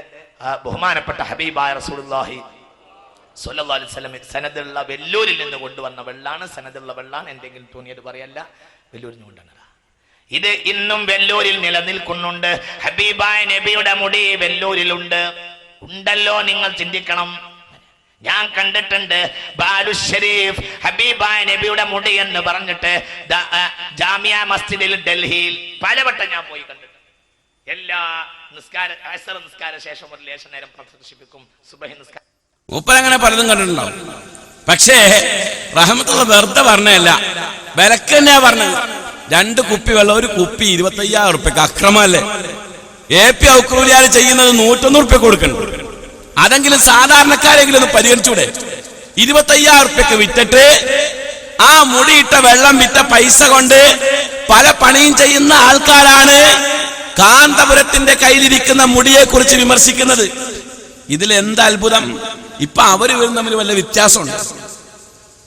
ബഹുമാനപ്പെട്ട ഹബീബായ റസൂലുള്ളാഹി സ്വല്ലല്ലാഹു അലൈഹി വസല്ലം സനദുള്ള വെല്ലൂരിൽ നിന്ന് കൊണ്ടുവന്ന വെള്ളാണ്. സനദുള്ള വെള്ളാണ്, എന്തെങ്കിലും തോന്നിയത് പറയല്ല, വെല്ലൂരിൽ നിന്ന് കൊണ്ടുവന്നതാണ്. ഇത് ഇന്നും വെല്ലൂരിൽ നിലനിൽക്കുന്നുണ്ട്. ഹബീബായ നബിയുടെ മുടി വെല്ലൂരിലുണ്ട്. ഉണ്ടല്ലോ, നിങ്ങൾ ചിന്തിക്കണം. ഞാൻ കണ്ടിട്ടുണ്ട് ബാലു ഷരീഫ് ഹബീബായ നബിയുടെ മുടി എന്ന് പറഞ്ഞിട്ട് ജാമിയ മസ്ജിദിൽ ഡൽഹിയിൽ പലവട്ടം ഞാൻ പോയി കണ്ടിട്ടുണ്ട്. എല്ലാ അസർ നിസ്കാര ശേഷം ഒരു ലേശ നേരം പ്രദർശിപ്പിക്കും. സുബഹി നിസ്കാരം മൂപ്പരങ്ങനെ പലതും കണ്ടിട്ടുണ്ടാവും. പക്ഷേ റഹ്മത്തുള്ള വെറുതെ പറഞ്ഞല്ല, വിലക്ക് തന്നെയാ പറഞ്ഞത്. 2 കുപ്പി വെള്ളം, ഒരു കുപ്പി 25,000 റുപ്യക്ക്. അക്രമല്ലേ? AP ഔക്രൂലിയാർ ചെയ്യുന്നത് 101 റുപ്യ കൊടുക്കണം. അതെങ്കിലും സാധാരണക്കാരെങ്കിലും ഒന്ന് പരിഗണിച്ചൂടെ? 25,000 റുപ്യക്ക് വിറ്റിട്ട് ആ മുടിയിട്ട വെള്ളം വിറ്റ പൈസ കൊണ്ട് പല പണിയും ചെയ്യുന്ന ആൾക്കാരാണ് കാന്തപുരത്തിന്റെ കയ്യിലിരിക്കുന്ന മുടിയെ കുറിച്ച് വിമർശിക്കുന്നത്. ഇതിൽ എന്താ അത്ഭുതം? ഇപ്പൊ അവര് തമ്മിൽ വല്ല വ്യത്യാസമുണ്ട്?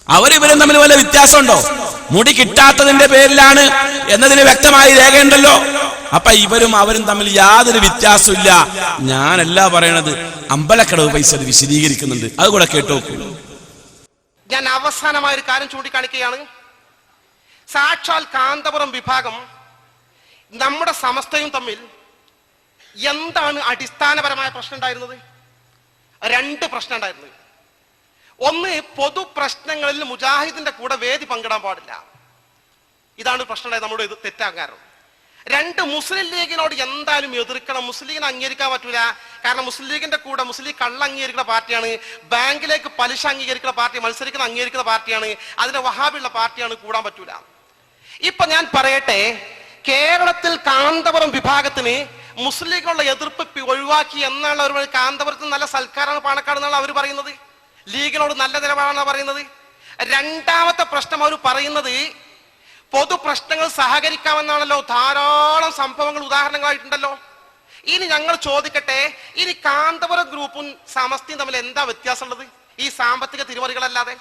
അവരിവരും തമ്മിൽ വല്ല വ്യത്യാസമുണ്ടോ? മുടി കിട്ടാത്തതിന്റെ പേരിലാണ് എന്നതിന് വ്യക്തമായി രേഖയുണ്ടല്ലോ. അപ്പൊ ഇവരും അവരും തമ്മിൽ യാതൊരു വ്യത്യാസമില്ല. ഞാനല്ല പറയണത്, അമ്പലക്കടവ് പൈസ അത് വിശദീകരിക്കുന്നുണ്ട്, അതുകൂടെ കേട്ടോ. ഞാൻ അവസാനമായ ഒരു കാര്യം ചൂണ്ടിക്കാണിക്കുകയാണ്. സാക്ഷാൽ കാന്തപുരം വിഭാഗം നമ്മുടെ സമസ്തയും തമ്മിൽ എന്താണ് അടിസ്ഥാനപരമായ പ്രശ്നം ഉണ്ടായിരുന്നത്? 2 പ്രശ്നം ഉണ്ടായിരുന്നത്. ഒന്ന്, പൊതു പ്രശ്നങ്ങളിൽ മുജാഹിദിന്റെ കൂടെ വേദി പങ്കിടാൻ പാടില്ല. ഇതാണ് പ്രശ്നം ഉണ്ടായത്, നമ്മുടെ ഇത് തെറ്റാൻ കാരണം. 2, മുസ്ലിം ലീഗിനോട് എന്തായാലും എതിർക്കണം. മുസ്ലിം ലീഗിനെ അംഗീകരിക്കാൻ പറ്റൂല. കാരണം മുസ്ലിം ലീഗിന്റെ കൂടെ മുസ്ലിം ലീഗ് കള്ള അംഗീകരിക്കുന്ന പാർട്ടിയാണ്, ബാങ്കിലേക്ക് പലിശ അംഗീകരിക്കുന്ന പാർട്ടി, മത്സരിക്കുന്ന അംഗീകരിക്കുന്ന പാർട്ടിയാണ്, അതിന്റെ വഹാബിയുള്ള പാർട്ടിയാണ്, കൂടാൻ പറ്റൂല. ഇപ്പൊ ഞാൻ പറയട്ടെ, കേരളത്തിൽ കാന്തപുരം വിഭാഗത്തിന് മുസ്ലിം ലീഗിനുള്ള എതിർപ്പ് ഒഴിവാക്കി എന്നുള്ള ഒരു കാന്തപുരത്തിന് നല്ല സൽക്കാരാണ് പാണക്കാട് എന്നാണ് അവർ പറയുന്നത്. ലീഗിനോട് നല്ല നിലപാടാണ് പറയുന്നത്. 2ാമത്തെ പ്രശ്നം അവർ പറയുന്നത് പൊതു പ്രശ്നങ്ങൾ സഹകരിക്കാമെന്നാണല്ലോ. ധാരാളം സംഭവങ്ങൾ ഉദാഹരണങ്ങളായിട്ടുണ്ടല്ലോ. ഇനി ഞങ്ങൾ ചോദിക്കട്ടെ, ഇനി കാന്തപുരം ഗ്രൂപ്പും സമസ്തയും തമ്മിൽ എന്താ വ്യത്യാസമുള്ളത് ഈ സാമ്പത്തിക തിരിമറികളല്ലാതെ?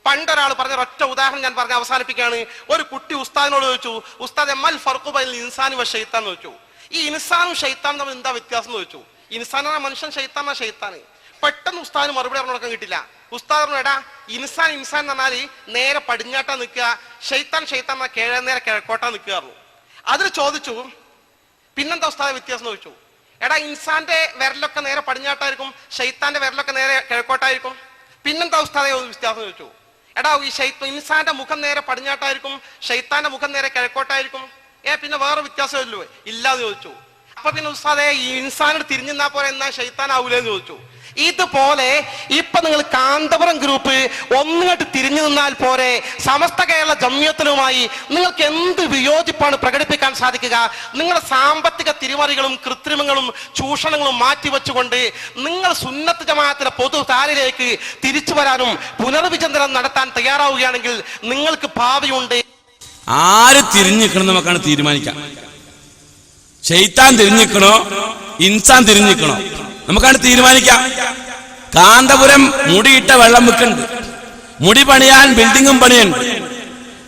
പണ്ടൊരാൾ പറഞ്ഞ ഒറ്റ ഉദാഹരണം ഞാൻ പറഞ്ഞ് അവസാനിപ്പിക്കുകയാണ്. ഒരു കുട്ടി ഉസ്താദിനോട് ചോദിച്ചു, ഉസ്താദ് എമ്മൽ ഫർഖു ബൈനൽ ഇൻസാനി വ ശൈത്താൻ എന്ന് ചോദിച്ചു. ഈ ഇൻസാനും ഷൈത്താനും തമ്മിൽ എന്താ വ്യത്യാസം എന്ന് ചോദിച്ചു. ഇൻസാനാണ് മനുഷ്യൻ, ഷൈത്താനാ ഷൈത്താന്. പെട്ടെന്ന് ഉസ്താദിന് മറുപടി പറഞ്ഞു കൊടുക്കാൻ കിട്ടില്ല. ഉസ്താദ് പറഞ്ഞു, എടാ ഇൻസാൻ ഇൻസാൻ എന്ന് പറഞ്ഞാൽ നേരെ പടിഞ്ഞാട്ടാ നിൽക്കുക, ഷൈത്താൻ ഷൈത്താൻ നേരെ കിഴക്കോട്ടാ നിൽക്കുകയായിരുന്നു. അതിൽ ചോദിച്ചു, പിന്നെന്താ ഉസ്താദ് വ്യത്യാസം എന്ന് ചോദിച്ചു. എടാ ഇൻസാന്റെ വിരലൊക്കെ നേരെ പടിഞ്ഞാട്ടായിരിക്കും, ഷൈത്താന്റെ വിരലൊക്കെ നേരെ കിഴക്കോട്ടായിരിക്കും. പിന്നെന്താ ഉസ്താദെ വ്യത്യാസം ചോദിച്ചു. എടാ ഈ ഇൻസാന്റെ മുഖം നേരെ പടിഞ്ഞാട്ടായിരിക്കും, ഷൈത്താന്റെ മുഖം നേരെ കിഴക്കോട്ടായിരിക്കും. പിന്നെ വേറെ വ്യത്യാസമില്ലോ ഇല്ലാന്ന് ചോദിച്ചു. അപ്പൊ പിന്നെ ഉസ്താദെ ഈ ഇൻസാനോട് തിരിഞ്ഞാ പോലെ എന്നാ ഷൈത്താൻ ആവൂലെന്ന് ചോദിച്ചു. ഇതുപോലെ ഇപ്പൊ നിങ്ങൾ കാന്തപുരം ഗ്രൂപ്പ് ഒന്നിങ്ങോട്ട് തിരിഞ്ഞു നിന്നാൽ പോരെ, സമസ്ത കേരള ജംഇയ്യത്തുലുമായി നിങ്ങൾക്ക് എന്ത് വിയോജിപ്പാണ് പ്രകടിപ്പിക്കാൻ സാധിക്കുക? നിങ്ങളുടെ സാമ്പത്തിക തിരിമറികളും കൃത്രിമങ്ങളും ചൂഷണങ്ങളും മാറ്റിവെച്ചുകൊണ്ട് നിങ്ങൾ സുന്നത്ത് ജമാഅത്തിന്റെ പൊതുധാരയിലേക്ക് തിരിച്ചു വരാനും പുനർവിചിന്തനം നടത്താൻ തയ്യാറാവുകയാണെങ്കിൽ നിങ്ങൾക്ക് ഭാവിയുണ്ട്. ആര് തിരിഞ്ഞിക്കണം നമുക്കാണ് തീരുമാനിക്കാം. ശൈത്താൻ തിരിഞ്ഞിക്കണോ ഇൻസാൻ തിരിഞ്ഞിക്കണോ നമുക്കാണ് തീരുമാനിക്കാം. കാന്തപുരം മുടിയിട്ട വെള്ളം വിൽക്കുന്നുണ്ട്, മുടി പണിയാൻ ബിൽഡിങ്ങും പണിയുണ്ട്.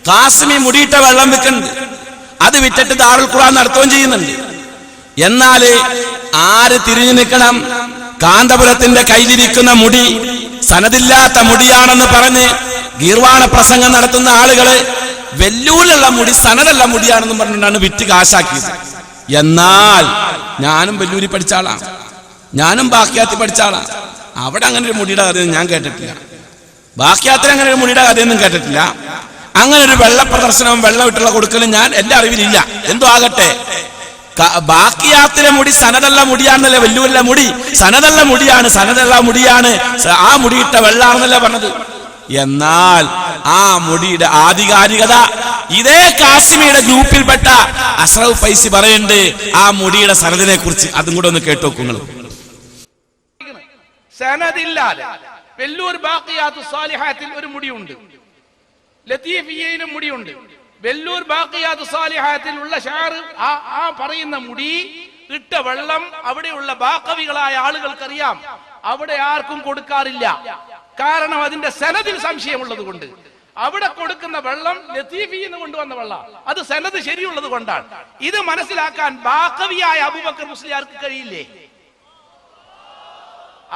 കാസിമി മുടിയിട്ട വെള്ളം വിൽക്കുന്നുണ്ട്, അത് വിറ്റിട്ട് ദാറുൽ ഖുർആൻ നടത്തുകയും ചെയ്യുന്നുണ്ട്. എന്നാല് ആര് തിരിഞ്ഞു നിൽക്കണം? കാന്തപുരത്തിന്റെ കയ്യിലിരിക്കുന്ന മുടി സനദില്ലാത്ത മുടിയാണെന്ന് പറഞ്ഞ് ഗീർവാണ പ്രസംഗം നടത്തുന്ന ആളുകള് വെല്ലൂലുള്ള മുടി സനദല്ല മുടിയാണെന്ന് പറഞ്ഞിട്ടാണ് വിറ്റ് കാശാക്കിയത്. എന്നാൽ ഞാനും വെല്ലൂരി പഠിച്ച ആളാണ്, ഞാനും ബാക്കിയാത്തി പഠിച്ച ആളാണ്. അവിടെ അങ്ങനെ ഒരു മുടിയുടെ കഥയൊന്നും ഞാൻ കേട്ടിട്ടില്ല. ബാക്കിയാത്തിൽ അങ്ങനെ ഒരു മുടിയുടെ കഥയൊന്നും കേട്ടിട്ടില്ല. അങ്ങനെ ഒരു വെള്ള പ്രദർശനവും വെള്ളം ഇട്ടുള്ള കൊടുക്കലും ഞാൻ എന്റെ അറിവിലില്ല. എന്തോ ആകട്ടെ, ബാക്കിയാത്തിലെ മുടി സനദല്ല മുടിയാണെന്നല്ലേ, വെല്ലൂരിലെ മുടി സനദല്ല മുടിയാണ്, സനദല്ല മുടിയാണ്, ആ മുടിയിട്ട വെള്ളാണെന്നല്ലേ പറഞ്ഞത്. എന്നാൽ ആ മുടിയുടെ ആധികാരികത ഇതേ കാസിമിയുടെ ഗ്രൂപ്പിൽപ്പെട്ട അഷ്റഫ് ഫൈസി പറയുന്നുണ്ട് ആ മുടിയുടെ സനദിനെ കുറിച്ച്. അതും കൂടെ ഒന്ന് കേട്ടു നോക്കൂ. സനദില്ലാതെ വെല്ലൂർ ബാഖിയാത്തു സാലിഹാത്തിൽ ഒരു മുടിയുണ്ട്, ലത്തീഫിയയിലും മുടിയുണ്ട്. വെല്ലൂർ ബാഖിയാത്തു സാലിഹാത്തിൽ ഉള്ള ഷാർ ആ പറയുന്ന മുടി ഇട്ട വെള്ളം അവിടെയുള്ള ബാഖവികളായ ആളുകൾക്കറിയാം, അവിടെ ആർക്കും കൊടുക്കാറില്ല. കാരണം അതിന്റെ സനദിൽ സംശയമുള്ളത് കൊണ്ട്. അവിടെ കൊടുക്കുന്ന വെള്ളം ലത്തീഫിയിൽ നിന്ന് കൊണ്ടുവന്ന വെള്ളം, അത് സനദ് ശരിയുള്ളത് കൊണ്ടാണ്. ഇത് മനസ്സിലാക്കാൻ ബാഖവിയായ അബൂബക്കർ മുസ്ലിയാർക്ക് കഴിയില്ലേ?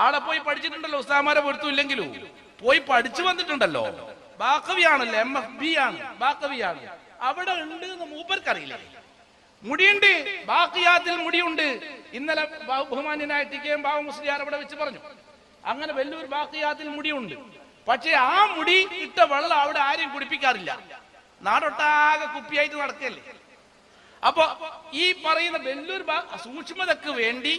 ആളെ പോയി പഠിച്ചിട്ടുണ്ടല്ലോ, ഉസ്താമാരെ പൊരുത്തമില്ലെങ്കിലും പോയി പഠിച്ചു വന്നിട്ടുണ്ടല്ലോ. ബാഖവിയാണല്ലോ, MFB ആണ്, ബാഖവിയാണ്. അവിടെ ഉണ്ട് എന്ന് മൂപ്പർക്കറിയില്ലേ? മുടിയുണ്ട്, ബാഖിയാത്തിൽ മുടിയുണ്ട്. ഇന്നലെ ബഹുമാന്യനായ ടികെഎം ബാബു മുസ്ലിയാർ അവിടെ വെച്ച് പറഞ്ഞു, അങ്ങനെ വെല്ലൂർ ബാഖിയാത്തിൽ മുടിയുണ്ട്. പക്ഷെ ആ മുടി ഇട്ട വെള്ളം അവിടെ ആരെയും കുടിപ്പിക്കാറില്ല, നാടൊട്ടാകെ കുപ്പിയായിട്ട് നടക്കല്ലേ. അപ്പൊ ഈ പറയുന്ന വെല്ലൂർ സൂക്ഷ്മതക്ക് വേണ്ടി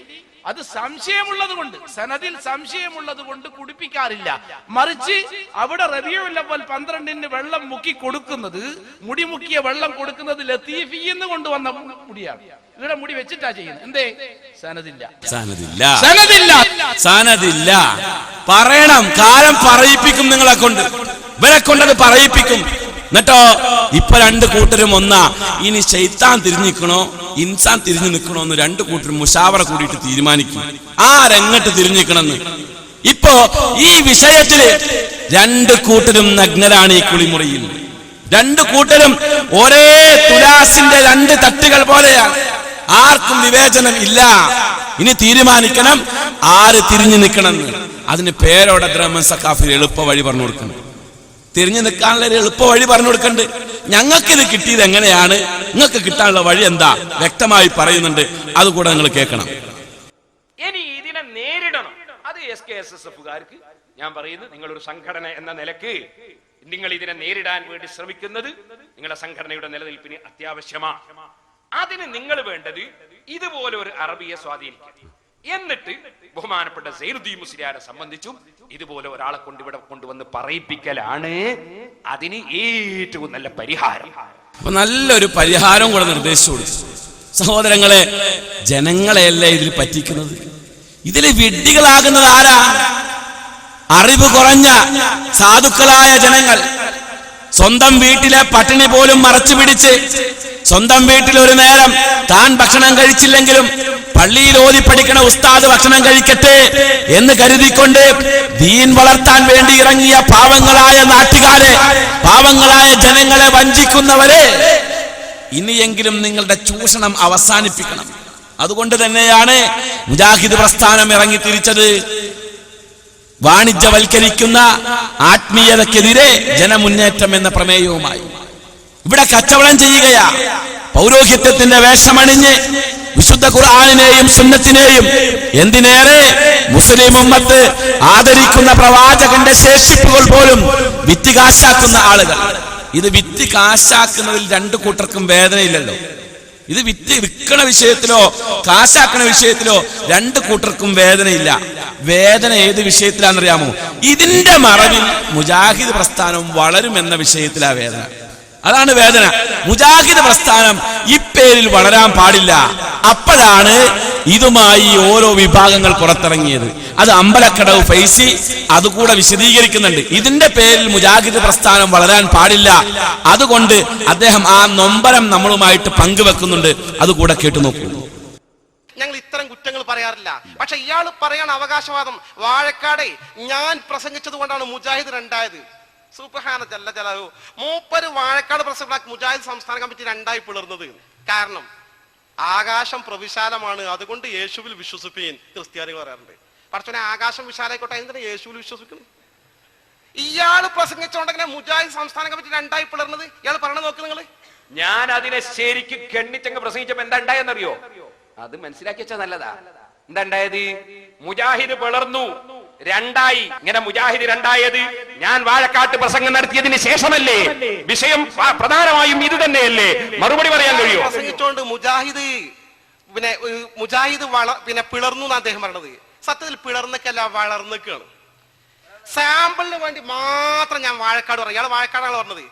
അത് സംശയമുള്ളത് കൊണ്ട്, സനദിൽ സംശയമുള്ളത് കൊണ്ട് കുടിപ്പിക്കാറില്ല. മറിച്ച് അവിടെ റബീഉൽ അവ്വൽ 12-ന് വെള്ളം മുക്കി കൊടുക്കുന്നത്, മുടി മുക്കിയ വെള്ളം കൊടുക്കുന്നത് ലത്തീഫിന്ന് കൊണ്ടുവന്ന മുടിയാണ്. ഇവിടെ മുടി വെച്ചിട്ടാ ചെയ്യുന്നത്. എന്തേ? സനദില്ല, സനദില്ല, സനദില്ല, സനദില്ല. പറയണം, കാലം പറയിപ്പിക്കും നിങ്ങളെ കൊണ്ട്, ഇവരെ കൊണ്ടത് പറയിപ്പിക്കും. എന്നിട്ടോ ഇപ്പൊ 2 കൂട്ടരും ഒന്നാ. ഇനി ശൈത്താൻ തിരിഞ്ഞിക്കണോ ഇൻസാൻ തിരിഞ്ഞു നിൽക്കണോ എന്ന് 2 കൂട്ടരും മുശാവറ കൂടിയിട്ട് തീരുമാനിക്കും ആരെങ്ങട്ട് തിരിഞ്ഞിക്കണമെന്ന്. ഇപ്പോ ഈ വിഷയത്തില് രണ്ട് കൂട്ടരും നഗ്നരാണ് ഈ കുളിമുറിയിൽ. രണ്ട് കൂട്ടരും ഒരേ തുലാസിന്റെ രണ്ട് തട്ടുകൾ പോലെയാണ്. ആർക്കും വിവേചനം ഇല്ല. ഇനി തീരുമാനിക്കണം ആര് തിരിഞ്ഞു നിൽക്കണമെന്ന്. അതിന് പേരോടെ ദ്രഹ്മൻ സഖാഫി എളുപ്പ വഴി പറഞ്ഞു കൊടുക്കണം. തിരിഞ്ഞു നിൽക്കാനുള്ള ഒരു എളുപ്പ വഴി പറഞ്ഞു കൊടുക്കണ്ട്. ഞങ്ങൾക്കിത് കിട്ടിയത് എങ്ങനെയാണ്, നിങ്ങൾക്ക് കിട്ടാനുള്ള വഴി എന്താ വ്യക്തമായി പറയുന്നുണ്ട്. അതുകൂടെ നിങ്ങൾ കേൾക്കണം. ഇനി ഇതിനെ നേരിടണം. അത് SKSSFകാർക്ക് ഞാൻ പറയുന്നത്, നിങ്ങളൊരു സംഘടന എന്ന നിലക്ക് നിങ്ങൾ ഇതിനെ നേരിടാൻ വേണ്ടി ശ്രമിക്കുന്നത് നിങ്ങളുടെ സംഘടനയുടെ നിലനിൽപ്പിന് അത്യാവശ്യമാണ്. അതിന് നിങ്ങൾ വേണ്ടത് ഇതുപോലെ ഒരു അറബിയെ സ്വാധീനിക്കുക. എന്നിട്ട് ബഹുമാനപ്പെട്ട സൈനുദ്ദീൻ മുസ്ലിയാരെ സംബന്ധിച്ചും ഇതുപോലെ ഒരാളെ ഇവിടെ കൊണ്ടുവന്ന് പറയിപ്പിക്കലാണ് അതിന് ഏറ്റവും നല്ല പരിഹാരം. അപ്പൊ നല്ലൊരു പരിഹാരം കൂടെ നിർദ്ദേശിച്ചു കൊടുത്തു. സഹോദരങ്ങളെ, ജനങ്ങളെയല്ലേ ഇതിൽ പറ്റിക്കുന്നത്? ഇതിൽ വിഡ്ഢികളാകുന്നത് ആരാ? അറിവ് കുറഞ്ഞ സാധുക്കളായ ജനങ്ങൾ. സ്വന്തം വീട്ടിലെ പട്ടിണി പോലും മറച്ചു പിടിച്ച്, സ്വന്തം വീട്ടിൽ ഒരു നേരം താൻ ഭക്ഷണം കഴിച്ചില്ലെങ്കിലും പള്ളിയിൽ ഓതി പഠിക്കണ ഉസ്താദ് ഭക്ഷണം കഴിക്കട്ടെ എന്ന് കരുതിക്കൊണ്ട് ദീൻ വളർത്താൻ വേണ്ടി ഇറങ്ങിയ പാവങ്ങളായ നാട്ടുകാരെ, പാവങ്ങളായ ജനങ്ങളെ വഞ്ചിക്കുന്നവരെ, ഇനിയെങ്കിലും നിങ്ങളുടെ ചൂഷണം അവസാനിപ്പിക്കണം. അതുകൊണ്ട് തന്നെയാണ് മുജാഹിദ് പ്രസ്ഥാനം ഇറങ്ങി തിരിച്ചത്. വാണിജ്യവൽക്കരിക്കുന്ന ആത്മീയതക്കെതിരെ ജനമുന്നേറ്റം എന്ന പ്രമേയവുമായി ഇവിടെ കച്ചവടം ചെയ്യുകയാ. പൗരോഹിത്യത്തിന്റെ വേഷമണിഞ്ഞ് വിശുദ്ധ ഖുർആനിനെയും സുന്നത്തിനെയും, എന്തിനേറെ മുസ്ലിം ഉമ്മത്ത് ആദരിക്കുന്ന പ്രവാചകന്റെ ശേഷിപ്പുകൾ പോലും വിറ്റ് കാശാക്കുന്ന ആളുകൾ. ഇത് വിറ്റ് കാശാക്കുന്നതിൽ രണ്ടു കൂട്ടർക്കും വേദനയില്ലല്ലോ. ഇത് വിൽക്കണ വിഷയത്തിലോ കാശാക്കണ വിഷയത്തിലോ രണ്ടു കൂട്ടർക്കും വേദനയില്ല. വേദന ഏത് വിഷയത്തിലാണെന്നറിയാമോ? ഇതിന്റെ മറവിൽ മുജാഹിദ് പ്രസ്ഥാനം വളരുമെന്ന വിഷയത്തിലാ വേദന. അതാണ് വേദന. മുജാഹിദ് പ്രസ്ഥാനം ഇപ്പേരിൽ വളരാൻ പാടില്ല. അപ്പോഴാണ് ഇതുമായി ഓരോ വിഭാഗങ്ങൾ പുറത്തിറങ്ങിയത്. അത് അമ്പലക്കടവ് ഫൈസി അതുകൂടെ വിശദീകരിക്കുന്നുണ്ട്. ഇതിന്റെ പേരിൽ മുജാഹിദ് പ്രസ്ഥാനം വളരാൻ പാടില്ല. അതുകൊണ്ട് അദ്ദേഹം ആ നൊമ്പരം നമ്മളുമായിട്ട് പങ്കുവെക്കുന്നുണ്ട്. അതുകൂടെ കേട്ടു നോക്കൂ. ഞങ്ങൾ ഇത്തരം കുറ്റങ്ങൾ പറയാറില്ല. പക്ഷെ ഇയാൾ പറയാണ് അവകാശവാദം. വാഴക്കാടെ ഞാൻ പ്രസംഗിച്ചത് കൊണ്ടാണ് മുജാഹിദ് രണ്ടായത്. സുബ്ഹാന ജല്ല ജലാലു. മൂപ്പര് വാഴക്കാട് പ്രസംഗിച്ച മുജാഹിദ് സംസ്ഥാന കമ്മിറ്റി രണ്ടായി പിളർന്നത്. കാരണം ആകാശം പ്രവിശാലമാണ്, അതുകൊണ്ട് യേശുവിൽ വിശ്വസിപ്പീൻ ക്രിസ്ത്യാനികൾ പറയാറുണ്ട്. പക്ഷേ ആകാശം വിശാലായിക്കോട്ടെ, എന്തിനാ യേശുവിൽ വിശ്വസിക്കുന്നത്? ഇയാൾ പ്രസംഗിച്ചോണ്ടെങ്കിൽ മുജാഹിദ് സംസ്ഥാന കമ്മിറ്റി രണ്ടായി പിളർന്നത്. ഇയാൾ പറയണത് നോക്ക് നിങ്ങൾ. ഞാൻ അതിനെ ശരിക്ക് കെണ്ണിച്ചങ്ങ് പ്രസംഗിച്ചപ്പോ എന്താ ഉണ്ടായെന്നറിയോ? അത് മനസ്സിലാക്കി വെച്ചാൽ നല്ലതാ. എന്താ ഉണ്ടായത്? മുജാഹിദ് പിളർന്നു, രണ്ടായി. ഇങ്ങനെ മുജാഹിദ് രണ്ടായത് ഞാൻ വാഴക്കാട്ട് പ്രസംഗം നടത്തിയതിന് ശേഷമല്ലേ? വിഷയം പ്രധാനമായും ഇത് തന്നെയല്ലേ? മറുപടി പറയാൻ കഴിയോ? പ്രസംഗിച്ചോണ്ട് മുജാഹിദ് പിന്നെ പിളർന്നു എന്നാണ് അദ്ദേഹം പറഞ്ഞത്. സത്യത്തിൽ പിളർന്നൊക്കെയല്ല, വളർന്നൊക്കെയാണ്. സാമ്പിളിന് വേണ്ടി മാത്രം ഞാൻ വാഴക്കാട് പറയും. ഇയാൾ വാഴക്കാടാണ് പറഞ്ഞത്.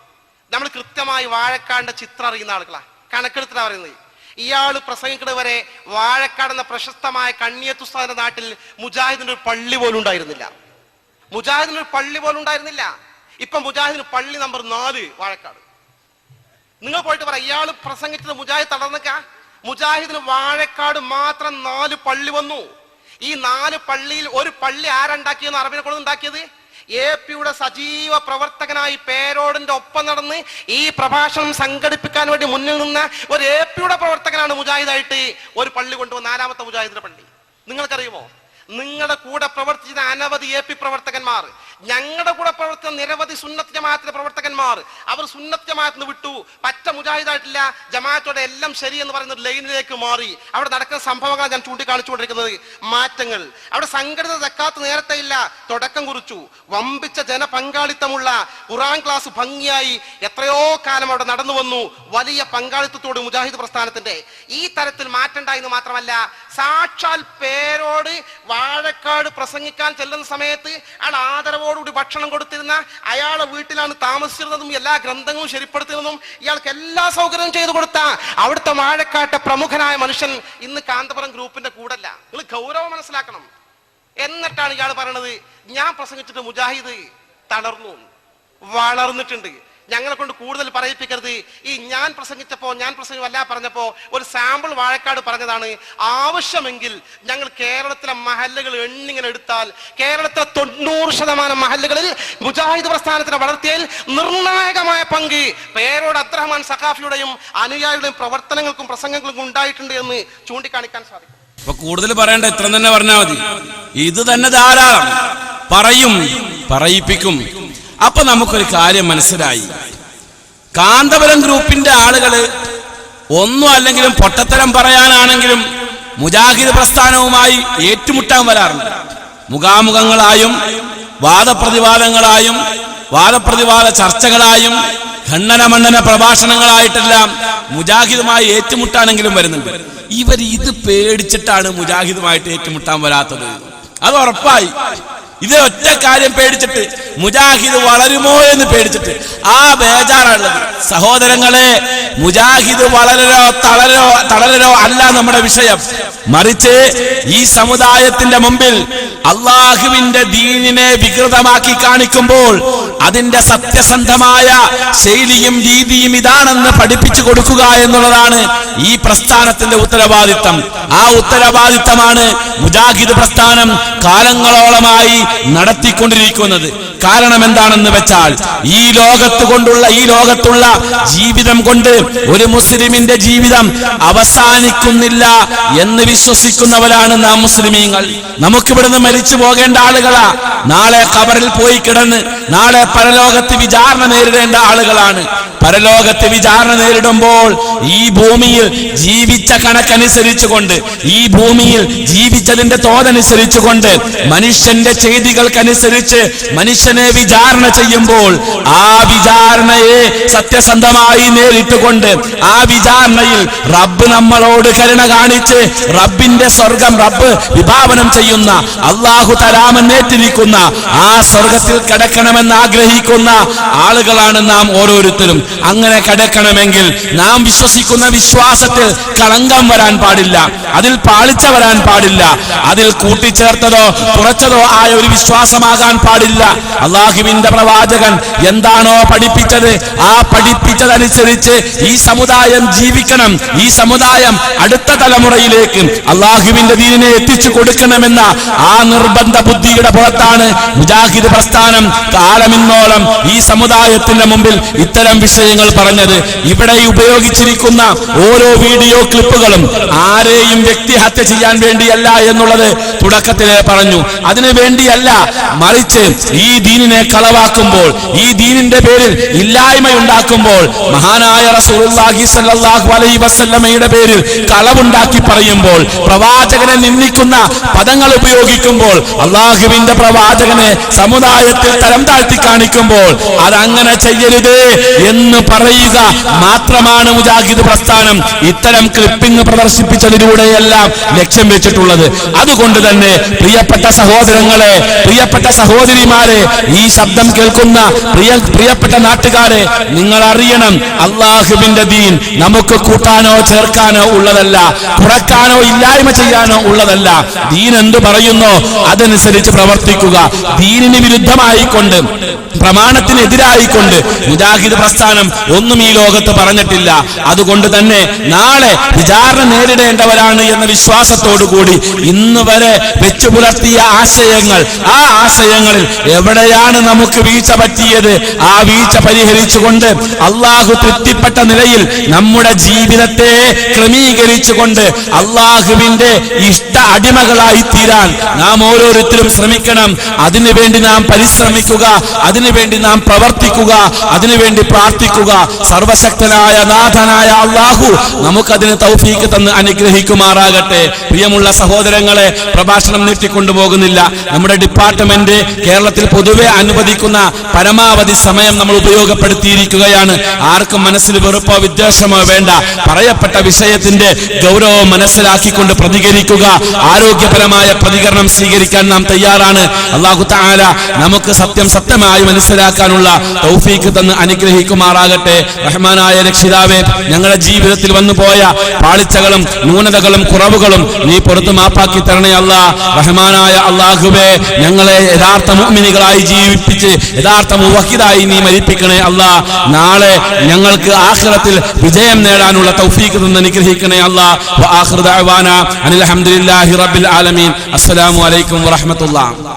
നമ്മൾ കൃത്യമായി വാഴക്കാടിന്റെ ചിത്രം അറിയുന്ന ആളുകളാ, കണക്കെടുത്തിട്ടാണ് പറയുന്നത്. ഇയാൾ പ്രസംഗിക്കുന്നത് വരെ വാഴക്കാട് എന്ന പ്രശസ്തമായ കണ്ണിയത്തുസ്താദിന്റെ നാട്ടിൽ മുജാഹിദിന്റെ ഒരു പള്ളി പോലും ഉണ്ടായിരുന്നില്ല. മുജാഹിദിന് ഒരു പള്ളി പോലും ഉണ്ടായിരുന്നില്ല. ഇപ്പൊ മുജാഹിദിന് പള്ളി നമ്പർ 4 വാഴക്കാട്. നിങ്ങൾ പോയിട്ട് പറ, ഇയാൾ പ്രസംഗിച്ചത് മുജാഹിദ് തളർന്നക്ക. മുജാഹിദിന് വാഴക്കാട് മാത്രം 4 പള്ളി വന്നു. ഈ 4 പള്ളിയിൽ ഒരു പള്ളി ആരുണ്ടാക്കിയെന്ന് അറബിനെ കൊണ്ട് ഉണ്ടാക്കിയത്? APയുടെ സജീവ പ്രവർത്തകനായി പേരോടിന്റെ ഒപ്പം നടന്ന് ഈ പ്രഭാഷണം സംഘടിപ്പിക്കാൻ വേണ്ടി മുന്നിൽ നിന്ന ഒരു APയുടെ പ്രവർത്തകനാണ് മുജാഹിദായിട്ട് ഒരു പള്ളി കൊണ്ടുവന്ന 4ാമത്തെ മുജാഹിദിന്റെ പള്ളി. നിങ്ങൾക്കറിയുമോ? നിങ്ങളുടെ കൂടെ പ്രവർത്തിച്ച അനവധി AP പ്രവർത്തകന്മാർ, ഞങ്ങളുടെ കൂടെ പ്രവർത്തിച്ച നിരവധി സുന്നത്ത് ജമാഅത്തിന്റെ പ്രവർത്തകന്മാർ, അവർ സുന്നത്ത് ജമാഅത്തിന് വിട്ടു, പറ്റ മുജാഹിദായിട്ടില്ല, ജമാഅത്തോടെ എല്ലാം ശരിയെന്ന് പറയുന്ന ലൈനിലേക്ക് മാറി. അവിടെ നടക്കുന്ന സംഭവങ്ങൾ ഞാൻ ചൂണ്ടിക്കാണിച്ചുകൊണ്ടിരിക്കുന്നത്. മാറ്റങ്ങൾ. അവിടെ സംഘടിത സക്കാത്ത് നേരത്തെ ഇല്ല, തുടക്കം കുറിച്ചു. വമ്പിച്ച ജനപങ്കാളിത്തമുള്ള ഖുർആൻ ക്ലാസ് ഭംഗിയായി എത്രയോ കാലം അവിടെ നടന്നു വന്നു. വലിയ പങ്കാളിത്തത്തോട് മുജാഹിദ് പ്രസ്ഥാനത്തിന്റെ ഈ തരത്തിൽ മാറ്റണ്ടായെന്ന് മാത്രമല്ല, സാക്ഷാൽ പേരോട് വാഴക്കാട് പ്രസംഗിക്കാൻ ചെല്ലുന്ന സമയത്ത് അയാൾ ആദരവോടുകൂടി ഭക്ഷണം കൊടുത്തിരുന്ന, അയാളെ വീട്ടിലാണ് താമസിച്ചിരുന്നതും എല്ലാ ഗ്രന്ഥങ്ങളും ശരിപ്പെടുത്തുന്നതും ഇയാൾക്ക് എല്ലാ സൗകര്യവും ചെയ്തു കൊടുത്ത അവിടുത്തെ വാഴക്കാട്ടെ പ്രമുഖനായ മനുഷ്യൻ ഇന്ന് കാന്തപുരം ഗ്രൂപ്പിന്റെ കൂടല്ല. നിങ്ങൾ ഗൗരവം മനസ്സിലാക്കണം. എന്നിട്ടാണ് ഇയാൾ പറയണത് ഞാൻ പ്രസംഗിച്ചിട്ട് മുജാഹിദ് തളർന്നു, വളർന്നിട്ടുണ്ട്. ഞങ്ങളെ കൊണ്ട് കൂടുതൽ പറയിപ്പിക്കരുത്. ഈ ഞാൻ പ്രസംഗമല്ല പറഞ്ഞപ്പോ ഒരു സാമ്പിൾ വാഴക്കാട് പറഞ്ഞതാണ്. ആവശ്യമെങ്കിൽ ഞങ്ങൾ കേരളത്തിലെ മഹല്ലുകൾ എണ്ണിങ്ങനെ എടുത്താൽ കേരളത്തിലെ 90% മഹല്ലുകളിൽ മുജാഹിദ് പ്രസ്ഥാനത്തിന്റെ വളർച്ചയിൽ നിർണായകമായ പങ്ക് പേരോട് അബ്ദുറഹ്മാൻ സഖാഫിയുടെയും അനുയായിയുടെയും പ്രവർത്തനങ്ങൾക്കും പ്രസംഗങ്ങൾക്കും ഉണ്ടായിട്ടുണ്ട് എന്ന് ചൂണ്ടിക്കാണിക്കാൻ സാധിക്കും. അപ്പൊ കൂടുതൽ പറയണ്ട, ഇത്ര തന്നെ പറഞ്ഞാൽ മതി. ഇത് തന്നെ ധാരാളം. പറയിപ്പിക്കും. അപ്പൊ നമുക്കൊരു കാര്യം മനസ്സിലായി. കാന്തപുരം ഗ്രൂപ്പിന്റെ ആളുകള് ഒന്നും അല്ലെങ്കിലും പൊട്ടത്തരം പറയാനാണെങ്കിലും മുജാഹിദ് പ്രസ്ഥാനവുമായി ഏറ്റുമുട്ടാൻ വരാറുണ്ട്. മുഖാമുഖങ്ങളായും വാദപ്രതിവാദങ്ങളായും വാദപ്രതിവാദ ചർച്ചകളായും ഖണ്ഡന പ്രഭാഷണങ്ങളായിട്ടെല്ലാം മുജാഹിദുമായി ഏറ്റുമുട്ടാണെങ്കിലും വരുന്നുണ്ട്. ഇവർ ഇത് പേടിച്ചിട്ടാണ് മുജാഹിദുമായിട്ട് ഏറ്റുമുട്ടാൻ വരാത്തത്. അത് ഉറപ്പായി. ഇത് ഒറ്റ കാര്യം പേടിച്ചിട്ട്, മുജാഹിദ് വളരുമോ എന്ന് പേടിച്ചിട്ട്. ആ ബേജാറുള്ളത്. സഹോദരങ്ങളെ, മുജാഹിദ് വളരലോ തളരലോ അല്ല നമ്മുടെ വിഷയം. മറിച്ച് ഈ സമുദായത്തിന്റെ മുമ്പിൽ അള്ളാഹുവിന്റെ ദീനിനെ വികൃതമാക്കി കാണിക്കുമ്പോൾ അതിന്റെ സത്യസന്ധമായ ശൈലിയും രീതിയും ഇതാണെന്ന് പഠിപ്പിച്ചു കൊടുക്കുക എന്നുള്ളതാണ് ഈ പ്രസ്ഥാനത്തിന്റെ ഉത്തരവാദിത്തം. ആ ഉത്തരവാദിത്തമാണ് മുജാഹിദ് പ്രസ്ഥാനം കാലങ്ങളോളമായി നടത്തിക്കൊണ്ടിരിക്കുന്നത്. കാരണം എന്താണെന്ന് വെച്ചാൽ, ഈ ലോകത്തുള്ള ജീവിതം കൊണ്ട് ഒരു മുസ്ലിമിന്റെ ജീവിതം അവസാനിക്കുന്നില്ല എന്ന് വിശ്വസിക്കുന്നവരാണ് നാം മുസ്ലിമീങ്ങൾ. നമുക്കിവിടുന്ന് മരിച്ചു പോകേണ്ട ആളുകളാ. നാളെ ഖബറിൽ പോയി കിടന്ന് നാളെ പരലോകത്ത് വിചാരണ നേരിടേണ്ട ആളുകളാണ്. പരലോകത്ത് വിചാരണ നേരിടുമ്പോൾ ഈ ഭൂമിയിൽ ജീവിച്ച കണക്കനുസരിച്ചുകൊണ്ട്, ഈ ഭൂമിയിൽ ജീവിച്ചതിന്റെ തോതനുസരിച്ചുകൊണ്ട്, മനുഷ്യന്റെ ചെയ്തികൾക്കനുസരിച്ച് മനുഷ്യനെ വിചാരണ ചെയ്യുമ്പോൾ ആ വിചാരണയെ സത്യസന്ധമായി നേരിട്ടുകൊണ്ട് ആ വിചാരണയിൽ റബ്ബ് നമ്മളോട് കരുണ കാണിച്ച് റബ്ബിന്റെ സ്വർഗം റബ്ബ് വിഭാവനം ചെയ്യുന്ന, അള്ളാഹു തരാമെന്നേറ്റിരിക്കുന്ന ആ സ്വർഗത്തിൽ കിടക്കണമെന്ന് ആഗ്രഹിക്കുന്ന ആളുകളാണ് നാം ഓരോരുത്തരും. അങ്ങനെ കിടക്കണമെങ്കിൽ നാം വിശ്വസിക്കുന്ന വിശ്വാസത്തിൽ കളങ്കം വരാൻ പാടില്ല, അതിൽ പാളിച്ച വരാൻ പാടില്ല, അതിൽ കൂട്ടിച്ചേർത്തതോ കുറച്ചതോ ആയ ഒരു വിശ്വാസമാകാൻ പാടില്ല. അള്ളാഹുവിന്റെ പ്രവാചകൻ എന്താണോ പഠിപ്പിച്ചത് ആ പഠിപ്പിച്ചതനുസരിച്ച് ഈ സമുദായം ജീവിക്കണം. ഈ സമുദായം അടുത്ത തലമുറയിലേക്ക് അള്ളാഹുവിന്റെ ദീനിനെ എത്തിച്ചു കൊടുക്കണമെന്ന ആ നിർബന്ധ ബുദ്ധിയുടെ പുറത്താണ് മുജാഹിദ് പ്രസ്ഥാനം കാലമിന്നോളം ഈ സമുദായത്തിന്റെ മുമ്പിൽ ഇത്തരം വിഷയങ്ങൾ പറഞ്ഞത്. ഇവിടെ ഉപയോഗിച്ചിരിക്കുന്ന ഓരോ വീഡിയോ ക്ലിപ്പുകളും ആരെയും വ്യക്തിഹത്യ ചെയ്യാൻ വേണ്ടിയല്ല എന്നുള്ളത് തുടക്കത്തിലേ പറഞ്ഞു. അതിനു വേണ്ടിയല്ല, മറിച്ച് ഈ ദീനിനെ കളവാക്കുമ്പോൾ, ഈ ദീനിന്റെ പേരിൽ ഇല്ലായ്മയുണ്ടാക്കുമ്പോൾ, മഹാനായ റസൂലുള്ളാഹി സ്വല്ലല്ലാഹു അലൈഹി വസല്ലമയുടെ പേരിൽ കളവുണ്ടാക്കി പറയുമ്പോൾ, പ്രവാചകനെ നിന്ദിക്കുന്ന പദങ്ങൾ ഉപയോഗിക്കുമ്പോൾ, അള്ളാഹുവിന്റെ പ്രവാചകനെ സമുദായത്തിൽ തരം താഴ്ത്തി കാണിക്കുമ്പോൾ അതങ്ങനെ ചെയ്യരുത് എന്ന് പറയുക മാത്രമാണ് മുജാഹിദ് പ്രസ്ഥാനം ഇത്തരം ക്ലിപ്പിംഗ് പ്രദർശിപ്പിച്ചതിലൂടെയെല്ലാം ലക്ഷ്യം വെച്ചിട്ടുള്ളത്. അതുകൊണ്ട് തന്നെ പ്രിയപ്പെട്ട സഹോദരങ്ങളെ, പ്രിയപ്പെട്ട സഹോദരിമാരെ, ഈ ശബ്ദം കേൾക്കുന്ന പ്രിയപ്പെട്ട നാട്ടുകാരെ, നിങ്ങൾ അറിയണം, അള്ളാഹുവിന്റെ ദീൻ നമുക്ക് കൂട്ടാനോ ചേർക്കാനോ ഉള്ളതല്ല, കുറക്കാനോ ഇല്ലായ്മ ചെയ്യാനോ ഉള്ളതല്ല. ദീൻ എന്തു പറയുന്നോ അതനുസരിച്ച് പ്രവർത്തിക്കുക. ദീനിന് വിരുദ്ധമായിക്കൊണ്ട്, പ്രമാണത്തിനെതിരായിക്കൊണ്ട് മുജാഹിദ് പ്രസ്ഥാനം ഒന്നും ഈ ലോകത്ത് പറഞ്ഞിട്ടില്ല. അതുകൊണ്ട് തന്നെ നാളെ വിചാരണ നേരിടേണ്ടവരാണ് എന്ന വിശ്വാസത്തോടുകൂടി ഇന്ന് വരെ വെച്ചു പുലർത്തിയ ആശയങ്ങൾ, ആ ആശയങ്ങളിൽ എവിടെയാണ് നമുക്ക് വീഴ്ച പറ്റിയത് ആ വീഴ്ച പരിഹരിച്ചുകൊണ്ട് അള്ളാഹു തൃപ്തിപ്പെട്ട നിലയിൽ നമ്മുടെ ജീവിതത്തെ ക്രമീകരിച്ചുകൊണ്ട് അള്ളാഹുവിന്റെ ഇഷ്ട അടിമകളായി തീരാൻ നാം ഓരോരുത്തരും ശ്രമിക്കണം. അതിനുവേണ്ടി നാം പരിശ്രമിക്കുക, അതിനുവേണ്ടി നാം പ്രവർത്തിക്കുക, അതിനുവേണ്ടി പ്രാർത്ഥിക്കുക. സർവശക്തനായ നാഥനായ അള്ളാഹു നമുക്കതിന് തൗഫീക്ക് തന്ന് അനുഗ്രഹിക്കുമാറാകട്ടെ. പ്രിയമുള്ള സഹോദരങ്ങളെ, പ്രഭാഷണം നീട്ടിക്കൊണ്ടുപോകുന്നില്ല. നമ്മുടെ ഡിപ്പാർട്ട്മെന്റ് കേരളത്തിൽ പൊതുവെ അനുവദിക്കുന്ന പരമാവധി സമയം നമ്മൾ ഉപയോഗപ്പെടുത്തിയിരിക്കുകയാണ്. ആർക്കും മനസ്സിൽ വെറുപ്പോ വിദ്വേഷമോ വേണ്ട. പറയപ്പെട്ട വിഷയത്തിന്റെ ഗൗരവം മനസ്സിലാക്കിക്കൊണ്ട് പ്രതികരിക്കുക. ആരോഗ്യപരമായ പ്രതികരണം സ്വീകരിക്കാൻ നാം തയ്യാറാണ്. അല്ലാഹു തആല നമുക്ക് സത്യം സത്യമായി മനസ്സിലാക്കാനുള്ള തൗഫീക്ക് തന്ന് അനുഗ്രഹിക്കുമാറാകട്ടെ. റഹ്മാനായ രക്ഷിതാവേ, ഞങ്ങളുടെ ജീവിതത്തിൽ വന്നുപോയ പാളിച്ചകളും ന്യൂനതകളും കുറവുകളും നീ പുറത്തു മാപ്പാക്കി തരണേ അല്ലാ. റഹ്മാനായ അല്ലാഹുവേ, ഞങ്ങളെ യഥാർത്ഥ മുഅ്മിനീകളായി ജീവിപ്പിച്ച് യഥാർത്ഥ മുവഹിദായി നീ മരിപ്പിക്കണേ അല്ലാ. നാളെ ഞങ്ങൾക്ക് ആഖിറത്തിൽ വിജയം നേടാനുള്ള തൗഫീഖ് തന്ന് അനുഗ്രഹിക്കണേ അല്ലാ. വആഖിറു ദഅവാനാ അനിൽ ഹംദുലില്ലാഹി റബ്ബിൽ ആലമീൻ. അസ്സലാമു അലൈക്കും വറഹ്മത്തുള്ളാഹി.